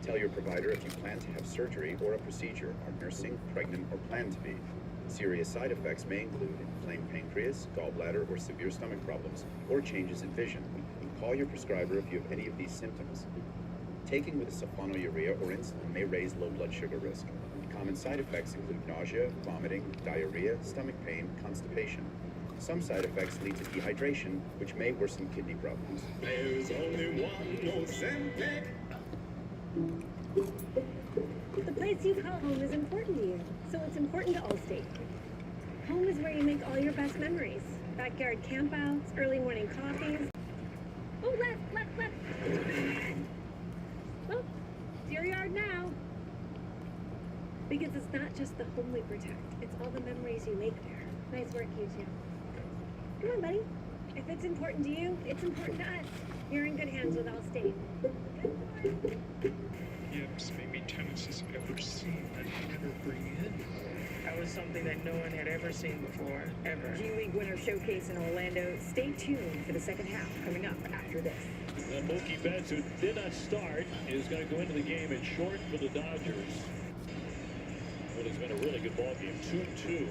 Speaker 12: Tell your provider if you plan to have surgery or a procedure, are nursing, pregnant, or plan to be. Serious side effects may include inflamed pancreas, gallbladder, or severe stomach problems, or changes in vision. Call your prescriber if you have any of these symptoms. Taking with a sulfonylurea or insulin may raise low blood sugar risk. Common side effects include nausea, vomiting, diarrhea, stomach pain, constipation. Some side effects lead to dehydration, which may worsen kidney problems.
Speaker 22: There's only one Ozempic.
Speaker 13: The place you call home is important to you, so it's important to Allstate. Home is where you make all your best memories. Backyard campouts, early morning coffees. Oh, left. Well, it's your yard now. Because it's not just the home we protect, it's all the memories you make there. Nice work, you two. Come on, buddy. If it's important to you, it's important to us. You're in good hands with Allstate.
Speaker 11: Yips, maybe tennis has ever seen that never bring in. That was something that no one had ever seen before, ever.
Speaker 18: G-League Winter Showcase in Orlando. Stay tuned for the second half coming up after this.
Speaker 1: And Mookie Betts, who did not start, is going to go into the game in short for the Dodgers. What has been a really good ball game, 2-2.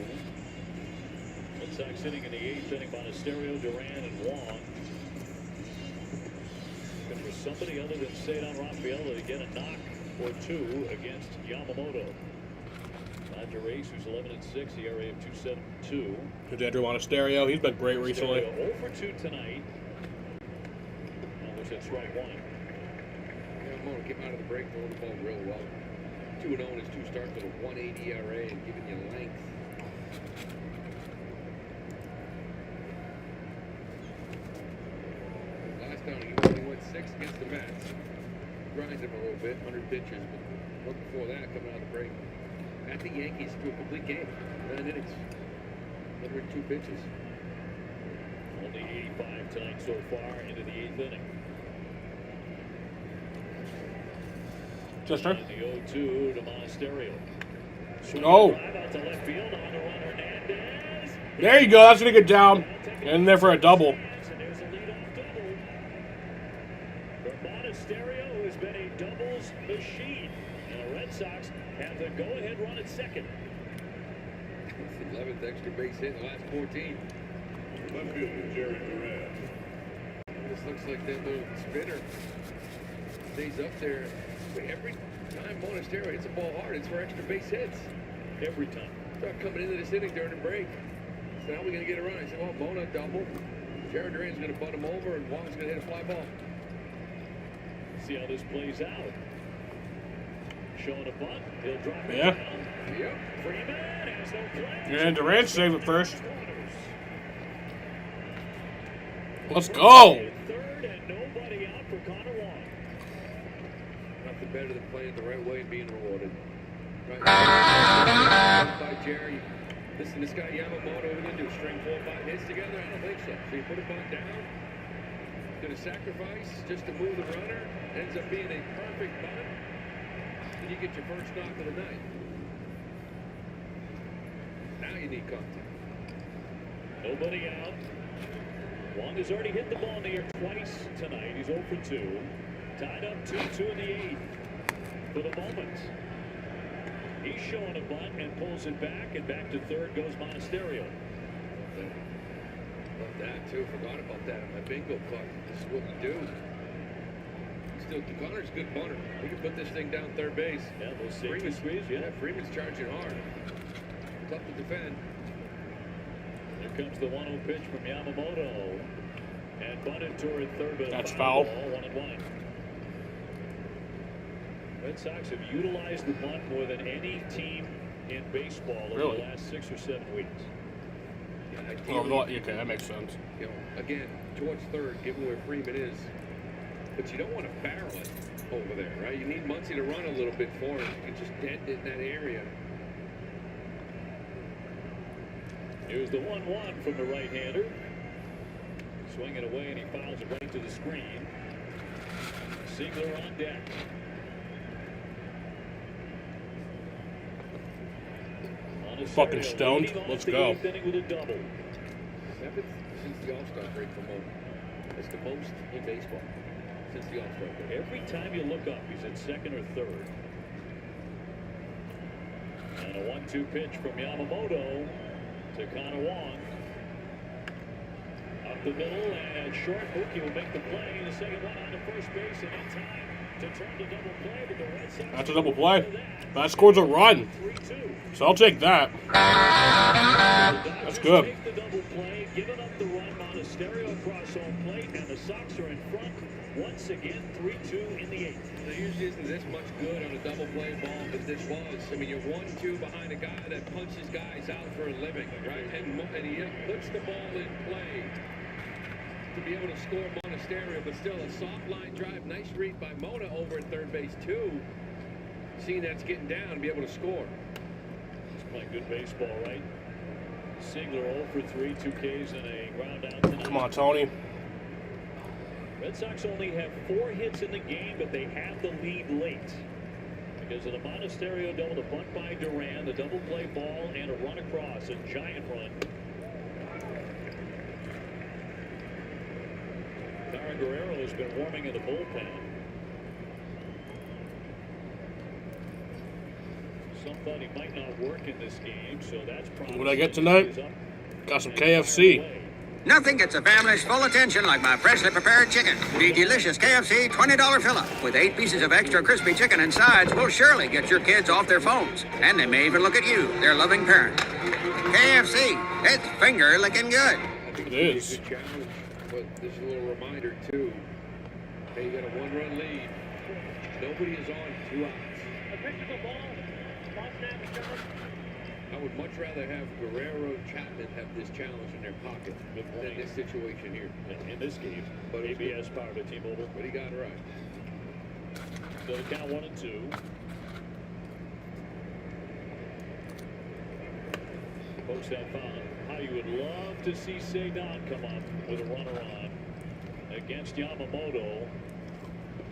Speaker 1: Red Sox sitting in the 8th inning, Monasterio, Duran, and Wong. And for somebody other than Cedar Rafaela to get a knock or two against Yamamoto. Roger Ace, who's 11-6, ERA of 2.72.
Speaker 4: Andrew Monasterio, he's been great recently.
Speaker 1: 0 for 2 tonight. Almost at strike 1.
Speaker 3: Yamamoto came out of the break, throwing the ball really well. 2-0 in his 2 starts with a 1.80 ERA and giving you length. Last time he only went 6 against the Mets. Grinds him a little bit, 100 pitches, but before that, coming out of the break. At the Yankees threw a complete game, 9 innings, 102 pitches.
Speaker 1: Only 85 tonight so far into the 8th inning.
Speaker 4: Chester.
Speaker 1: And the 0-2 to Monasterio.
Speaker 4: Oh.
Speaker 1: Drive out to left field on the run, Hernandez.
Speaker 4: There you go. That's going to get down. In there for a double.
Speaker 1: And there's a leadoff double. For Monasterio, who has been a doubles machine. And the Red Sox have the go-ahead run at second.
Speaker 3: It's the 11th extra base hit in the last 14.
Speaker 22: Left fielder Jerry Duran.
Speaker 3: This looks like that little spinner stays up there. But every time Monasterio hits a ball hard, it's for extra base hits.
Speaker 1: Every time.
Speaker 3: Start coming into this inning during the break. So how are we going to get a run? I said, well, Mona double. Jared Duran's going to butt him over, and Wong's going to hit a fly ball.
Speaker 1: See how this plays out. Showing a bunt. He'll drop it
Speaker 4: Yeah.
Speaker 1: down.
Speaker 3: Yep.
Speaker 1: Freeman has no play.
Speaker 4: And Durant saved it first. Let's go.
Speaker 1: Third and nobody out for Connor Wong.
Speaker 3: Nothing better than playing the right way and being rewarded. Right. By Jerry. Listen, this guy Yamamoto, what are we going to do? String 4 or 5 hits together? I don't think so. So you put a bunt down, going to sacrifice just to move the runner, ends up being a perfect bunt, and you get your first knock of the night. Now you need contact.
Speaker 1: Nobody out. Wong has already hit the ball in the air twice tonight. He's 0 for 2. Tied up 2-2 in the 8th. For the moment, he's showing a bunt and pulls it back, and back to third goes Monasterio.
Speaker 3: Love that too. Forgot about that in my bingo card. This is what we do. Still, Connor's a good bunter. We can put this thing down third base.
Speaker 1: Yeah, those safety squeeze. Yeah,
Speaker 3: Freeman's charging hard. Tough to defend.
Speaker 1: Here comes the 1-0 pitch from Yamamoto, and bunted toward third.
Speaker 4: That's foul.
Speaker 1: 1-1. Red Sox have utilized the bunt more than any team in baseball over the last 6 or 7 weeks.
Speaker 4: Okay, that makes sense.
Speaker 3: You know, again, towards third, given where Freeman is, but you don't want to barrel it over there, right? You need Muncy to run a little bit for it. You can just dent it in that area.
Speaker 1: Here's the 1-1 from the right-hander. Swinging away, and he fouls it right to the screen. Siegler on deck.
Speaker 4: Fucking stoned. Let's go.
Speaker 3: With a double. 7th since the All-Star break for Mo. That's the most in baseball since the All-Star break.
Speaker 1: Every time you look up, he's at second or third. And a 1-2 pitch from Yamamoto to Connor Wong. Up the middle and short. Mookie will make the play. The second one on to first base, and in time to turn the double play. But the Red Sox.
Speaker 4: That's a double play. That scores a run. So I'll take that. That's good.
Speaker 1: Take the double play, giving up the run. Monasterio across home plate, and the Sox are in front once again. 3-2 in the 8th.
Speaker 3: There usually isn't this much good on a double play ball, but this was. I mean, you're 1-2 behind a guy that punches guys out for a living, right? And he puts the ball in play to be able to score Monasterio, but still a soft line drive. Nice read by Mona over at third base too. Seeing that's getting down, be able to score.
Speaker 1: He's playing good baseball, right? Siegler 0 for 3, 2 Ks and a ground out tonight.
Speaker 4: Come on, Tony.
Speaker 1: Red Sox only have 4 hits in the game, but they have the lead late. Because of the Monasterio double, the bunt by Duran, the double play ball, and a run across, a giant run. Tara Guerrero has been warming in the bullpen. Some thought he might not work in this game, so that's probably.
Speaker 4: What I get tonight? Got some KFC.
Speaker 2: Nothing gets a family's full attention like my freshly prepared chicken. The delicious KFC $20 fill-up with 8 pieces of extra crispy chicken and sides will surely get your kids off their phones. And they may even look at you, their loving parent. KFC, it's finger-licking good.
Speaker 4: It is.
Speaker 3: Good challenge, but there's a little reminder too. Hey, you got a 1-run lead. Nobody is on 2 outs. I would much rather have Guerrero Chapman have this challenge in their pocket than this situation here.
Speaker 1: In this game, but ABS powered by T-Mobile.
Speaker 3: But he got it right.
Speaker 1: So the count 1-2. Post that foul. How you would love to see Cedon come up with a runner on against Yamamoto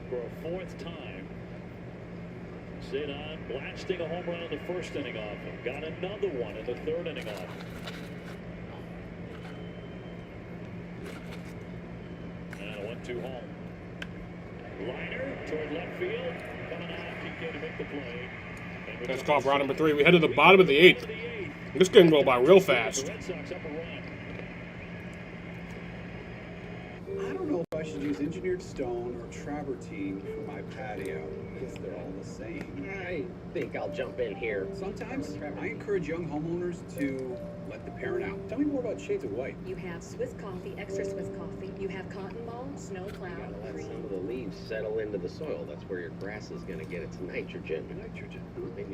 Speaker 1: for a 4th time. Cedon blasting a home run in the 1st inning off him. Got another one in the 3rd inning off him. And a 1-2 home. Liner toward left field. Coming out, PK to make the play.
Speaker 4: That's called round number 3. We head to the bottom of the 8th. This can go by real fast.
Speaker 1: The Red Sox up a run.
Speaker 8: I don't know if I should use engineered stone or travertine for my patio, because they're all the same.
Speaker 7: I think I'll jump in here.
Speaker 8: Sometimes I encourage young homeowners to let the parent out. Tell me more about Shades of White.
Speaker 18: You have Swiss coffee, extra Swiss coffee. You have cotton ball, snow cloud,
Speaker 7: You gotta let some of the leaves settle into the soil. That's where your grass is going to get its nitrogen.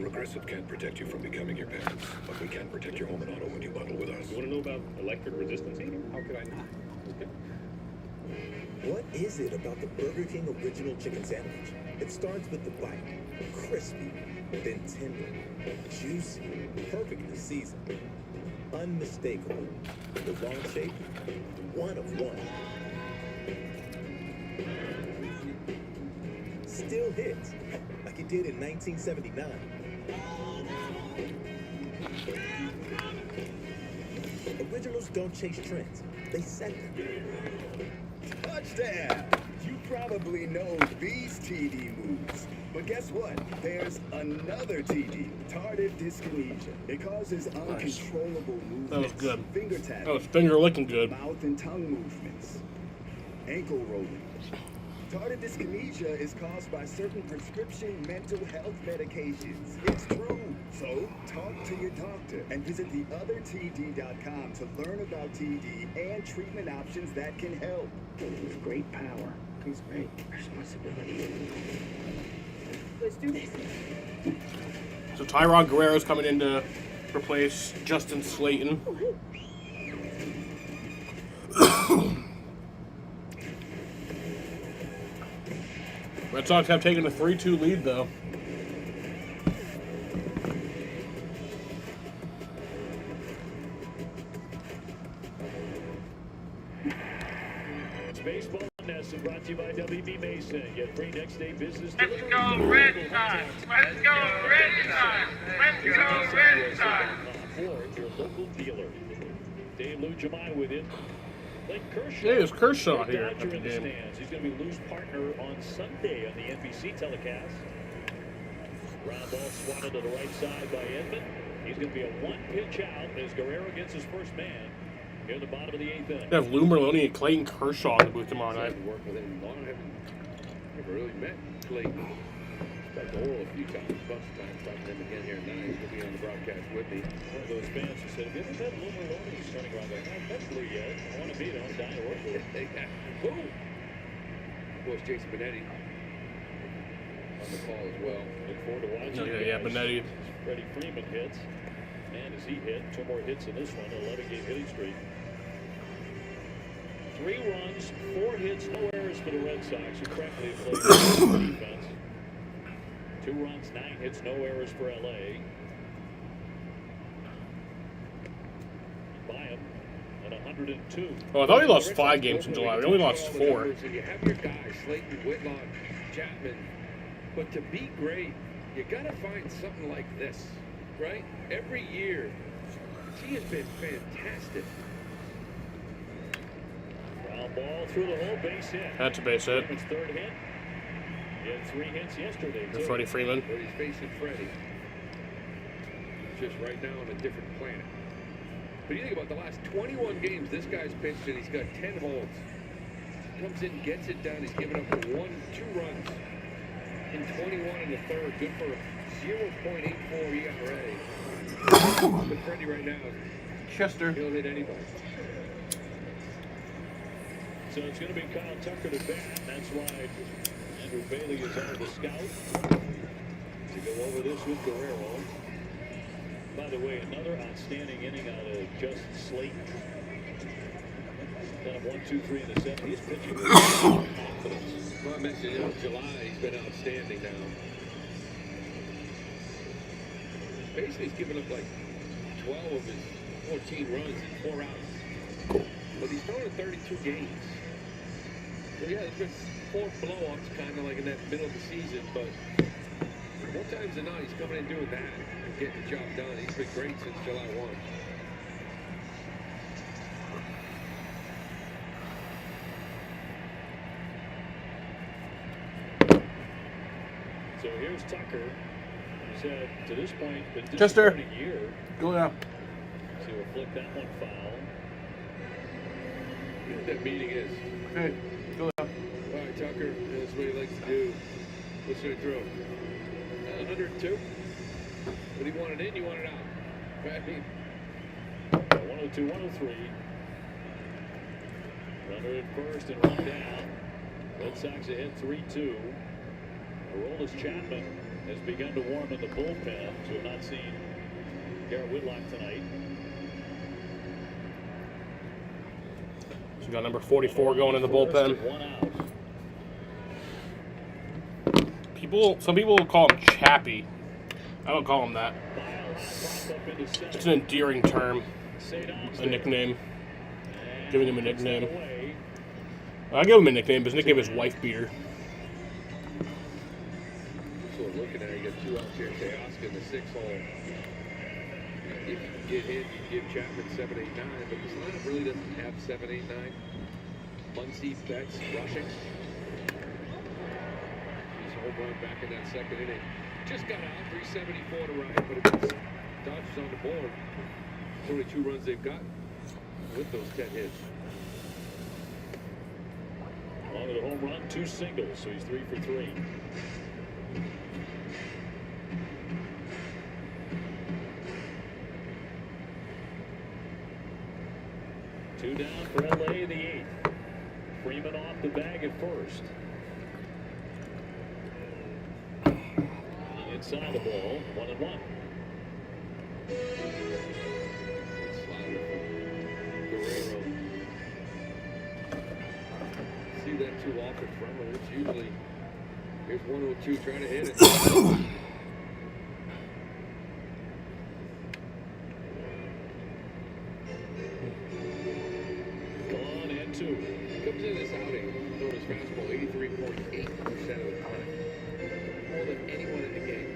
Speaker 21: Progressive can't protect you from becoming your parents, but we can protect your home and auto when you bundle with us.
Speaker 23: You want to know about electric resistance heating?
Speaker 8: How could I not?
Speaker 5: What is it about the Burger King original chicken sandwich? It starts with the bite, crispy, then tender, juicy, perfectly seasoned, unmistakable. The wrong shape, one of one. Still hits, like it did in 1979. Originals don't chase trends, they set them.
Speaker 14: Touchdown! You probably know these TD moves. But guess what? There's another TD, tardive dyskinesia. It causes uncontrollable movements.
Speaker 4: That was good.
Speaker 14: Finger tapping.
Speaker 4: That was finger licking good.
Speaker 14: Mouth and tongue movements. Ankle rolling. Tardive dyskinesia is caused by certain prescription mental health medications. It's true. So, talk to your doctor and visit theothertd.com to learn about TD and treatment options that can help.
Speaker 5: With great power comes great responsibility. Let's do this.
Speaker 4: So Tyrod Guerrero's coming in to replace Justin Slayton. Red Sox have taken a 3-2 lead, though.
Speaker 1: Baseball Nest brought to you by WB Mason. Get free next day business.
Speaker 6: Let's go Red Sox! Let's go Red Sox! Let's go Red Sox!
Speaker 1: For your local dealer. Dave Lujamai with it. Blake Kershaw.
Speaker 4: Yeah, it's Kershaw here at
Speaker 1: Dodger
Speaker 4: the
Speaker 1: in the
Speaker 4: game.
Speaker 1: stands. He's going to be loose partner on Sunday on the NBC telecast. Ground ball swatted to the right side by Edman. He's going to be a one-pitch out as Guerrero gets his first man here at the bottom of the eighth inning.
Speaker 4: They have Lou Merloni and Clayton Kershaw in the booth tomorrow night.
Speaker 3: I've worked with him long. I haven't never really met Clayton. Talked to Oral a few times, a bunch of times. Talked to him again here tonight. He's going to be on the broadcast with me.
Speaker 1: One of those fans who said, have you ever met Lou Merloni? He's turning around going, I haven't met Lou yet. I want to meet him. I'm dying to work with him.
Speaker 3: Who? Of course, Jason Benetti on the call as well.
Speaker 1: Look forward to watching.
Speaker 4: Yeah, Benetti.
Speaker 1: Freddie Freeman hits. And as he hit, 2 more hits in this one, 11-game hitting streak. 3 runs, 4 hits, no errors for the Red Sox, who correctly played defense. 2 runs, 9 hits, no errors for LA. By him at 102.
Speaker 4: Oh, I thought he lost 5 games in July. We only lost 4.
Speaker 3: And you have your guys, Slayton, Whitlock, Chapman. But to be great, you got to find something like this, right? Every year, he has been fantastic.
Speaker 1: Ground ball through the hole, base hit.
Speaker 4: That's a base hit.
Speaker 1: Freeman's 3rd hit. He had 3 hits yesterday,
Speaker 4: For
Speaker 1: too.
Speaker 4: Freddie Freeman.
Speaker 3: But he's facing Freddie. Just right now on a different planet. But you think about the last 21 games this guy's pitched and he's got 10 holds. Comes in, gets it done. He's given up 2 runs in 21 in the 3rd. Good for 0.84 ERA. But Freddie right now,
Speaker 4: Chester.
Speaker 3: He'll hit anybody.
Speaker 1: So it's going to be Kyle Tucker to bat. That's why Andrew Bailey is on the scout to go over this with Guerrero. By the way, another outstanding inning out of Justin Slayton. Kind of 1, 2, 3 in the 7th. He's pitching with confidence.
Speaker 3: Well, I mentioned, July, he's been outstanding now. Basically, he's given up like 12 of his 14 runs in 4 outs. But he's thrown in 32 games. So yeah, there's been 4 blow-ups kind of like in that middle of the season, but more times than not, he's coming in doing that and getting the job done. He's been great since July 1.
Speaker 1: So here's Tucker. He said, to this point, been
Speaker 4: Chester.
Speaker 1: disappointed year.
Speaker 4: Go now.
Speaker 1: So we'll flick that one foul.
Speaker 3: You know what that meeting is?
Speaker 4: Hey, go now.
Speaker 3: All right, Tucker, that's what he likes to do. What's he throw? 102? But he wanted in, you want it out. I mean,
Speaker 1: 102, 103. Runner at first and run down. Red Sox ahead 3-2. Aroldis Chapman has begun to warm in the bullpen, so we've not seen Garrett Whitlock tonight.
Speaker 4: So We got number 44 going in the bullpen. Some people will call him Chappie. I don't call him that. It's an endearing term, a nickname. Giving him a nickname. I give him a nickname, but his nickname is Wife Beater.
Speaker 3: So looking at it, you got 2 outs here. Teoscar in the 6th hole. If you get hit, you give Chapman 7, 8, 9, but this lineup really doesn't have 7, 8, 9. Muncy, Betts, rushing. He's home run back in that 2nd inning. Just got out, 374 to right, but it's Dodgers on the board. It's only 2 runs they've gotten with those 10 hits.
Speaker 1: Along with a home run, 2 singles, so he's 3 for 3. Two down for LA in the 8th. Freeman off the bag at first. Inside the ball, 1-1.
Speaker 3: Slider from Guerrero. See that too often from him. It's usually, here's 102 trying to hit it.
Speaker 1: Gone and 2.
Speaker 3: Comes in this outing, throwing his fastball 83.8% of the time. More than anyone in the game.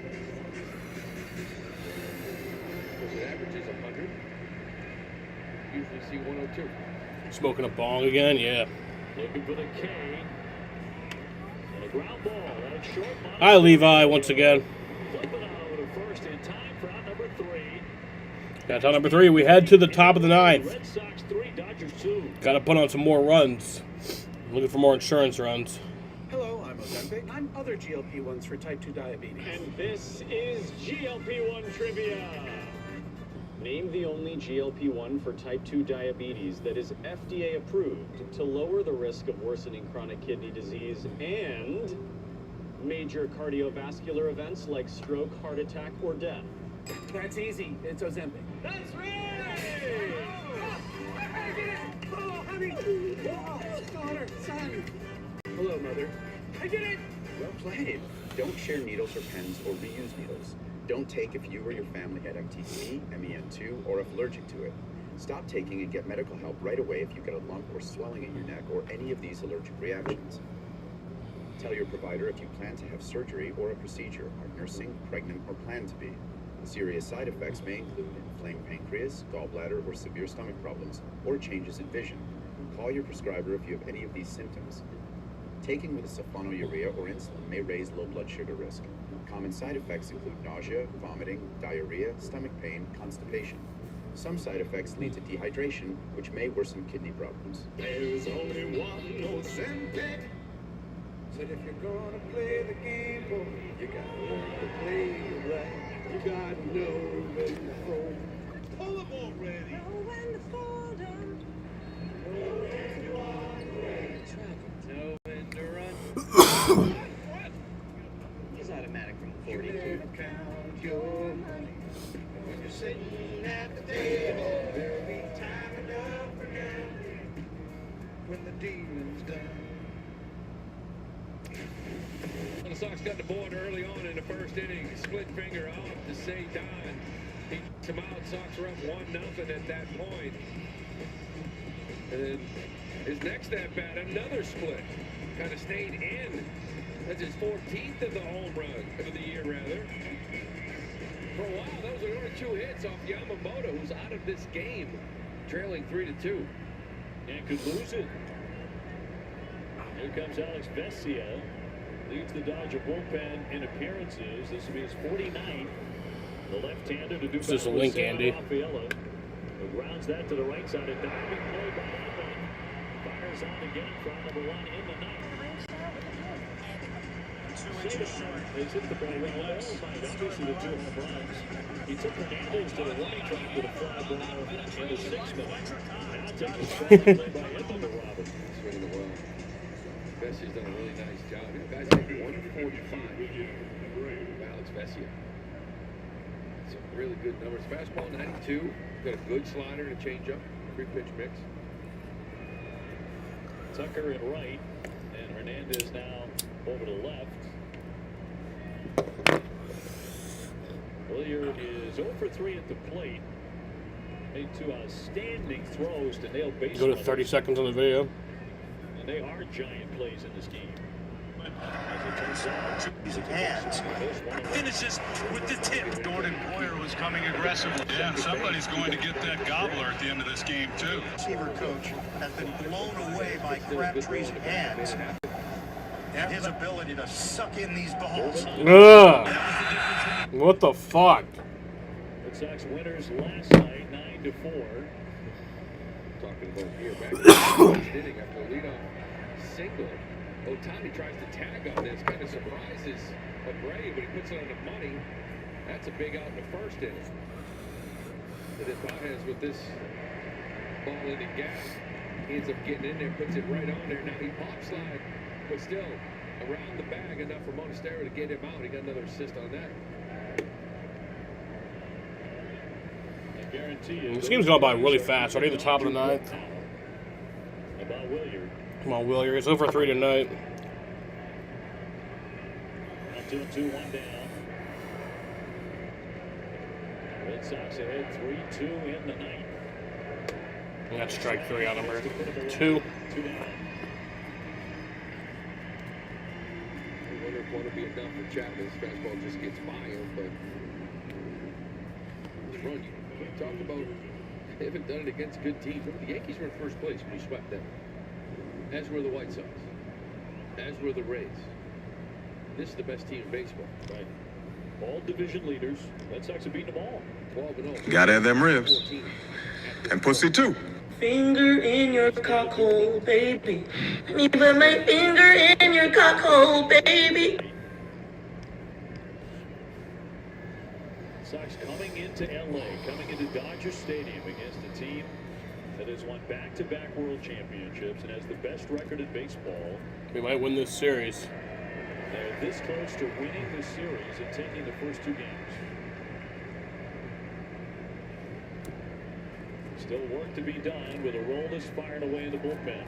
Speaker 3: Because it averages 100. Usually see 102.
Speaker 4: Smoking a bong again? Yeah.
Speaker 1: Looking for the K. And a ground ball. That's short.
Speaker 4: Hi, Levi, once again.
Speaker 1: Flipping out over to first in time for out number 3.
Speaker 4: That's out number 3. We head to the top of the 9th.
Speaker 1: Red Sox 3, Dodgers 2.
Speaker 4: Got to put on some more runs. Looking for more insurance runs.
Speaker 8: Hello, I'm Ozempic. I'm other GLP-1s for type 2 diabetes.
Speaker 20: And this is GLP-1 Trivia. Name the only GLP-1 for type 2 diabetes that is FDA approved to lower the risk of worsening chronic kidney disease and major cardiovascular events like stroke, heart attack, or death.
Speaker 8: That's easy. It's Ozempic.
Speaker 20: That's right!
Speaker 8: Oh, honey! Oh, daughter, son! Hello, mother. I did it!
Speaker 12: Well played. Don't share needles or pens or reuse needles. Don't take if you or your family had MTC, MEN2, or if allergic to it. Stop taking and get medical help right away if you get a lump or swelling in your neck or any of these allergic reactions. Tell your provider if you plan to have surgery or a procedure, are nursing, pregnant, or plan to be. Serious side effects may include inflamed pancreas, gallbladder, or severe stomach problems, or changes in vision. Call your prescriber if you have any of these symptoms. Taking with a sulfonylurea or insulin may raise low blood sugar risk. Common side effects include nausea, vomiting, diarrhea, stomach pain, constipation. Some side effects lead to dehydration, which may worsen kidney problems.
Speaker 22: There's only one Ozempic. Said if you're gonna play the game, boy, you gotta learn to play it right. You gotta know when to throw. Pull them already. Know when to fold them. Know when to walk away.
Speaker 20: Know when to run.
Speaker 22: What?
Speaker 20: He's automatic from
Speaker 22: You
Speaker 20: 42.
Speaker 22: better count your money. When you're sitting at the table, there'll be time enough for gambling when the dealing's done.
Speaker 3: The Sox got the board early on in the first inning. Split finger off to Cedon. He beats him out. Sox are up 1-0 at that point. And then his next at bat, another split. Kind of stayed in. That's his 14th of the home run of the year, rather. For a while, those were only 2 hits off Yamamoto, who's out of this game, trailing 3-2.
Speaker 1: And could lose it. Here comes Alex Vesia. Leads the Dodger bullpen in appearances. This will be his 49th. The left-hander to do
Speaker 4: This is a
Speaker 1: battle with
Speaker 4: link,
Speaker 1: Sam
Speaker 4: Andy.
Speaker 1: Rafaela, who grounds that to the right side. A diving play by Allen. Fires out again from number 1 in the ninth. 2 inches short. They hit the ball well. Obviously the 2 home runs. He took Hernandez to the right track with a fly ball in the 6th minute. Now takes a strike play by Edmund Roberts.
Speaker 3: Swinging the well. Vesia's done a really nice job. You know, guys take 145. Alex Vesia. Some really good numbers. Fastball 92. Got a good slider and a changeup. 3-pitch mix.
Speaker 1: Tucker at right, and Hernandez now over to left. Williard is 0 for 3 at the plate. Made 2 outstanding throws to nail base
Speaker 4: Go to
Speaker 1: runners.
Speaker 4: 30 seconds on the video.
Speaker 1: And they are giant plays in this game.
Speaker 9: Hands. Finishes with the tip. Jordan Poyer was coming aggressively. Yeah, somebody's going to get that gobbler at the end of this game, too.
Speaker 22: Receiver coach has been blown away by Crabtree's hands and his ability to suck in these balls.
Speaker 4: Ugh. What the fuck?
Speaker 1: Red Sox winners last night, 9-4.
Speaker 3: Talking about here back in the first inning after a leadoff single. Otani tries to tag on this, kind of surprises Abreu, but he puts it on the money. That's a big out in the first inning. And then Baez with this ball in the gap. He ends up getting in there, puts it right on there. Now he pop slide, but still around the bag enough for Montestero to get him out. He got another assist on that.
Speaker 1: I guarantee you.
Speaker 4: This game's gone by really fast. Already at the top of the 9th.
Speaker 1: About Williard.
Speaker 4: Come on, Williard. It's over 3 tonight.
Speaker 1: 2-1 down. Red Sox ahead 3-2 in the 9th.
Speaker 4: And that's strike 3 on number 2.
Speaker 1: 2 down.
Speaker 3: I wonder if one will be enough for Chapman's fastball just gets by him, but run. We talked about they haven't done it against good teams. Remember, the Yankees were in first place when you swept them. As were the White Sox. As were the Rays. This is the best team in baseball.
Speaker 1: Right. All division leaders. Red Sox have beaten them all.
Speaker 3: 12-0.
Speaker 21: Gotta have them ribs.
Speaker 3: 14.
Speaker 21: And pussy too.
Speaker 19: Finger in your cockhole, baby. Me put my finger in your cockhole, baby.
Speaker 1: Sox coming into LA, coming into Dodger Stadium against a team that has won back-to-back World Championships and has the best record in baseball.
Speaker 4: We might win this series.
Speaker 1: They're this close to winning the series and taking the first 2 games. Still work to be done with Aroldis fired away in the bullpen.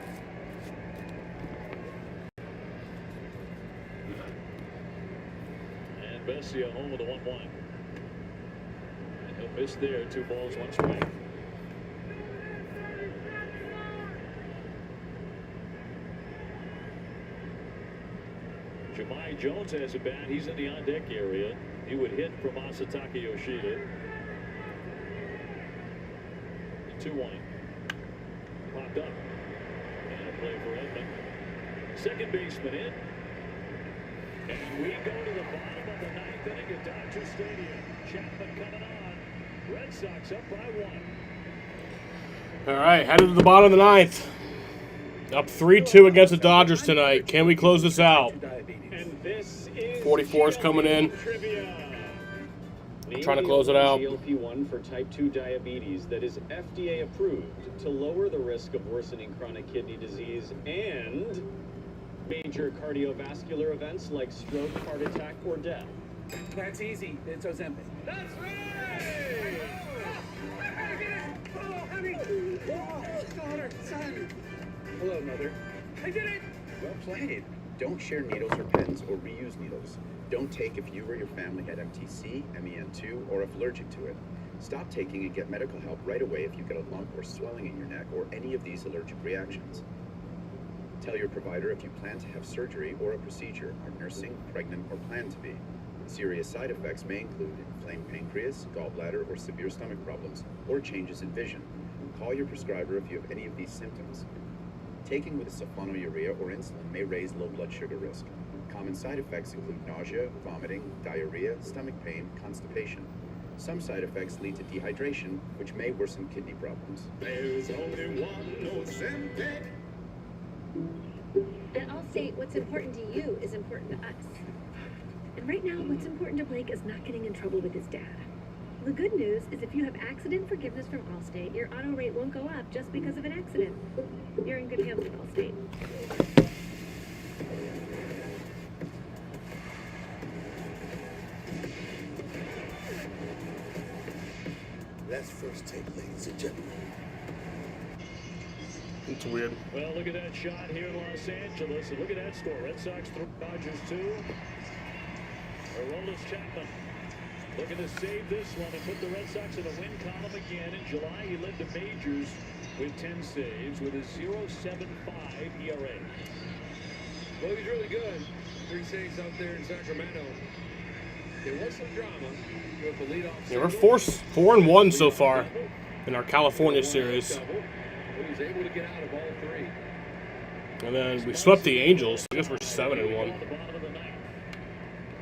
Speaker 1: And Bessia home with a 1-1. And he'll miss there. 2 balls, 1 strike. Jahmai Jones has a bat. He's in the on-deck area. He would hit from Masataka Yoshida. 2-1. Popped up. And a play for Edman. Second baseman in. And we go to the bottom of the 9th inning at Dodger Stadium. Chapman coming on. Red Sox up by 1.
Speaker 4: All right, headed to the bottom of the 9th. Up 3-2 against the Dodgers tonight. Can we close this out?
Speaker 20: And this is
Speaker 4: 44's coming in. Trying to close it out.
Speaker 20: GLP-1 for type 2 diabetes that is FDA approved to lower the risk of worsening chronic kidney disease and major cardiovascular events like stroke, heart attack, or death.
Speaker 8: That's easy. It's Ozempic.
Speaker 22: That's right! Oh, honey! Oh, daughter, son!
Speaker 8: Hello, Mother.
Speaker 22: I did it!
Speaker 12: Well played. Don't share needles or pens or reuse needles. Don't take if you or your family had MTC, MEN2, or if allergic to it. Stop taking and get medical help right away if you get a lump or swelling in your neck or any of these allergic reactions. Tell your provider if you plan to have surgery or a procedure, are nursing, pregnant, or plan to be. Serious side effects may include inflamed pancreas, gallbladder, or severe stomach problems, or changes in vision. Call your prescriber if you have any of these symptoms. Taking with a sulfonylurea or insulin may raise low blood sugar risk. Common side effects include nausea, vomiting, diarrhea, stomach pain, constipation. Some side effects lead to dehydration, which may worsen kidney problems.
Speaker 22: There's only one Ozempic.
Speaker 13: And I'll say what's important to you is important to us. And right now, what's important to Blake is not getting in trouble with his dad. The good news is if you have accident forgiveness from Allstate, your auto rate won't go up just because of an accident. You're in good hands with Allstate.
Speaker 22: Let's first take, ladies and gentlemen.
Speaker 4: It's weird.
Speaker 1: Well, look at that shot here in Los Angeles, and look at that score. Red Sox 3, Dodgers 2. Aroldis Chapman looking to save this one and put the Red Sox in a win column again. In July, he led the majors with 10 saves with a 0.75 ERA.
Speaker 3: Well, he's really good. 3 saves out there in Sacramento. There was some drama with the leadoff.
Speaker 4: Yeah, we're 4-1 so far in our California series.
Speaker 3: He was able to get out of all 3.
Speaker 4: And then we swept the Angels. I guess we're 7-1.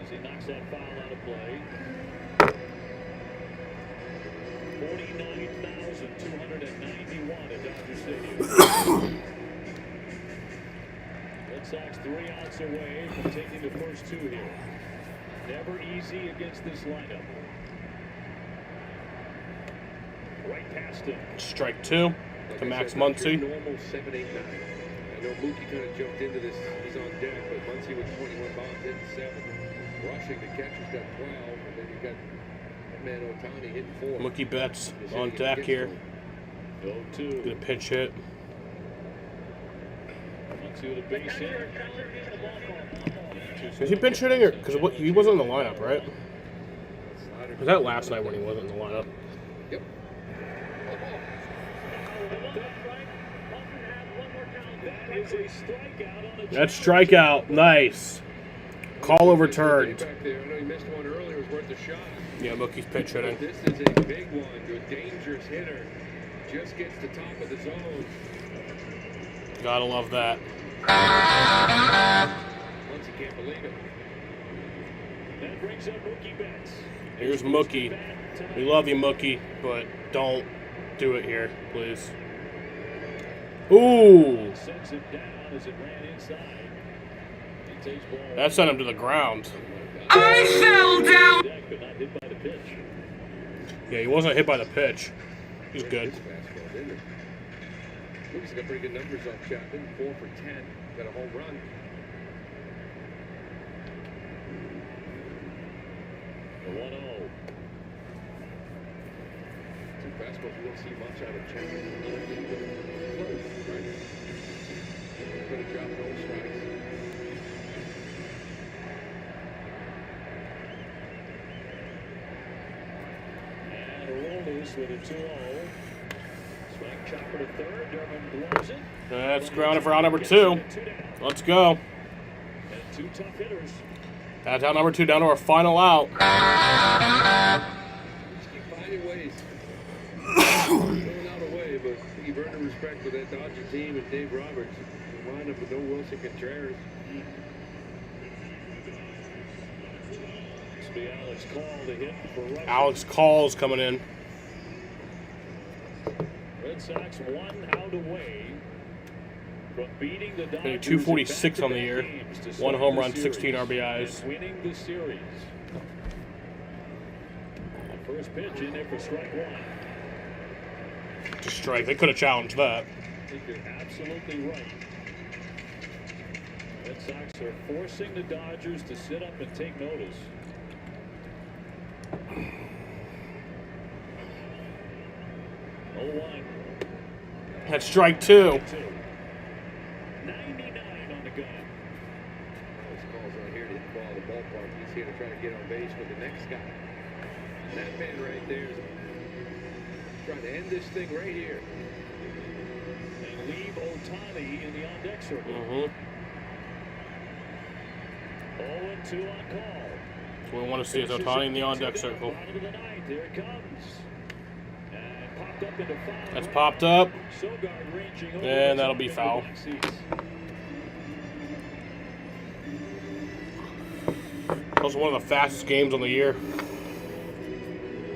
Speaker 1: As he knocks that foul out of play. 49,291 at Dodger Stadium. Red Sox 3 outs away from taking the first 2 here. Never easy against this lineup. Right past him.
Speaker 4: Strike 2 to Max Muncy.
Speaker 3: Normal 7, 8, 9. I know Mookie kind of jumped into this. He's on deck, but Muncy with 21 bombs hitting 7. Rushing, the catcher's got 12, and then you got that man Ohtani hitting 4.
Speaker 4: Mookie Betts on deck here.
Speaker 1: 0-2.
Speaker 4: Get a pinch hit.
Speaker 1: Muncy with a base hit.
Speaker 4: Is he pinch hitting or because he wasn't in the lineup, right? Was that last night when he wasn't in the lineup?
Speaker 3: Yep.
Speaker 1: That is a strikeout on the
Speaker 4: That's strikeout. Nice. Call overturned.
Speaker 3: Back there. I know he missed one earlier. It was worth a shot.
Speaker 4: Yeah, Mookie's pinch hitting.
Speaker 3: This is a big one. A dangerous hitter. Just gets the top of the zone.
Speaker 4: Gotta love that.
Speaker 3: Once he can't believe it.
Speaker 1: That brings up Mookie Betts.
Speaker 4: Here's Mookie. We love you, Mookie, but don't do it here, please. Ooh!
Speaker 1: Sends him down as it ran inside. He takes ball.
Speaker 4: That sent him to the ground.
Speaker 19: I fell down.
Speaker 1: But not hit by the pitch.
Speaker 4: Yeah, he wasn't hit by the pitch. He's good.
Speaker 3: Mookie's got pretty good numbers off Chapman. 4 for 10. Got a home run.
Speaker 1: The 1-0.
Speaker 3: 2 fastballs. We don't see much out of Chapman. Close, right? He's going to drop no strikes.
Speaker 1: And Aroldis with a 2-0. Swing chopper to third. Derman blows it.
Speaker 4: That's grounded for out number 2. Let's go.
Speaker 1: And 2 tough hitters.
Speaker 4: That's out number 2 down to our final out.
Speaker 3: Just keep finding ways. Going out a way, but you've earned the respect for that Dodger team and Dave Roberts. The lineup with no Wilson Contreras.
Speaker 1: This will be Alex Call to hit for Russia.
Speaker 4: Alex Call's coming in.
Speaker 1: Red Sox 1 out away from beating the Dodgers.
Speaker 4: 246 on the year. 1 home run, 16 RBIs.
Speaker 1: And winning the series. The first pitch in there for strike 1.
Speaker 4: To strike. They could have challenged that.
Speaker 1: I think you're absolutely right. Red Sox are forcing the Dodgers to sit up and take notice.
Speaker 4: That's strike 2.
Speaker 1: 99 on the gun.
Speaker 3: Alex Call's not here to hit the ball at the ballpark. He's here to try to get on base with the next guy. That man right there is trying to end this thing right here.
Speaker 1: And leave Ohtani in the on-deck circle. 0-2 on Call.
Speaker 4: We want to see is Ohtani in the on-deck circle.
Speaker 1: Bottom of the ninth, here it comes. And popped up into foul.
Speaker 4: That's popped up.
Speaker 1: Sogard reaching over
Speaker 4: And that'll be foul. That was one of the fastest games on the year.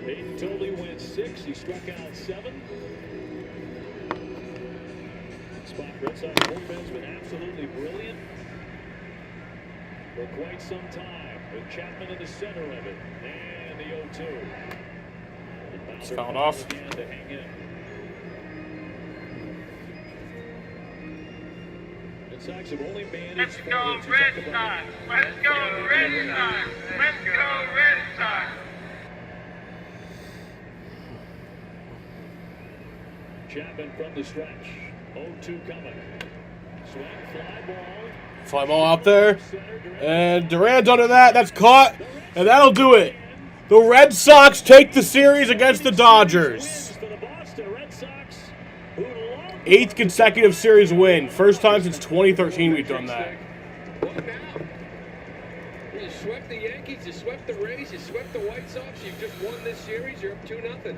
Speaker 1: Hayden Tolley went 6. He struck out 7. Spot Red Sox bullpen's been absolutely brilliant for quite some time. With Chapman in the center of it. And the 0-2.
Speaker 4: It's fouled off.
Speaker 1: Again to hang in. Red Sox have only managed.
Speaker 6: Let's go Red Sox! Let's go Red Sox! Let's go Red Sox!
Speaker 1: Chapman from the stretch. 0-2 coming. Swing, fly ball.
Speaker 4: Fly ball out there. And Duran's under that. That's caught. And that'll do it. The Red Sox take the series against the Dodgers. 8th consecutive series win. First time since 2013 we've done that.
Speaker 3: You swept the Yankees, you swept the Rays, you swept the White Sox. You've just won this series. You're up 2-0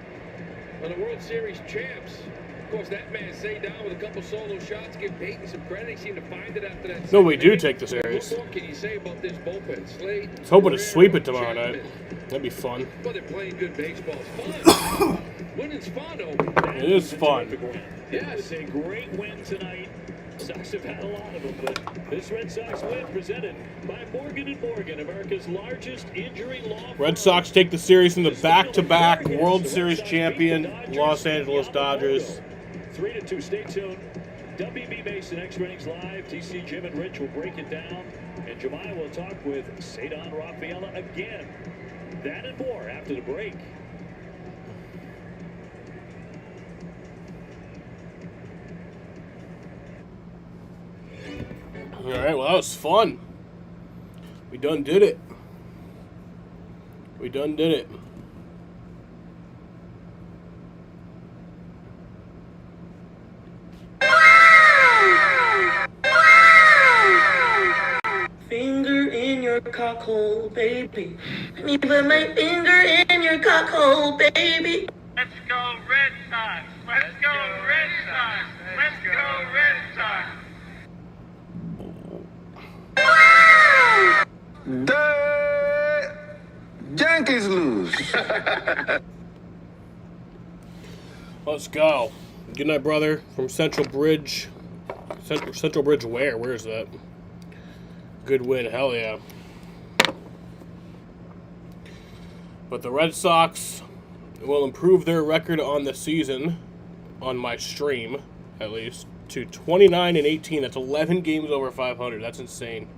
Speaker 3: on the World Series champs. Of course, that man stayed down with a couple solo shots. Give Peyton some credit. He seemed to find it after that.
Speaker 4: No, we do take the series.
Speaker 3: What more can you say about this bullpen? Slade,
Speaker 4: I was hoping to sweep it tomorrow night. That'd be fun.
Speaker 3: Well, they're playing good baseball. It's fun. Winning's fun, though.
Speaker 4: It is fun.
Speaker 1: Yes, a great win tonight. Sox have had a lot of them, but this Red Sox win presented by Morgan & Morgan, America's largest injury law firm.
Speaker 4: Red Sox take the series from the back-to-back World Series champion Los Angeles Dodgers.
Speaker 1: 3-2. Stay tuned. WB Mason Extra Innings Live. TC, Jim, and Rich will break it down, and Jemima will talk with Cedar Rafaela again. That and more after the break.
Speaker 4: All right, well, that was fun. We done did it. We done did it.
Speaker 19: Finger in your cockhole, baby. Me put my finger in your cockhole, baby.
Speaker 6: Let's go Red Sox. Let's go Red Sox. Let's go Red Sox.
Speaker 2: The Yankees lose.
Speaker 4: Let's go. Good night, brother. From Central Bridge. Central Bridge where? Where is that? Good win. Hell yeah. But the Red Sox will improve their record on the season, on my stream, at least, to 29-18. That's 11 games over 500. That's insane.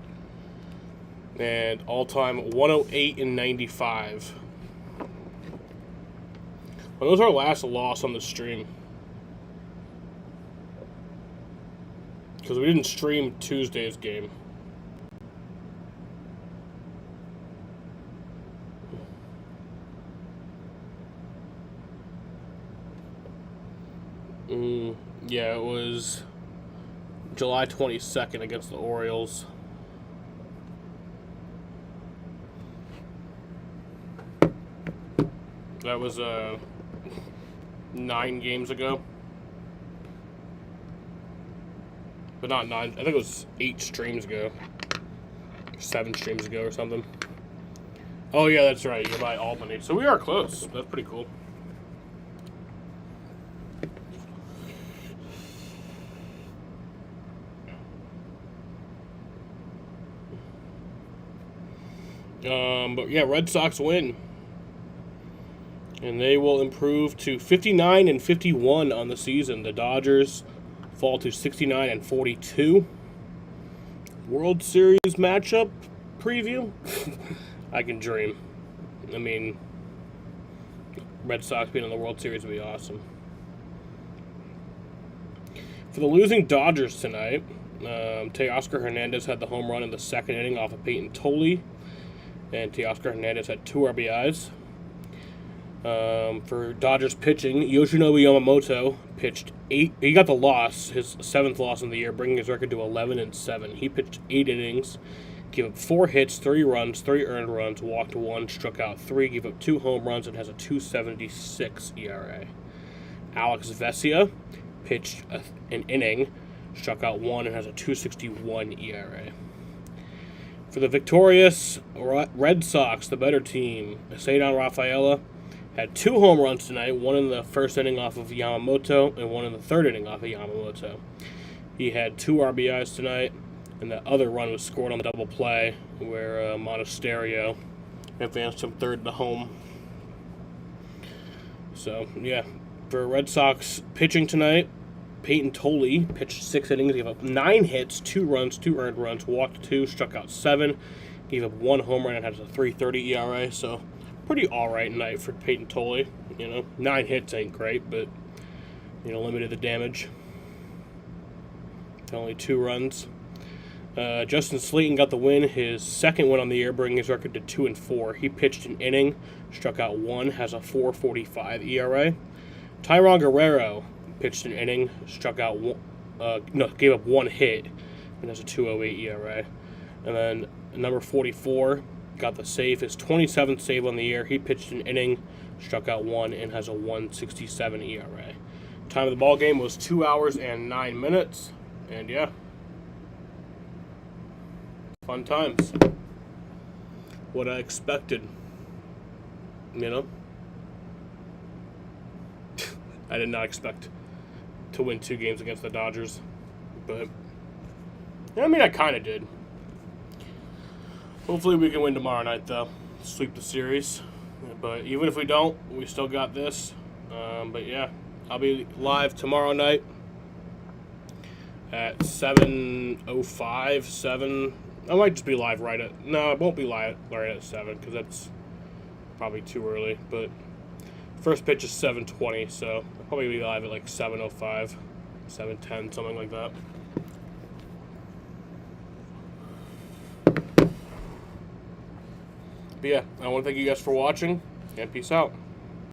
Speaker 4: And all-time 108-95. When was our last loss on the stream? Because we didn't stream Tuesday's game. Yeah, it was July 22nd against the Orioles. That was 9 games ago. But not 9. I think it was 8 streams ago. 7 streams ago or something. Oh, yeah, that's right. You're by Albany. So we are close. That's pretty cool. But yeah, Red Sox win. And they will improve to 59-51 on the season. The Dodgers fall to 69-42. World Series matchup preview? I can dream. I mean, Red Sox being in the World Series would be awesome. For the losing Dodgers tonight, Teoscar Hernandez had the home run in the second inning off of Peyton Tolley. And Teoscar Hernandez had 2 RBIs. For Dodgers pitching, Yoshinobu Yamamoto pitched 8. He got the loss, his 7th loss in the year, bringing his record to 11-7. He pitched 8 innings, gave up 4 hits, 3 runs, 3 earned runs, walked 1, struck out 3, gave up 2 home runs, and has a 2.76 ERA. Alex Vesia pitched an inning, struck out 1, and has a 2.61 ERA. For the victorious Red Sox, the better team, Cedar Rafaela had 2 home runs tonight, 1 in the first inning off of Yamamoto and 1 in the third inning off of Yamamoto. He had 2 RBIs tonight, and the other run was scored on the double play where Monasterio advanced him third to home. So, yeah, for Red Sox pitching tonight, Peyton Tolley pitched 6 innings, gave up 9 hits, 2 runs, 2 earned runs, walked 2, struck out 7, gave up 1 home run, and has a 3.30 ERA. So, pretty all-right night for Peyton Tolley. 9 hits ain't great, but, limited the damage. Only 2 runs. Justin Slayton got the win, his second win on the year, bringing his record to 2-4. He pitched an inning, struck out 1, has a 4.45 ERA. Tyron Guerrero pitched an inning, struck out gave up 1 hit, and has a 2.08 ERA. And then number 44 got the save, his 27th save on the year. He pitched an inning, struck out 1, and has a 1.67 ERA. Time of the ball game was 2 hours and 9 minutes, and yeah, fun times. What I expected, you know. I did not expect to win 2 games against the Dodgers, but I mean, I kind of did. Hopefully we can win tomorrow night, though. Sweep the series. But even if we don't, we still got this. But yeah, I'll be live tomorrow night at 7:05, 7. I might just be live right at... No, I won't be live right at 7 because that's probably too early. But first pitch is 7:20, so I'll probably be live at like 7:05, 7:10, something like that. But yeah, I want to thank you guys for watching, and peace out.